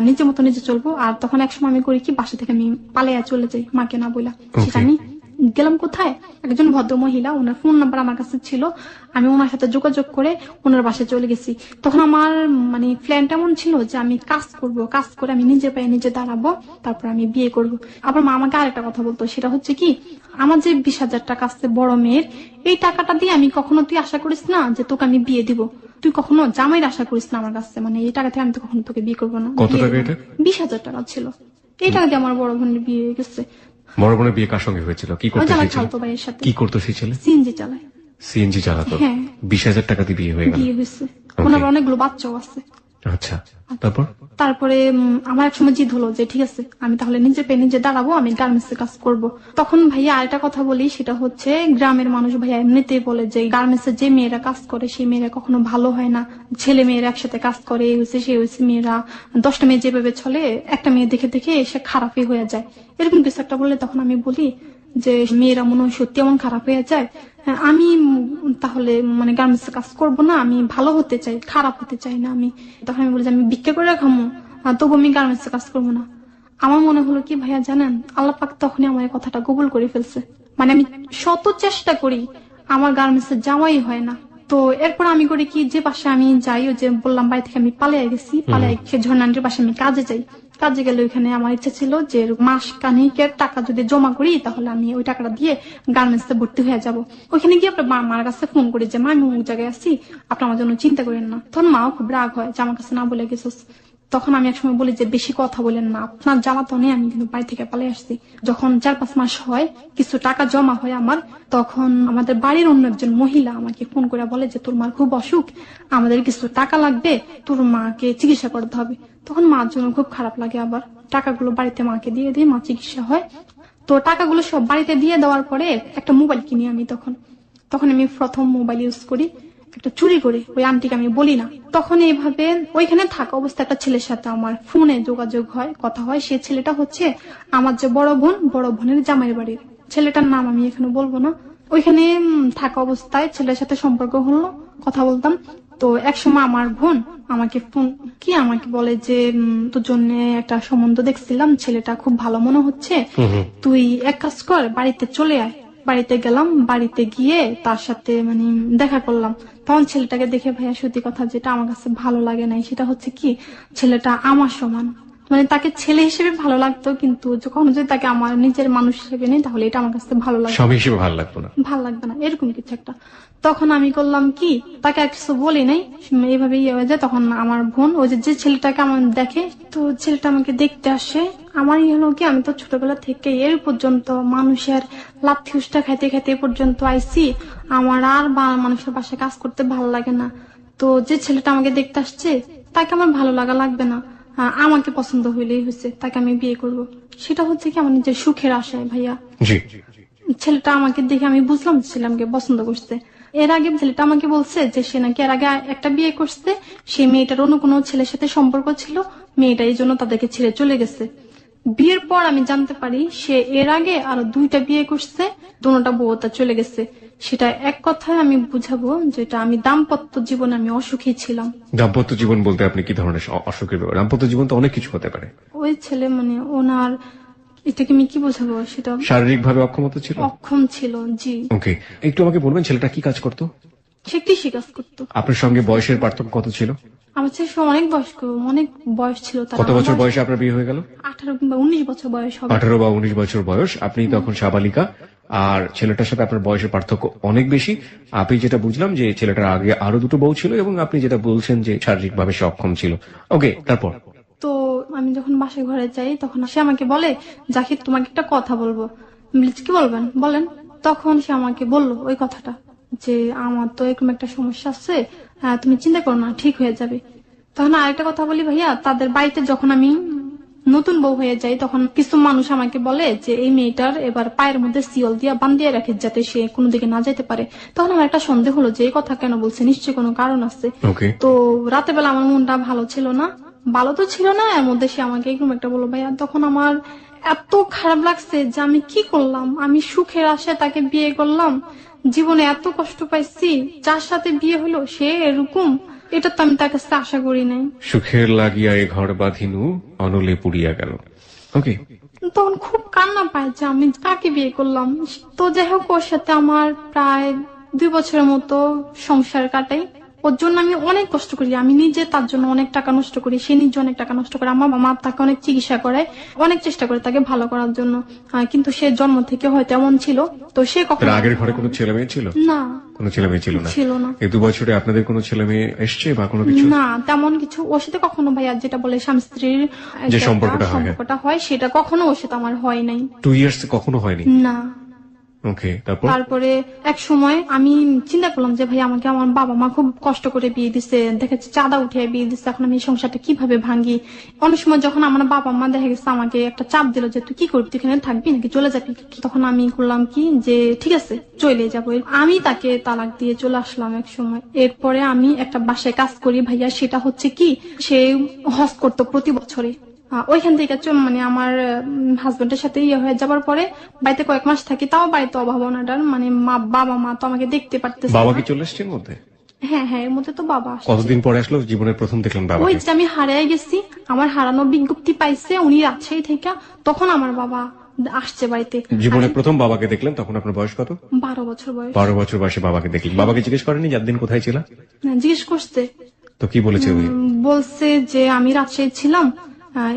নিজের মতো নিজে চলবো। আর তখন একসময় আমি করি কি, বাসা থেকে আমি পালিয়ে চলে যাই মাকে না বলা। সেটা আমি গেলাম কোথায়, একজন ভদ্র মহিলা, ওনার ফোন নাম্বার আমার কাছে ছিল, আমি ওনার সাথে যোগাযোগ করে ওনার বাসায় চলে গেছি। তখন আমার মানে প্ল্যানটা এমন ছিল যে আমি কাজ করব, কাজ করে আমি নিজের পায়ে নিজে দাঁড়াবো, তারপর আমি বিয়ে করব। আবার মা আমাকে আরেকটা কথা বলতো, সেটা হচ্ছে কি, আমার যে 20,000 টাকা আছে বড় মেয়ের, এই টাকাটা দিয়ে আমি কখনো, তুই আশা করিস না যে তোকে আমি বিয়ে দিব, তুই কখনো জামাইয়ের আশা করিস না আমার কাছে, মানে এই টাকা থেকে আমি তো কখনো তোকে বিয়ে করবো না। কত টাকা এটা? 20,000 টাকা ছিল, এই টাকা দিয়ে আমার বড় বোনের বিয়ে হয়ে গেছে। বড় বোনের বিয়ে কার সঙ্গে হয়েছিল, কি করতে আমার চেয়েছিল, খালাতো ভাইয়ের সাথে। কি করতো সেই ছেলে? সিএনজি চালায়। সিএনজি চালাতো। হ্যাঁ। 20,000 টাকা দিয়ে বিয়ে হয়ে গেল। বিয়ে হয়েছে, ওনার অনেকগুলো বাচ্চাও আছে। আচ্ছা, তারপর? তারপরে আমার এক সময় জিদ হলো যে ঠিক আছে আমি তাহলে নিজে পেয়ে নিজে দাঁড়াবো, আমি গার্মেন্টস কাজ করব। তখন ভাইয়া আরেকটা কথা বলি, সেটা হচ্ছে গ্রামের মানুষ ভাইয়া এমনিতেই বলে যে গার্মেন্টস যে মেয়েরা কাজ করে সেই মেয়েরা কখনো ভালো হয় না, ছেলে মেয়েরা একসাথে কাজ করে, এই হয়েছে সে হয়েছে, মেয়েরা 10টা মেয়ে যেভাবে চলে একটা মেয়ে দেখে দেখে সে খারাপই হয়ে যায়, এরকম কিছু একটা বললে তখন আমি বলি যে মেয়েরা মনে হয় সত্যি এমন খারাপ হয়ে যায়, আমি তাহলে মানে গার্মেন্টস কাজ করব না, আমি ভালো হতে চাই, খারাপ হতে চাই না আমি। তখন আমি বলি যে আমি ভিক্ষা করে খামো, তবু আমি গার্মেন্টস কাজ করবো না। আমার মনে হলো কি ভাইয়া জানেন, আল্লাহ পাক তখনই আমার এই কথাটা কবুল করে ফেলছে। মানে আমি শত চেষ্টা করি আমার গার্মেন্টস যাওয়াই হয় না। তো এরপর আমি করি কি, যে পাশে আমি যাই, ওই যে বললাম বাড়ি থেকে আমি পালিয়ে গেছি, পালিয়ে সে ঝর্ণান্টির পাশে আমি কাজে যাই। কাজে গেলে ওইখানে আমার ইচ্ছা ছিল যে মাস কানিকের টাকা যদি জমা করি তাহলে আমি ওই টাকাটা দিয়ে গার্মেন্টসে ভর্তি হয়ে যাব। ওইখানে গিয়ে আপনার মার কাছে ফোন করি যে মা আমি অমুক জায়গায় আছি, আপনি আমার জন্য চিন্তা করেন না। তখন মাও খুব রাগ হয় যে আমার কাছে না বলে গেছিস। তখন আমি একসময় বলি যে বেশি কথা বলেন না, আপনার জ্বালাতনে আমি কিন্তু বাড়ি থেকে পালিয়ে আসছি। যখন 4-5 মাস হয়, কিছু টাকা জমা হয় আমার, তখন আমাদের বাড়ির অন্য একজন মহিলা আমাকে ফোন করে বলে যে তোর মার খুব অসুখ, আমাদের কিছু টাকা লাগবে, তোর মাকে চিকিৎসা করতে হবে। তখন মার জন্য খুব খারাপ লাগে, আবার টাকাগুলো বাড়িতে মাকে দিয়ে দিই, মা চিকিৎসা হয়। তো টাকাগুলো সব বাড়িতে দিয়ে দেওয়ার পরে একটা মোবাইল কিনি আমি। তখন আমি প্রথম মোবাইল ইউজ করি, একটা চুরি করে, ওই আন্টিকে আমি বলি না। তখন এইভাবে ওইখানে থাকা অবস্থা একটা ছেলের সাথে আমার ফোনে যোগাযোগ হয়, কথা হয়। সে ছেলেটা হচ্ছে আমার যে বড় বোনের জামাইয়ের বাড়ির। ছেলেটার নাম আমি এখানে বলবো না। ওইখানে থাকা অবস্থায় ছেলের সাথে সম্পর্ক হলো, কথা বলতাম। তো একসময় আমার বোন আমাকে আমাকে বলে যে তোর জন্য একটা সম্বন্ধ দেখছিলাম, ছেলেটা খুব ভালো মনে হচ্ছে, তুই এক কাজ কর বাড়িতে চলে আয়। বাড়িতে গেলাম, বাড়িতে গিয়ে তার সাথে মানে দেখা করলাম। তখন ছেলেটাকে দেখে ভাইয়া সত্যি কথা যেটা আমার কাছে ভালো লাগে নাই, সেটা হচ্ছে কি ছেলেটা আমার সমান। মানে তাকে ছেলে হিসেবে ভালো লাগতো, কিন্তু যখন যদি তাকে আমার নিজের মানুষ হিসেবে নেই তাহলে এটা আমার কাছে ভালো লাগবে, স্বামী হিসেবে ভালো লাগতো না, ভালো লাগবে না, এরকম কিছু একটা। তখন আমি করলাম কি, তাকে আর কিছু বলি নাই, এইভাবে ইয়ে হয়ে যায়। তখন আমার বোন ওই যে ছেলেটাকে আমার দেখে, তো ছেলেটা আমাকে দেখতে আসে। আমার ইয়ে হলো কি, আমি তো ছোটবেলা থেকে এর পর্যন্ত মানুষের লাথি উষ্টা খাইতে খাইতে পর্যন্ত আইছি, আমার আর মানুষের বাসায় কাজ করতে ভালো লাগে না। তো যে ছেলেটা আমাকে দেখতে আসছে তাকে আমার ভালো লাগা লাগবে না, আমাকে পছন্দ হইলেই হয়েছে, তাকে আমি বিয়ে করব। সেটা হচ্ছে কি আমার নিজের সুখের আশায় ভাইয়া। জি। ছেলেটা আমাকে দেখে আমি বুঝলাম ছেলে আমাকে পছন্দ করছে। এর আগে ছেলেটা আমাকে বলছে যে সে নাকি এর আগে একটা বিয়ে করছে, সেই মেয়েটার অন্য কোনো ছেলের সাথে সম্পর্ক ছিল, মেয়েটা এই জন্য তাদেরকে ছেড়ে চলে গেছে। বিয়ের পর আমি জানতে পারি সে এর আগে আরো 2টা বিয়ে করছে, দুটোটা বউটা চলে গেছে। সেটা এক কথায় আমি বুঝাবো যেটা আমি দাম্পত্য জীবনে আমি অসুখী ছিলাম। দাম্পত্য জীবন বলতে আপনি কি ধরনের অসুখের ব্যাপার? দাম্পত্য জীবন তো অনেক কিছু হতে পারে। ওই ছেলে মানে ওনার এটাকে আমি কি বোঝাবো, সেটা শারীরিক ভাবে অক্ষমতা ছিল, অক্ষম ছিল। জি। ওকে, একটু আমাকে বলবেন ছেলেটা কি কাজ করতো? সে কৃষি কাজ করতো। আপনার সঙ্গে বয়সের পার্থক্য কত ছিল? আমার ছেলে অনেক বয়স্ক, অনেক বয়স ছিল তার। কত বছর বয়সে আপনার বিয়ে হয়ে গেল? 18 কিংবা 19 বছর বয়স হবে। 18 বা 19 বছর বয়স, আপনি তখন সাবালিকা, আর ছেলেটার সাথে আপনার বয়সের পার্থক্য অনেক বেশি। আপনি যেটা বুঝলাম যে ছেলেটার আগে আরো 2টো বউ ছিল, এবং আপনি যেটা বলছেন যে শারীরিক ভাবে সে অক্ষম ছিল। ওকে, তারপর? তো আমি যখন বাসায় ঘরে যাই তখন সে আমাকে বলে জাহিদ তোমাকে একটা কথা বলবো। আমি বলি, কি বলবেন বলেন। তখন সে আমাকে বললো ওই কথাটা যে আমার তো এরকম একটা সমস্যা আছে, তুমি চিন্তা করো না, ঠিক হয়ে যাবে। তখন আরেকটা কথা বলি ভাইয়া, তাদের বাড়িতে যখন আমি নতুন বউ হয়ে যাই তখন কিছু মানুষ আমাকে বলে যে এই মেয়েটার এবার পায়ের মধ্যে সিওল দিয়া বান্ধিয়ে রাখে যাতে সে কোনো দিকে না যেতে পারে। তখন আমার একটা সন্দেহ হলো যে এই কথা কেন বলছে, নিশ্চয়ই কোনো কারণ আছে। তো রাতের বেলা আমার মনটা ভালো ছিল না, ভালো তো ছিল না, এর মধ্যে সে আমাকে এরকম একটা বললো ভাইয়া। তখন আমার এত খারাপ লাগছে যে আমি কি করলাম, আমি সুখের আশায় তাকে বিয়ে করলাম, জীবনে এত কষ্ট পাইছি, যার সাথে বিয়ে হলো সে এরকম, এটা তো আমি তার কাছে আশা করি নাই। সুখের লাগিয়া এ ঘর বাঁধিনু অনলে পুড়িয়া গেল। ওকে, তখন খুব কান্না পায় যে আমি কাকে বিয়ে করলাম। তো যাই হোক, ওর সাথে আমার প্রায় 2 বছরের মতো সংসার কাটাই। ওর জন্য আমি অনেক কষ্ট করি, আমি নিজে তার জন্য অনেক টাকা নষ্ট করি, সে নিজে অনেক টাকা নষ্ট করে। আমার মামা তাকে অনেক চিকিৎসা করে, অনেক চেষ্টা করে তাকে ভালো করার জন্য, কিন্তু সে জন্ম থেকে হয়তো এমন ছিল। তো সে কখনো আগের ঘরে কোনো ছেলে মেয়ে ছিল না, কোনো ছেলে মেয়ে ছিল না। ছিল না। এই 2 বছরে আপনাদের কোনো ছেলে মেয়ে এসছে বা কোনো কিছু? না, তেমন কিছু ওর সাথে কখনো ভাইয়া যেটা বলে স্বামী স্ত্রীর যে একটা সম্পর্কটা হয় সেটা কখনো ওর সাথে আমার হয় নাই। 2 ইয়ার্স কখনো হয়নি? না। ওকে, তারপর? তারপরে এক সময় আমি চিন্তা করলাম যে ভাই আমাকে আমার বাবা মা খুব কষ্ট করে বিয়ে দিছে, দেখা যাচ্ছে চাঁদা উঠে বিয়ে দিচ্ছে, এখন আমি এই সংসারটা কিভাবে ভাঙি। অনেক সময় যখন আমার বাবা মা দেখা গেছে আমাকে একটা চাপ দিল যে তুই কি করবি, তুই এখানে থাকবি নাকি চলে যাবি, তখন আমি করলাম কি যে ঠিক আছে চলে যাবো। আমি তাকে তালাক দিয়ে চলে আসলাম এক সময়। এরপরে আমি একটা বাসায় কাজ করি ভাইয়া, সেটা হচ্ছে কি সে হজ করতো প্রতি বছরে। ওইখান থেকে মানে আমার হাজবেন্ডের সাথে ইয়ে হয়ে যাবার পরে বাড়িতে কয়েক মাস থাকি, তাও বাড়িতে অভাবনাটার মানে বাবা মা তো আমাকে দেখতে পারতেছে বাবা না। কি চলে এসছেন মধ্যে? হ্যাঁ হ্যাঁ, এর মধ্যে তো বাবা আসছে। কতদিন পরে আসলো জীবনের প্রথম দেখলেন ওই বাবাকে? যে আমি হারিয়ে গেছি, আমার হারানো বিজ্ঞপ্তি পাইছে উনি রাজশাহী থেকে, তখন আমার বাবা আসছে বাড়িতে। জীবনের প্রথম বাবাকে দেখলেন তখন আপনার বয়স কত? 12 বছর বয়স। 12 বছর বয়সে বাবাকে দেখলেন। বাবাকে জিজ্ঞেস করেনি যে দিন কোথায় ছিল? জিজ্ঞেস করছে, তো কি বলেছে উনি? বলছে যে আমি রাজশাহী ছিলাম,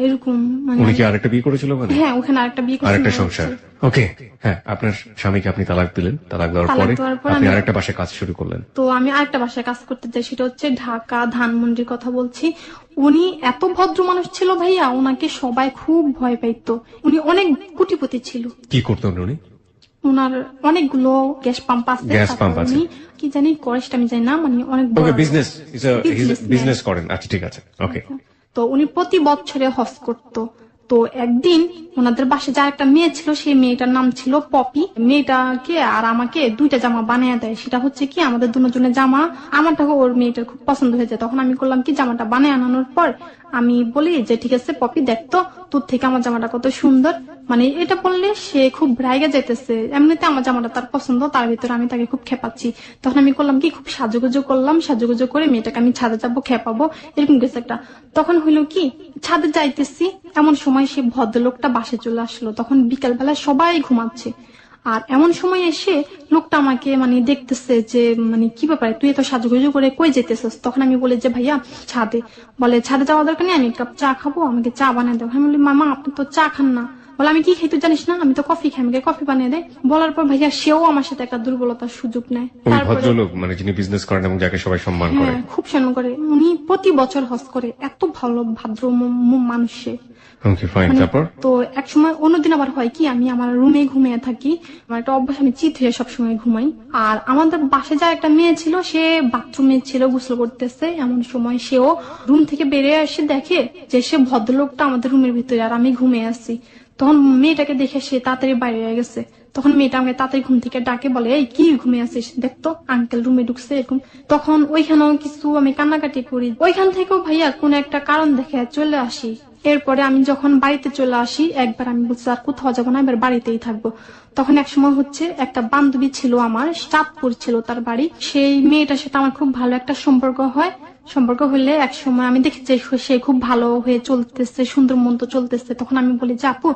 এরকম মানে। উনি কি আরেকটা বিয়ে করেছিল ওখানে? হ্যাঁ, ওখানে আরেকটা বিয়ে আরেকটা করেছিল। সংসার। ওকে, হ্যাঁ, আপনার স্বামীকে আপনি তালাক দিলেন, তালাক দেওয়ার তালাক পরে দেওয়ার পর আপনি আমি- আরেকটা বাসায় কাজ শুরু করলেন। তো আমি আরেকটা বাসায় কাজ করতে চাই, সেটা হচ্ছে ঢাকা ধানমন্ডির কথা বলছি। উনি এত ভদ্র মানুষ ছিল ভাইয়া, ওনাকে সবাই খুব ভয় পাইতো। উনি অনেক কোটিপতি ছিল। কি করতেন উনি? ওনার অনেকগুলো গ্যাস পাম্প আছে। গ্যাস তারপর পাম্প আছে। উনি কি জানি করে সেটা আমি জানি না, মানে অনেক বড় ওকে, বিজনেস businessman। বিজনেস করেন। আচ্ছা, ঠিক আছে, ওকে। তো উনি প্রতি বছরে হজ করত। তো একদিন ওনাদের বাসায় যা একটা মেয়ে ছিল, সেই মেয়েটার নাম ছিল পপি। মেয়েটাকে আর আমাকে 2টা জামা বানিয়ে দেয়। সেটা হচ্ছে কি আমাদের দুজনের জামা, আমারটাকে ওর মেয়েটার খুব পছন্দ হয়ে যায়। তখন আমি করলাম কি, জামাটা বানিয়ে আনানোর পর আমি বলি যে ঠিক আছে পপি, দেখতো তোর থেকে আমার জামাটা কত সুন্দর। মানে এটা বললে সে খুব রাইগা যাইতেছে, এমনিতে আমার জামাটা তার পছন্দ, তার ভিতরে আমি তাকে খুব খেপাচ্ছি। তখন আমি করলাম কি, খুব সাজুগুজু করলাম, সাজুগুজু করে মেয়েটাকে আমি ছাদে যাবো, খেপাবো, এরকম কিছু একটা। তখন হইলো কি, ছাদে যাইতেছি, এমন সময় সে ভদ্রলোকটা বাসে চলে আসলো। তখন বিকাল বেলা সবাই ঘুমাচ্ছে, আর এমন সময় এসে লোকটা আমাকে মানে দেখতেছে যে মানে কি ব্যাপার, তুই এত সাজুগুজু করে কই যেতেছিস। তখন আমি বলি যে ভাইয়া ছাদে। বলে ছাদে যাওয়া দরকার নেই, আমি এক কাপ চা খাবো, আমাকে চা বানিয়ে দেবো। আমি বলি মামা আপনি তো চা খান না। বলে আমি কি খাই তুই জানিস না, আমি তো কফি খাই, আমাকে কফি বানিয়ে দেয়। বলার পর ভাইয়া সেও আমার সাথে একটা দুর্বলতার সুযোগ নেয়। ওই ভদ্রলোক মানে যিনি বিজনেস করেন এবং যাকে সবাই সম্মান করে। হ্যাঁ, খুব সম্মান করে। উনি প্রতি বছর হজ করে, এত ভালো ভদ্র মানুষ সে। ওকে, ফাইন, মানে তারপর? তো এক সময় অন্যদিন আবার হয় কি, আমি আমার রুমে ঘুমিয়ে থাকি। আমার একটা অভ্যাস, আমি চিত হয়ে সবসময় ঘুমাই। আর আমাদের বাসায় যা একটা মেয়ে ছিল, সে বাথরুমে ছিল, গোসল করতেছে। এমন সময় সেও রুম থেকে বেরিয়ে এসে দেখে যে সে ভদ্রলোকটা আমাদের রুমের ভিতরে, আর আমি ঘুমিয়ে আছি। তখন মেয়েটাকে দেখে সে তাড়াতাড়ি বাইরে হয়ে গেছে। তখন মেয়েটা আমাকে তাড়াতাড়ি ঘুম থেকে ডাকে, বলে এই কি ঘুমিয়ে আছিস, দেখতো আঙ্কেল রুমে ঢুকছে, এরকম। তখন ওইখানেও কিছু আমি কান্নাকাটি করি। ওইখান থেকেও ভাইয়া কোন একটা কারণ দেখে চলে আসি। এরপরে আমি যখন বাড়িতে চলে আসি, একবার আমি বলছি আর কোথাও যাবো না, এবার বাড়িতেই থাকবো। তখন এক সময় হচ্ছে একটা বান্ধবী ছিল আমার, চাঁদপুর ছিল তার বাড়ি। সেই মেয়েটার সাথে আমার খুব ভালো একটা সম্পর্ক হয়। সম্পর্ক হইলে এক সময় আমি দেখি যে সে খুব ভালো হয়ে চলতেছে, সুন্দর মন্দ চলতেছে। তখন আমি বলি যে আপু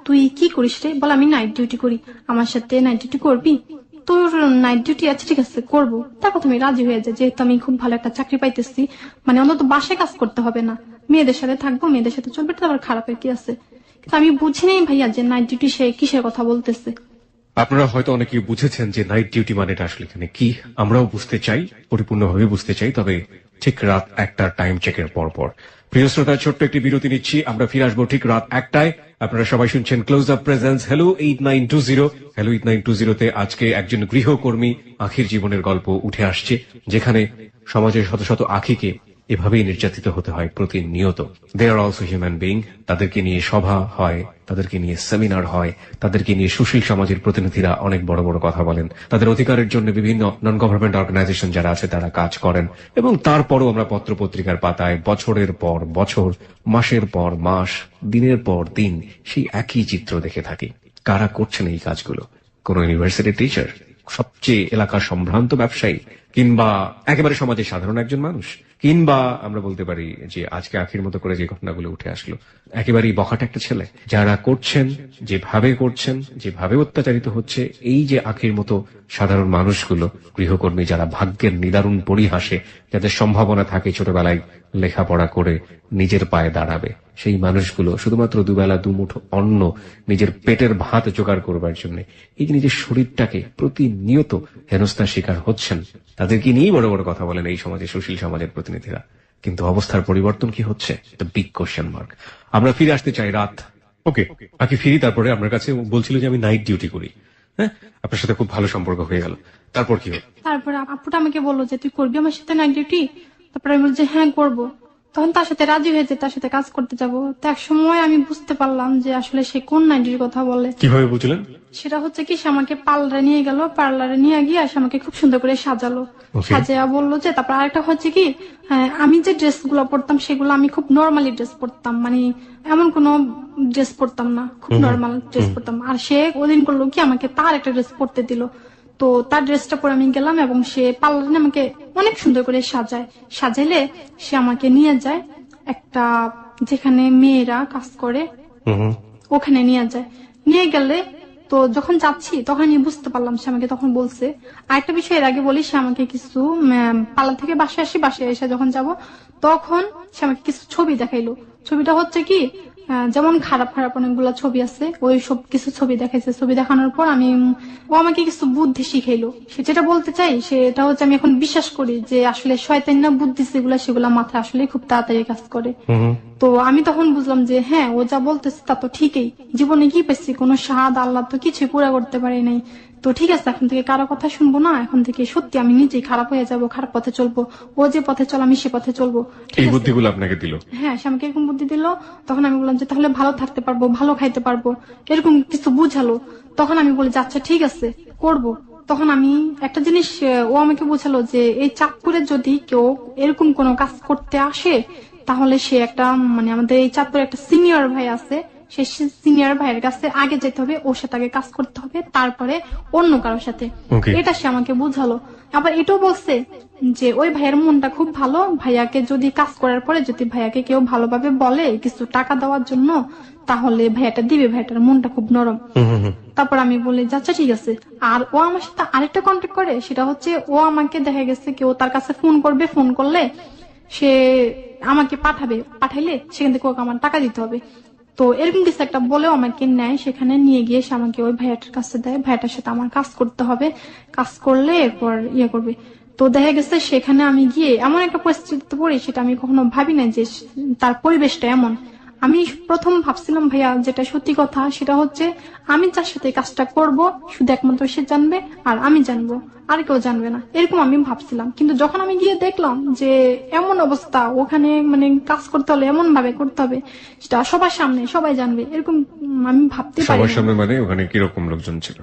তুই কি করিস রে? বলে আমি নাইট ডিউটি করি। আমার সাথে নাইট ডিউটি করবি? তোর নাইট ডিউটি আছে, ঠিক আছে করবো। তারপর তুমি রাজি হয়ে যায়, যেহেতু আমি খুব ভালো একটা চাকরি পাইতেছি, মানে অন্তত বাসায় কাজ করতে হবে না, মেয়েদের সাথে থাকবো, মেয়েদের সাথে চলবে, এটা আবার খারাপের কি আছে? কিন্তু আমি বুঝি নাই ভাইয়া যে নাইট ডিউটি সে কিসের কথা বলতেছে। আপনারা হয়তো অনেকেই বুঝেছেন যে নাইট ডিউটি মানেটা আসলে এখানে কি। আমরাও বুঝতে চাই, পরিপূর্ণভাবে বুঝতে চাই, তবে ঠিক রাত 1টার টাইম চেকের পর পর। প্রিয় শ্রোতা, ছোট্ট একটি বিরতি নিচ্ছি, আমরা ফিরে আসবো ঠিক রাত 1টায়। আপনারা সবাই শুনছেন close up presence hello 8920। Hello 8920 তে আজকে একজন গৃহকর্মী আখির জীবনের গল্প উঠে আসছে, যেখানে সমাজের শত শত আখিকে এভাবেই নির্যাতিত হতে হয় প্রতিনিয়ত। দে আর অলসো হিউম্যান বিং। তাদেরকে নিয়ে সভা হয়, তাদেরকে নিয়ে সেমিনার হয়, তাদেরকে নিয়ে সুশীল সমাজের প্রতিনিধিরা অনেক বড় বড় কথা বলেন। তাদের অধিকারের জন্য বিভিন্ন নন গভর্নমেন্ট অর্গানাইজেশন যারা আছে তারা কাজ করেন। এবং তারপরও আমরা পত্র পত্রিকার পাতায় বছরের পর বছর, মাসের পর মাস, দিনের পর দিন সেই একই চিত্র দেখে থাকি। কারা করছেন এই কাজগুলো? কোন ইউনিভার্সিটি টিচার, সবচেয়ে এলাকার সম্ভ্রান্ত ব্যবসায়ী, কিংবা একেবারে সমাজের সাধারণ একজন মানুষ, কিংবা আমরা বলতে পারি যে আজকে আখির মতো করে যে ঘটনাগুলো উঠে আসলো, একেবারেই বখাটে একটা ছেলে। যারা করছেন, যেভাবে করছেন, যেভাবে অত্যাচারিত হচ্ছে এই যে আখির মতো সাধারণ মানুষগুলো, গৃহকর্মী যারা ভাগ্যের নিদারুণ পরিহাসে, যাদের সম্ভাবনা থাকে ছোটবেলায় লেখাপড়া করে নিজের পায়ে দাঁড়াবে, সেই মানুষগুলো শুধুমাত্র দুবেলা দুমুঠো অন্ন, নিজের পেটের ভাত জোগাড় করবার জন্য এই যে নিজের শরীরটাকে প্রতিনিয়ত হেনস্থার শিকার হচ্ছেন, তাদেরকে নিয়েই বড় বড় কথা বলেন এই সমাজে সুশীল সমাজের প্রতিনিধিরা। কিন্তু অবস্থার পরিবর্তন কি হচ্ছে? The big question mark. আমরা ফিরে আসতে চাই রাত। ওকে, আগে ফিরি, তারপরে আপনার কাছে বলছিল যে আমি নাইট ডিউটি করি। হ্যাঁ, আপনার সাথে খুব ভালো সম্পর্ক হয়ে গেল, তারপর কি হলো? তারপরে আপুটা আমাকে বললো যে তুই করবি আমার সাথে নাইট ডিউটি। তারপরে আমি বলছি হ্যাঁ করবো। তখন তার সাথে রাজি হয়েছে, তার সাথে কাজ করতে যাব। তো এক সময় আমি বুঝতে পারলাম যে আসলে সে কোন নাইট ডিউটির কথা বলে। কিভাবে বুঝলেন? সেটা হচ্ছে কি, সে আমাকে পার্লারে নিয়ে গেল, পার্লারে নিয়ে গিয়ে সে আমাকে খুব সুন্দর করে সাজালো। Okay. সাজিয়া বললো যে, তারপর আরেকটা হচ্ছে কি, আমি যে ড্রেস গুলো পরতাম সেগুলো আমি খুব নর্মালি ড্রেস পরতাম, মানে এমন কোনো ড্রেস পরতাম না, খুব নর্মাল ড্রেস পরতাম। আর সে ওদিন করলো কি, আমাকে তার একটা ড্রেস পরতে দিল। তো তার ড্রেসটা পরে আমি গেলাম এবং সে পার্লারে আমাকে অনেক সুন্দর করে সাজাইলে সে আমাকে নিয়ে যায় একটা, যেখানে মেয়েরা কাজ করে ওখানে নিয়ে গেলে, তো যখন যাচ্ছি তখন আমি বুঝতে পারলাম, সে আমাকে তখন বলছে আরেকটা বিষয়। এর আগে বলি, সে আমাকে কিছু পার্লার থেকে বাসায় এসে যখন যাব, তখন সে আমাকে কিছু ছবি দেখাইলো। ছবিটা হচ্ছে কি, যেমন খারাপ খারাপ অনেকগুলো ছবি আছে, ওই সব কিছু ছবি দেখাইছে। ছবি দেখানোর পর ও আমাকে কিছু বুদ্ধি শিখাইলো। সে যেটা বলতে চাই সেটা হচ্ছে, আমি এখন বিশ্বাস করি যে আসলে শয়তান না বুদ্ধি সেগুলা মাথায় আসলে খুব তাড়াতাড়ি কাজ করে। তো আমি তখন বুঝলাম যে হ্যাঁ, ও যা বলতেছে তা তো ঠিকই। জীবনে কি পেয়েছি, কোনো স্বাদ আল্লাহ তো কিছুই পুরা করতে পারি নাই। তো ঠিক আছে, এখন থেকে কারো কথা শুনবো না, এখন থেকে সত্যি আমি নিজেই খারাপ হয়ে যাব, খারাপ পথে চলবো। ও যে পথে চল আমি সে পথে চলবো। ঠিক এই আছে? বুদ্ধিগুলো আপনাকে দিল? হ্যাঁ, সে আমাকে এরকম বুদ্ধি দিল। তখন আমি বললাম যে তাহলে ভালো থাকতে পারবো, ভালো খাইতে পারবো, এরকম কিছু বুঝালো। তখন আমি বলি যে আচ্ছা ঠিক আছে, করব। তখন আমি একটা জিনিস, ও আমাকে বোঝালো যে এই চাঁদপুরে যদি কেউ এরকম কোনো কাজ করতে আসে, তাহলে সে একটা, মানে আমাদের এই চাঁদপুরে একটা সিনিয়র ভাই আছে, সে সিনিয়র ভাইয়ের কাছে আগে যেতে হবে, ওর সাথে আগে কাজ করতে হবে, তারপরে অন্য কারোর সাথে। Okay. এটা সে আমাকে বুঝালো। আবার এটাও বলছে যে ওই ভাইয়ের মনটা খুব ভালো, ভাইয়াকে যদি কাজ করার পরে যদি ভাইয়াকে কেউ ভালোভাবে বলে কিছু টাকা দেওয়ার জন্য, তাহলে ভাইয়াটা দিবে, ভাইয়াটার মনটা খুব নরম। তারপর আমি বলি আচ্ছা ঠিক আছে। আর ও আমার সাথে আরেকটা কন্ট্যাক্ট করে, সেটা হচ্ছে ও আমাকে দেখা গেছে কেউ তার কাছে ফোন করবে, ফোন করলে সে আমাকে পাঠাইলে সেখান থেকে ওকে আমার টাকা দিতে হবে। তো এরকম কিছু একটা বলেও আমাকে নেয়, সেখানে নিয়ে গিয়ে সে আমাকে ওই ভাইয়াটার কাছে দেয়, ভাইয়াটার সাথে আমার কাজ করতে হবে, কাজ করলে এরপর করবে। তো দেখা গেছে সেখানে আমি গিয়ে এমন একটা পরিস্থিতিতে পড়ি, সেটা আমি কখনো ভাবি না যে তার পরিবেশটা এমন। আমি প্রথম ভাবছিলাম ভাইয়া, যেটা সত্যি কথা সেটা হচ্ছে, আমি যার সাথে কাজটা করব শুধু একমাত্র সে জানবে আর আমি জানবো, আর কেউ জানবে না, এরকম আমি ভাবছিলাম। কিন্তু যখন আমি গিয়ে দেখলাম যে এমন অবস্থা ওখানে, মানে কাজ করতে হলে এমন ভাবে করতে হবে, সেটা সবার সামনে সবাই জানবে, এরকম আমি ভাবতে পারি সবার না। সামনে মানে ওখানে কিরকম লোকজন ছিল?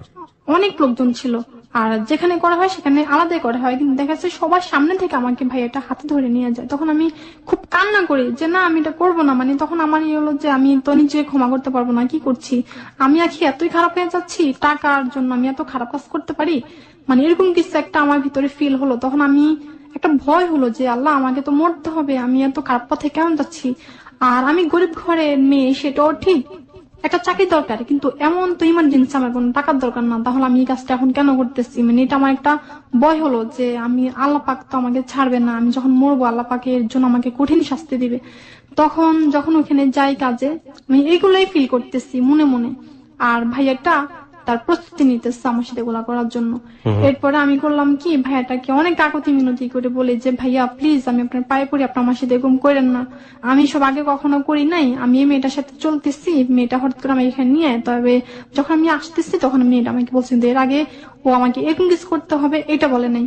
অনেক লোকজন ছিল, আর যেখানে করা হয় সেখানে আলাদাই করা হয়, কিন্তু দেখা যাচ্ছে সবার সামনে থেকে আমাকে ভাইয়াটা হাতে ধরে নিয়ে যায়। তখন আমি খুব কান্না করি যে না, আমি এটা করবো না। মানে তখন আমার হলো যে আমি তো নিজেকে ক্ষমা করতে পারবো না, কি করছি আমি, আখি এতই খারাপ হয়ে যাচ্ছি, টাকার জন্য আমি এত খারাপ কাজ করতে পারি, মানে এরকম কিছু একটা আমার ভিতরে ফিল হলো। তখন আমি একটা ভয় হলো যে আল্লাহ, আমাকে তো মরতে হবে, আমি এত খারাপ পথে কেমন যাচ্ছি। আর আমি গরিব ঘরের মেয়ে, সেটাও ঠিক, একটা চাকরি দরকার, কিন্তু এমন তো ইমার্জেন্সি আমার কোনো টাকার দরকার না, তাহলে আমি এই কাজটা এখন কেন করতেছি। মানে এটা আমার একটা ভয় হলো যে আমি, আল্লাহ পাক তো আমাকে ছাড়বে না, আমি যখন মরবো আল্লাহ পাক এর জন্য আমাকে কঠিন শাস্তি দিবে। তখন যখন ওখানে যাই কাজে, আমি এইগুলোই ফিল করতেছি মনে মনে। আর ভাইয়াটা তার প্রস্তুতি নিতেছে আমার সাথে এগুলা করার জন্য। এরপরে আমি করলাম কি, ভাইয়াটাকে অনেক কাকতি মিনতি করে বলে যে ভাইয়া প্লিজ, আমি আপনার পায়ে পড়ি, আপনি আমার সাথে এরকম করেন না, আমি সব আগে কখনো করি নাই, আমি এই মেয়েটার সাথে চলতেছি, মেয়েটা হঠাৎ করে আমাকে এখানে নিয়ে, তবে যখন আমি আসতেছি তখন মেয়েটা আমাকে বলছেন এর আগে ও আমাকে এরকম কিছু করতে হবে এটা বলে নাই।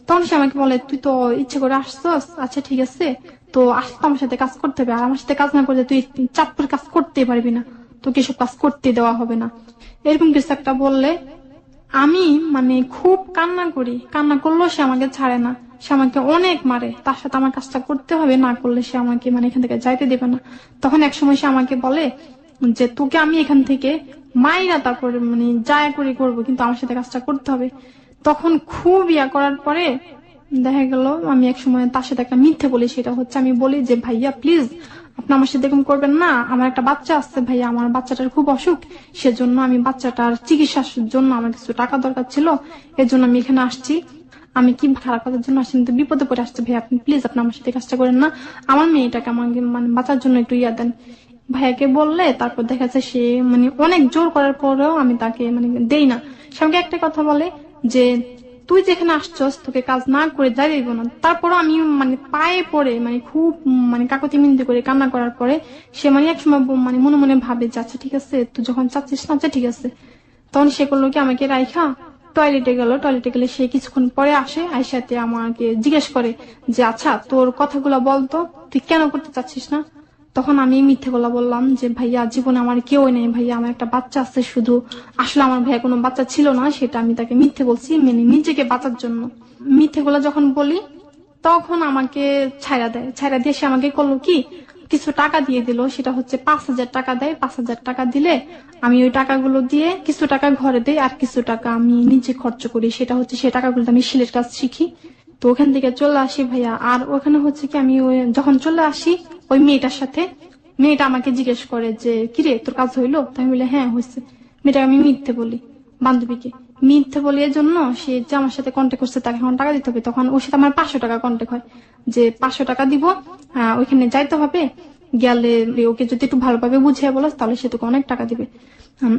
তখন সে আমাকে বলে তুই তো ইচ্ছে করে আসছস, আচ্ছা ঠিক আছে, তো আসতে আমার সাথে কাজ করতে হবে, আর আমার সাথে কাজ না করলে তুই চাঁদপুর কাজ করতে পারবি না, তোকে সব কাজ করতে দেওয়া হবে না, এরকম কিছু একটা বললে আমি মানে খুব কান্না করি। কান্না করলেও সে আমাকে ছাড়ে না, সে আমাকে অনেক মারে, তার সাথে আমার কাজটা করতে হবে, না করলে সে আমাকে মানে এখান থেকে যাইতে দেবে না। তখন এক সময় সে আমাকে বলে যে তোকে আমি এখান থেকে মাইরা তারপরে মানে যায় করে করবো, কিন্তু আমার সাথে কাজটা করতে হবে। তখন খুব করার পরে দেখা গেল আমি এক সময় তার সাথে একটা মিথ্যে বলি, সেটা হচ্ছে আমি বলি যে ভাইয়া প্লিজ আপনি আমার সাথে এরকম করবেন না, আমার একটা বাচ্চা আছে ভাইয়া, আমার বাচ্চাটার খুব অসুখ, সেজন্য আমি বাচ্চাটার চিকিৎসার জন্য আমার কিছু টাকা দরকার ছিল, এর জন্য আমি এখানে আসছি, আমি কি খারাপ কাজের জন্য আসছি, কিন্তু বিপদে পড়ে আসছে ভাইয়া, আপনি প্লিজ আপনি আমার সাথে কাজটা করেন না, আমার মেয়েটাকে আমাকে মানে বাঁচার জন্য একটু দেন। ভাইয়াকে বললে তারপর দেখা যাচ্ছে সে মানে অনেক জোর করার পরেও আমি তাকে মানে দেই না। সে আমাকে একটা কথা বলে যে তুই যেখানে আসছস তোকে কাজ না করে যাই দিব না। তারপরও আমি মানে পায়ে পড়ে মানে খুব মানে কাকতি মিনতি করে কান্না করার পরে সে মানে একসময় মানে মনে মনে ভাবে যে আচ্ছা ঠিক আছে, তুই যখন চাচ্ছিস না, আচ্ছা ঠিক আছে। তখন সে করলো কি আমাকে রাইখা টয়লেটে গেলে সে কিছুক্ষণ পরে আসে, আইসাতে আমাকে জিজ্ঞেস করে যে আচ্ছা তোর কথাগুলো বলতো, তুই কেন করতে চাচ্ছিস না। তখন আমি মিথ্যে গলা বললাম যে ভাইয়া জীবনে আমার কেউ নেই ভাইয়া, আমার একটা বাচ্চা আছে শুধু। আসলে আমার ভাইয়া কোনো বাচ্চা ছিল না, সেটা আমি তাকে মিথ্যে বলছি, মানে নিজেকে বাঁচার জন্য। মিথ্যে গলা যখন বলি তখন আমাকে ছাইরা দিয়ে সে আমাকে করলো কি কিছু টাকা দিয়ে দিল, সেটা হচ্ছে 5,000 টাকা দেয়। 5,000 টাকা দিলে আমি ওই টাকাগুলো দিয়ে কিছু টাকা ঘরে দেই আর কিছু টাকা আমি নিজে খরচ করি। সেটা হচ্ছে সেই টাকাগুলো আমি সেলের কাজ শিখি। তো ওখান থেকে চলে আসি ভাইয়া। আর ওখানে হচ্ছে কি আমি যখন চলে আসি ওই মেয়েটার সাথে, মেয়েটা আমাকে জিজ্ঞেস করে যে কিরে তোর কাজ হইলো, তাই আমি বলি হ্যাঁ হয়েছে। মেয়েটাকে আমি মিথ্যে বলি, বান্ধবীকে মিথ্যে বলি। এর জন্য সে যে আমার সাথে কন্ট্যাক্ট করছে তাকে এখন টাকা দিতে হবে। তখন ওর সাথে আমার 500 টাকা কন্ট্যাক্ট হয় যে 500 টাকা দিব, ওইখানে যাইতে হবে, গেলে ওকে যদি একটু ভালোভাবে বুঝিয়ে বলো তাহলে সে তোকে অনেক টাকা দিবে।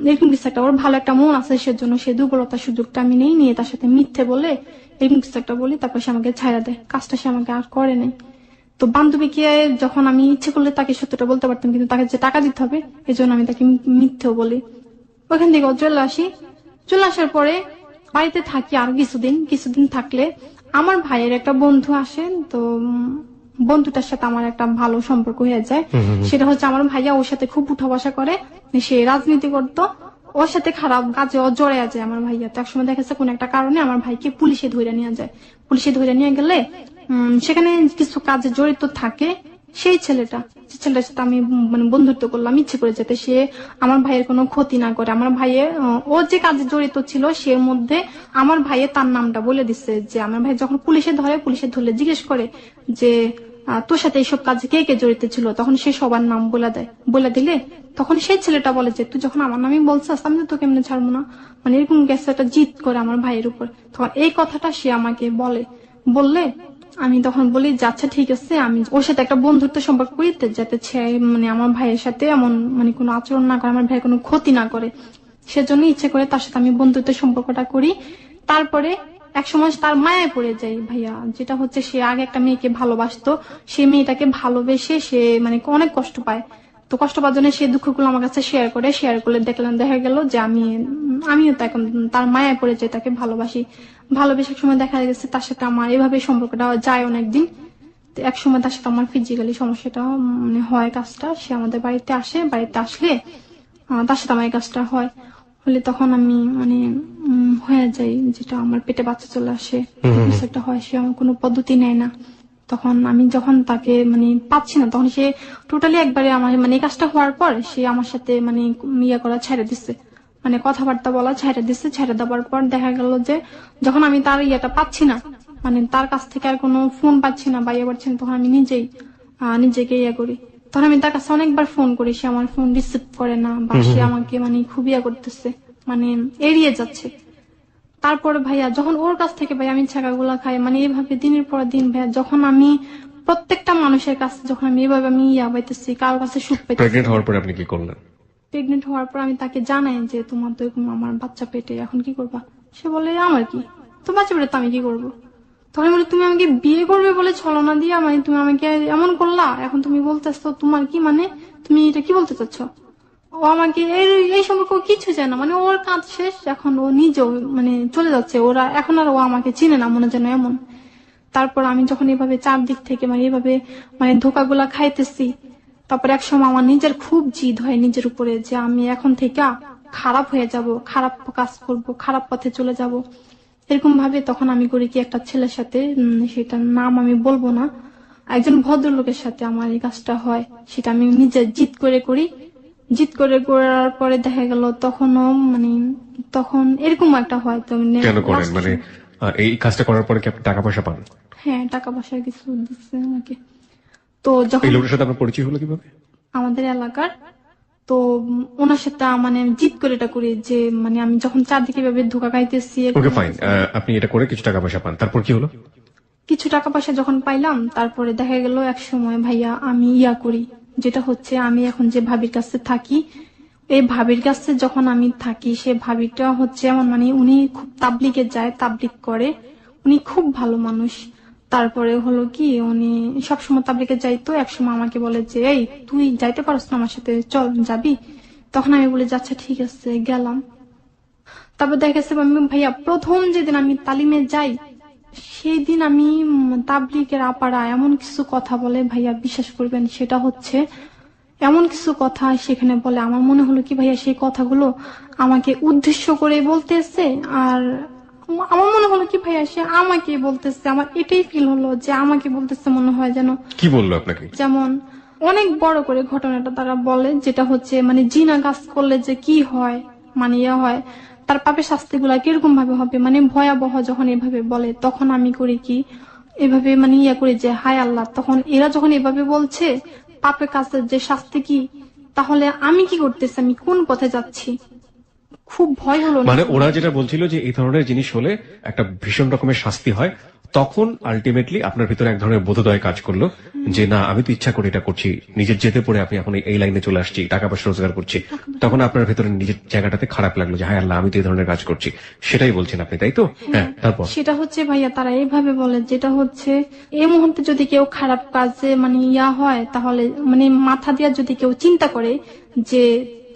এরকম কিছু একটা, ওর ভালো একটা মন আছে, সেজন্য সে দুর্বলতার সুযোগটা আমি নিয়ে তার সাথে মিথ্যে বলে এরকম কিছু একটা বলি, তারপর সে আমাকে ছাইড়া দেয়। কাজটা সে আমাকে আর করে নাই। তো বান্ধবীকে যখন আমি ইচ্ছে করলে তাকে সত্যটা বলতে পারতাম, কিন্তু তাকে যে টাকা দিতে হবে এই জন্য আমি তাকে মিথ্যেও বলি। ওখান থেকে চলে আসার পরে বাড়িতে থাকি আর কিছুদিন থাকলে আমার ভাইয়ের একটা বন্ধু আসেন। তো বন্ধুটার সাথে আমার একটা ভালো সম্পর্ক হয়ে যায়। সেটা হচ্ছে আমার ভাইয়া ওর সাথে খুব উঠা বসা করে, সে রাজনীতি করতো, ওর সাথে খারাপ কাজে জড়ে যায় আমার ভাইয়া। তো একসময় দেখা যাচ্ছে কোন একটা কারণে আমার ভাইকে পুলিশে ধরে নিয়ে যায়। পুলিশে ধরে নিয়ে গেলে সেখানে কিছু কাজে জড়িত থাকে সেই ছেলেটার সাথে আমি মানে বন্ধুত্ব করলাম ইচ্ছে করে, যাতে সে আমার ভাইয়ের কোনো ক্ষতি না করে। আমার ভাইয়ের ও যে কাজে জড়িত ছিল সে মধ্যে আমার ভাইয়ের তার নামটা বলে দিচ্ছে, যে আমার ভাই যখন পুলিশে ধরলে জিজ্ঞেস করে যে তোর সাথে এইসব কাজে কে কে জড়িত ছিল, তখন সে সবার নাম বলে দিলে তখন সেই ছেলেটা বলে যে তুই যখন আমার নামই বলছিস আমি তো তোকে এমনি ছাড়বো না, মানে এরকম গেছে একটা জিদ করে আমার ভাইয়ের উপর। তখন এই কথাটা সে আমাকে বললে আমি তখন বলি যে আচ্ছা ঠিক আছে, আমি ওর সাথে একটা বন্ধুত্ব সম্পর্ক করি, যাতে সে মানে আমার ভাইয়ের সাথে এমন মানে কোনো আচরণ না করে, আমার ভাইয়ের কোনো ক্ষতি না করে, সেজন্য ইচ্ছে করে তার সাথে আমি বন্ধুত্ব সম্পর্কটা করি। তারপরে একসময় তার মায়ায় পড়ে যাই ভাইয়া, যেটা হচ্ছে সে আগে একটা মেয়েকে ভালোবাসতো, সে মেয়েটাকে ভালোবেসে সে মানে অনেক কষ্ট পায়। তো কষ্ট পাওয়ার জন্য সে দুঃখগুলো আমার কাছে শেয়ার করলে দেখা গেল যে আমিও তার মায়ায় পড়ে যাই, তাকে ভালোবেসে এক সময় দেখা গেছে তার সাথে আমার এভাবে সম্পর্কটা যায় অনেকদিন। তো এক সময় তার সাথে আমার ফিজিক্যালি সমস্যাটা মানে হয়, কাজটা সে আমাদের বাড়িতে আসলে তার সাথে আমার এই কাজটা হলে তখন আমি মানে হয়ে যাই, যেটা আমার পেটে বাচ্চা চলে আসে, কিছু একটা হয়, সে আমার কোনো পদ্ধতি নেয় না। তখন আমি যখন তাকে মানে পাচ্ছি না, তখন সে টোটালি একবারে আমার মানে এই কাজটা হওয়ার পর সে আমার সাথে মানে ইয়ে করা ছেড়ে দিচ্ছে, মানে কথাবার্তা বলা ছেড়ে দিচ্ছে। ছেড়ে দেওয়ার পর দেখা গেল যে যখন আমি তার ইয়েটা পাচ্ছি না, মানে তার কাছ থেকে আর কোনো ফোন পাচ্ছি না বা ইয়ে পাচ্ছি না, তখন আমি নিজেকে ইয়ে করি। তখন আমি তার কাছে অনেকবার ফোন করি, সে আমার ফোন রিসিভ করে না, বা সে আমাকে মানে খুব ইয়ে করতেছে, মানে এড়িয়ে যাচ্ছে। তারপরে ভাইয়া যখন ওর কাছ থেকে ভাই আমি ছাকাগুলা খাই, মানে এইভাবে দিনের পর দিন ভাইয়া, যখন আমি প্রত্যেকটা মানুষের কাছে যখন আমি এভাবে আমি ইয়া পাইতেছি, কারোর কাছে সুখ পাইতেছি। প্রেগনেন্ট হওয়ার পরে আপনি কি করলেন? প্রেগনেন্ট হওয়ার পর আমি তাকে জানাই যে তোমার তো এরকম আমার বাচ্চা পেটে, এখন কি করবা? সে বলে আমার কি, তো বাচ্চা পেটে তো আমি কি করবো? তখন বলে তুমি আমাকে বিয়ে করবে বলে ছলনা দিয়া মানে তুমি আমাকে এমন করলা, এখন তুমি বলতেছো তোমার কি, মানে তুমি এটা কি বলতে চাচ্ছ? ও আমাকে এই সম্পর্ক কিছু চায় না, মানে ওর কাজ শেষ, এখন ও নিজেও মানে চলে যাচ্ছে, ওরা এখন আর ও আমাকে চিনে না মনে যেন এমন। তারপর আমি যখন এভাবে চারদিক থেকে মানে এভাবে মানে ধোকাগুলা খাইতেছি, তারপর একসময় আমার নিজের খুব জিদ হয় নিজের উপরে, যে আমি এখন থেকে খারাপ হয়ে যাব, খারাপ কাজ করব, খারাপ পথে চলে যাব। এরকম ভাবে তখন আমি করি কি একটা ছেলের সাথে, সেটার নাম আমি বলবো না, একজন ভদ্রলোকের সাথে আমার এই কাজটা হয়। সেটা আমি নিজে জিদ করার পরে দেখা গেল তখন এরকম একটা হয়। তো কেন করেন? মানে এই কাজটা করার পরে কি আপনি টাকা পয়সা পান? হ্যাঁ, টাকা পয়সা কিছু দিচ্ছে আমাকে। তো যখন এই লোকের সাথে আপনার পরিচয় হলো কিভাবে? আমাদের এলাকার, তো ওনার সাথে মানে জিদ করে এটা করি, যে মানে আমি যখন চারদিকে ভাবে ধোকা খাইতেছি। ওকে ফাইন, আপনি এটা করে কিছু টাকা পয়সা পান, তারপর কি হলো? কিছু টাকা পয়সা যখন পাইলাম, তারপরে দেখা গেল এক সময় ভাইয়া আমি ইয়া করি, যেটা হচ্ছে আমি এখন যে ভাবির কাছে থাকি, এই ভাবির কাছে যখন আমি থাকি, সে ভাবিটা হচ্ছে এমন মানে উনি খুব তাবলিগে যায়, তাবলিগ করে, উনি খুব ভালো মানুষ। তারপরে হলো কি উনি সবসময় তাবলিগে যাইতো, একসময় আমাকে বলে যে এই তুই যাইতে পারস না আমার সাথে, চল যাবি? তখন আমি বলি আচ্ছা ঠিক আছে গেলাম। তারপর দেখা গেছে আমি ভাইয়া প্রথম যেদিন আমি তালিমে যাই সেই দিন আমি তাবলিগের আপারা এমন কিছু কথা বলে ভাইয়া, বিশ্বাস করবেন, সেটা হচ্ছে এমন কিছু কথা সেখানে বলে আমার মনে হলো কি ভাইয়া সেই কথাগুলো আমাকে উদ্দেশ্য করে বলতেছে। আর আমার মনে হলো কি ভাইয়া সে আমাকে বলতেছে, আমার এটাই ফিল হলো যে আমাকে বলতেছে মনে হয় যেন। কি বললো আপনাকে? যেমন অনেক বড় করে ঘটনাটা তারা বলে, যেটা হচ্ছে মানে জিনা কাজ করলে যে কি হয়, মানে ইয়া হয়, তার পাপের শাস্তি গুলা কিরকম ভাবে হবে, মানে ভয়াবহ। যখন এভাবে বলে তখন আমি করি কি, এভাবে মানে ইয়া করি যে হায় আল্লাহ, তখন এরা যখন এভাবে বলছে পাপের কাজের যে শাস্তি কি, তাহলে আমি কি করতেছি, আমি কোন পথে যাচ্ছি, খুব ভয় হলো না? মানে ওরা যেটা বলছিল যে এই ধরনের জিনিস হলে একটা ভীষণ রকমের শাস্তি হয়, তখন আলটিমেটলি আপনার ভিতরে এক ধরনের বোধোদয় কাজ করলো যে না, আমি তো ইচ্ছা করে এটা করছি, নিজের যেতে পড়ে আপনি এখন এই লাইনে চলে আসছি, টাকা পয়সা রোজগার করছি, তখন আপনার ভিতরে নিজের জায়গাটাতে খারাপ লাগলো যে হায় আল্লাহ, আমি তো এই ধরনের কাজ করছি। সেটাই বলছেন আপনি, তাই তো? হ্যাঁ, তারপর সেটা হচ্ছে ভাইয়া তারা এইভাবে বলে, যেটা হচ্ছে এই মুহূর্তে যদি কেউ খারাপ কাজে মানে ইয়া হয়, তাহলে মানে মাথা দিয়ে যদি কেউ চিন্তা করে যে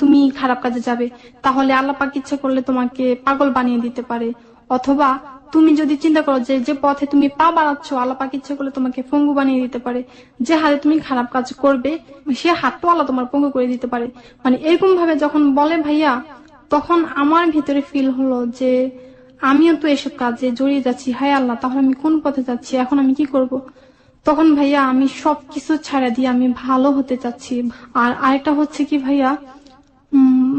তুমি খারাপ কাজে যাবে, তাহলে আল্লাহ পাক ইচ্ছে করলে তোমাকে পাগল বানিয়ে দিতে পারে। অথবা তুমি যদি চিন্তা করো যে যে পথে তুমি পা বাড়াচ্ছ, আল্লাহ পাক ইচ্ছে করলে তোমাকে পঙ্গু বানিয়ে দিতে পারে। যে হাতে তুমি খারাপ কাজ করবে সে হাতটাও আল্লাহ তোমার পঙ্গু করে দিতে পারে। মানে এরকম ভাবে যখন বলে ভাইয়া, তখন আমার ভিতরে ফিল হলো যে আমিও তো এসব কাজে জড়িয়ে যাচ্ছি, হায় আল্লাহ, তাহলে আমি কোন পথে যাচ্ছি, এখন আমি কি করব? তখন ভাইয়া আমি সবকিছু ছাড়া দিয়ে আমি ভালো হতে চাচ্ছি। আর আরেকটা হচ্ছে কি ভাইয়া,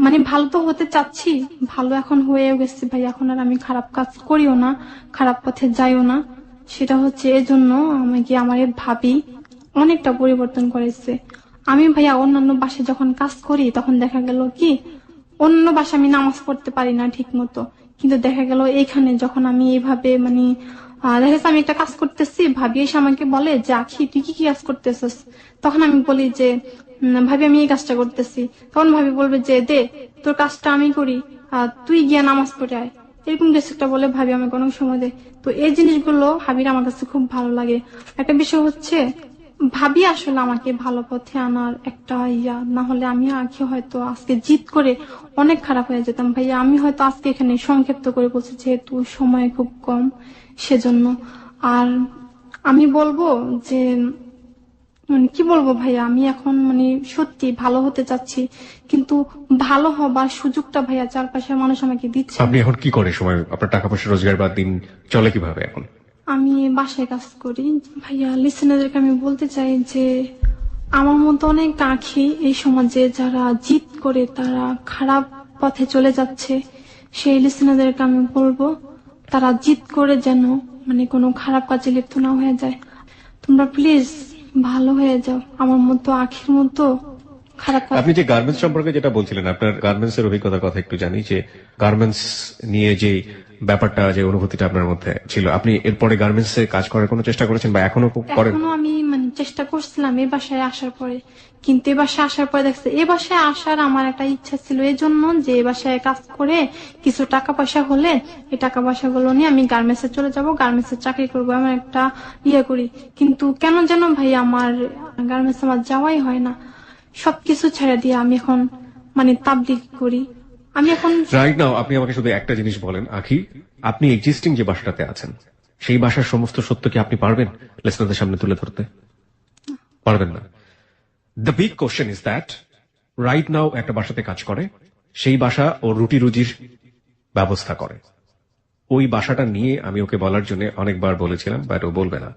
মানে ভালো তো হতে চাচ্ছি, ভালো এখন হয়েও গেছি ভাই, এখন আর আমি খারাপ কাজ করিও না, খারাপ পথে যাইও না। সেটা হচ্ছে এজন্য আমাকে আমার এই ভাবি অনেকটা পরিবর্তন করেছে। আমি ভাইয়া অন্যান্য বাসায় যখন কাজ করি তখন দেখা গেল কি অন্য বাসায় আমি নামাজ পড়তে পারি না ঠিক মতো, কিন্তু দেখা গেল এইখানে যখন আমি এইভাবে মানে দেখা যাচ্ছে আমি একটা কাজ করতেছি, ভাবি এসে আমাকে বলে যে আখি তুই কি কি কাজ করতেছিস, তখন আমি বলি যে ভাবি আমি এই কাজটা করতেছি, তখন ভাবি বলবে যে দে তোর কাজটা আমি করি, তুই গিয়া নামাজ পড়ে আয়, এরকম কিছু একটা বলে ভাবি আমাকে অনেক সময় দেয়। তো এই জিনিসগুলো ভাবির আমার কাছে খুব ভালো লাগে। একটা বিষয় হচ্ছে ভাবি আসলে আমাকে ভালো পথে আনার একটা ইয়া, না হলে আমি আগে হয়তো আজকে জিদ করে অনেক খারাপ হয়ে যেতাম ভাইয়া। আমি হয়তো আজকে এখানে সংক্ষিপ্ত করে বলছি যেহেতু সময় খুব কম সেজন্য। আর আমি বলবো যে মানে কি বলবো ভাইয়া, আমি এখন মানে সত্যি ভালো হতে চাচ্ছি, কিন্তু ভালো হবার সুযোগটা ভাইয়া চারপাশের মানুষ আমাকে দিচ্ছে না। আপনি এখন কি করে সময়, আপনার টাকা পয়সা রোজগার বা দিন চলে কিভাবে এখন? আমি বাসায় কাজ করি ভাইয়া। লিসেনারদেরকে আমি বলতে চাই যে আমার মতো অনেক আঁখি এই সমাজে যারা জিদ করে তারা খারাপ পথে চলে যাচ্ছে, সেই লিসেনারদেরকে আমি বলবো তারা জিদ করে যেন মানে কোনো খারাপ কাজে লিপ্ত না হয়ে যায়। তোমরা প্লিজ ভালো হয়ে যাও, আমার মতো আঁখির মতো খারাপ কাজ। আপনি যে গার্মেন্টস সম্পর্কে যেটা বলছিলেন, আপনার গার্মেন্টস এর অভিজ্ঞতার কথা একটু জানি, যে গার্মেন্টস নিয়ে যে ব্যাপারটা, যে অনুভূতিটা আপনার মধ্যে ছিল, আপনি এরপরে গার্মেন্টস এ কাজ করার কোনো চেষ্টা করেছেন বা এখনো করেন? এখনো আমি মানে চেষ্টা করছিলাম এই বাসায় আসার পরে, কিন্তু এ বাসায় আসার পরে দেখছি এ বাসায় আসার আমার একটা ইচ্ছা ছিল এই জন্য যে এ বাসায় কাজ করে কিছু টাকা পয়সা হলে এই টাকা পয়সা গুলো নিয়ে আমি গার্মেন্টস এ চলে যাব, গার্মেন্টস এ চাকরি করবো, আমার একটা ইয়ে করি। কিন্তু কেন যেন ভাই আমার গার্মেন্টস আমার যাওয়াই হয় না। সবকিছু ছেড়ে দিয়ে আমি এখন মানে তাবলিগ করি। আমি এখন রাইট নাও আপনি আমাকে শুধু একটা জিনিস বলেন আখি, আপনি এক্সিস্টিং যে বাসাটাতে আছেন সেই বাসার সমস্ত সত্য কি আপনি পারবেন লিসেনারদের সামনে তুলে ধরতে? পারবেন না। The big question is that right now একটা বাসাতে কাজ করে, সেই বাসা ও রুটি রুজির ব্যবস্থা করে। ওই বাসাটা নিয়ে আমি ওকে বলার জন্য অনেকবার বলেছিলাম, বাট ও বলবে না।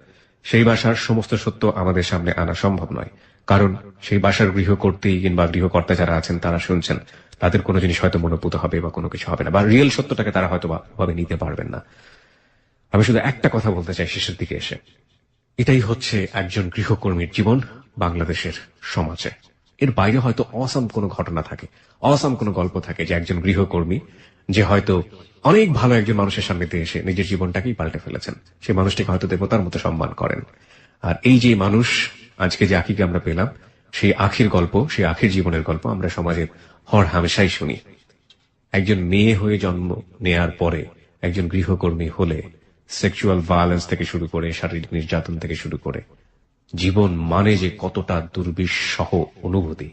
সেই বাসার সমস্ত সত্য আমাদের সামনে আনা সম্ভব নয়, কারণ সেই বাসার গৃহকর্ত্রী কিংবা গৃহকর্তা যারা আছেন তারা শুনছেন, তাদের কোনো জিনিস হয়তো মনোভূত হবে বা কোনো কিছু হবে না, বা রিয়েল সত্যটাকে তারা হয়তো ভাবে নিতে পারবেন না। আমি শুধু একটা কথা বলতে চাই শেষের দিকে এসে, এটাই হচ্ছে একজন গৃহকর্মীর জীবন বাংলাদেশের সমাজে। এর বাইরে হয়তো অসাম কোনো ঘটনা থাকে, অসাম কোনো গল্প থাকে যে একজন গৃহকর্মী যে হয়তো অনেক ভালো একজন মানুষের সামনে এসে নিজের জীবনটাকেই পাল্টে ফেলেছেন, সেই মানুষটিকে হয়তো দেবতার মতো সম্মান করেন। আর এই যে মানুষ আজকে যে আখিকে আমরা পেলাম, সেই আখির গল্প, সেই আখির জীবনের গল্প আমরা সমাজে হর হামেশাই শুনি। একজন মেয়ে হয়ে জন্ম নেয়ার পরে একজন গৃহকর্মী হলে সেক্সুয়াল ভায়োলেন্স থেকে শুরু করে শারীরিক নির্যাতন থেকে শুরু করে জীবন মানে যে কতটা দুর্বিষহ অনুভূতি,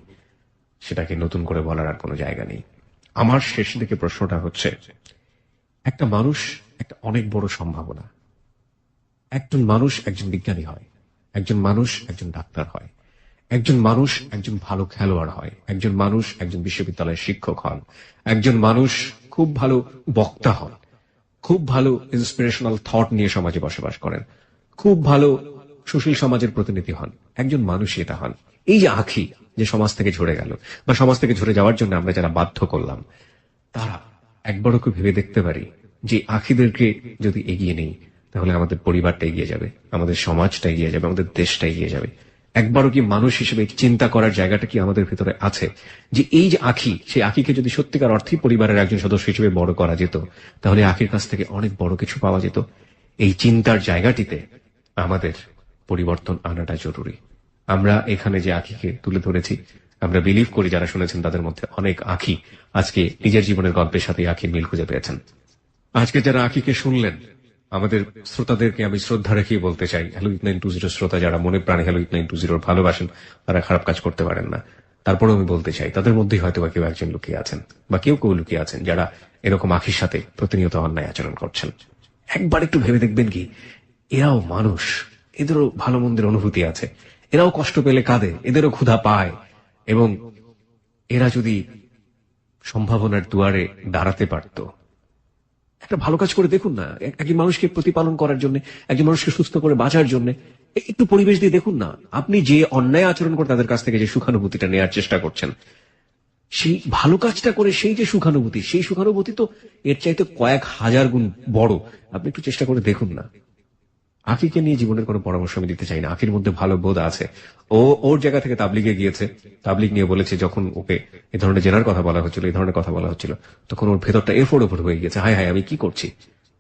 সেটাকে নতুন করে বলার আর কোনো জায়গা নেই। আমার শেষ দিকে প্রশ্নটা হচ্ছে, একটা মানুষ একটা অনেক বড় সম্ভাবনা। একজন মানুষ একজন বিজ্ঞানী হয়, একজন মানুষ একজন ডাক্তার হয়, একজন মানুষ একজন ভালো খেলোয়াড় হয়, একজন মানুষ একজন বিশ্ববিদ্যালয়ের শিক্ষক হন, একজন মানুষ খুব ভালো বক্তা হন, খুব ভালো ইন্সপিরেশনাল থট নিয়ে সমাজে বসবাস করেন, খুব ভালো সুশীল সমাজের প্রতিনিধি হন। একজন মানুষই এটা হন। এই যে আখি যে সমাজ থেকে ঝরে গেল বা সমাজ থেকে ঝরে যাওয়ার জন্য আমরা যারা বাধ্য করলাম, তারা একবারও কি ভেবে দেখতে পারি যে আখিদেরকে যদি এগিয়ে নেই তাহলে আমাদের পরিবারটা এগিয়ে যাবে, আমাদের সমাজটা এগিয়ে যাবে, আমাদের দেশটা এগিয়ে যাবে। একবারও কি মানুষ হিসেবে চিন্তা করার জায়গাটা কি আমাদের ভিতরে আছে যে এই যে আখি, সেই আখিকে যদি সত্যিকার অর্থে পরিবারের একজন সদস্য হিসেবে বড় করা যেত তাহলে আখির কাছ থেকে অনেক বড় কিছু পাওয়া যেত। এই চিন্তার জায়গাটিতে আমাদের পরিবর্তন আনাটা জরুরি। আমরা এখানে যে আখিকে তুলে ধরেছি, আমরা বিলিভ করি যারা শুনেছেন তাদের মধ্যে অনেক আখি আজকে নিজের জীবনের গল্পের সাথে আখির মিল খুঁজে পেয়েছেন। আজকে যারা আখিকে শুনলেন, আমাদের শ্রোতাদেরকে আমি শ্রদ্ধা রেখেই বলতে চাই, হ্যালো 8920 শ্রোতা যারা মনে প্রাণে হ্যালো 8920 ভালোবাসেন, তারা খারাপ কাজ করতে পারেন না। তারপরেও আমি বলতে চাই তাদের মধ্যেই হয়তো বা কেউ একজন লুকিয়ে আছেন বা কেউ কেউ লুকিয়ে আছেন যারা এরকম আখির সাথে প্রতিনিয়ত অন্যায় আচরণ করছেন। একবার একটু ভেবে দেখবেন কি, এরাও মানুষ, এদেরও ভালো মন্দের অনুভূতি আছে, এরাও কষ্ট পেলে কাঁদে, এদেরও ক্ষুধা পায়, এবং এরা যদি সম্ভাবনার দুয়ারে দাঁড়াতে পারত, একটা ভালো কাজ করে দেখুন না। একজন মানুষকে প্রতিপালন করার জন্য, একজন মানুষকে সুস্থ করে বাঁচার জন্য একটু পরিবেশ দিয়ে দেখুন না। আপনি যে অন্যায় আচরণ করে তাদের কাছ থেকে যে সুখানুভূতিটা নেওয়ার চেষ্টা করছেন, সেই ভালো কাজটা করে সেই যে সুখানুভূতি, সেই সুখানুভূতি তো এর চাইতে কয়েক হাজার গুণ বড়। আপনি একটু চেষ্টা করে দেখুন না। আকিকে নিয়ে জীবনের কোনো পরামর্শ আমি দিতে চাই না। আকির মধ্যে ভালো বোধ আছে। ও ওর জায়গা থেকে তাবলিগে গিয়েছে, তাবলিগ নিয়ে বলেছে, যখন ওকে এই ধরনের জেনার কথা বলা হচ্ছিল, এই ধরনের কথা বলা হচ্ছিল, তখন ওর ভেতরটা এফোর্ড ওপর হয়ে গেছে, হায় হায় আমি কি করছি।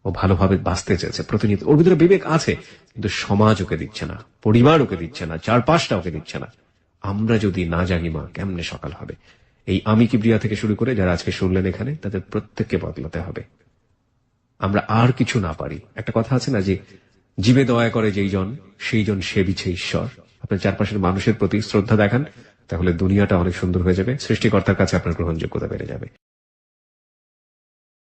ও ভালোভাবে বাঁচতে চেয়েছে, প্রতিনিয়ত ওর ভিতরে বিবেক আছে, কিন্তু সমাজ ওকে দিচ্ছে না, পরিবার ওকে দিচ্ছে না, চারপাশটা ওকে দিচ্ছে না। আমরা যদি না জাগি মা, কেমনে সকাল হবে? এই আমি কিবরিয়া থেকে শুরু করে যারা আজকে শুনলেন এখানে, তাদের প্রত্যেককে বদলাতে হবে। আমরা আর কিছু না পারি। একটা কথা আছে না যে জীবে দয়া করে যেই জন, সেই জন সেবিছে ঈশ্বর। আপনার চারপাশের মানুষের প্রতি শ্রদ্ধা দেখান, তাহলে দুনিয়াটা অনেক সুন্দর হয়ে যাবে, সৃষ্টিকর্তার কাছে আপনার গ্রহণযোগ্যতা বেড়ে যাবে।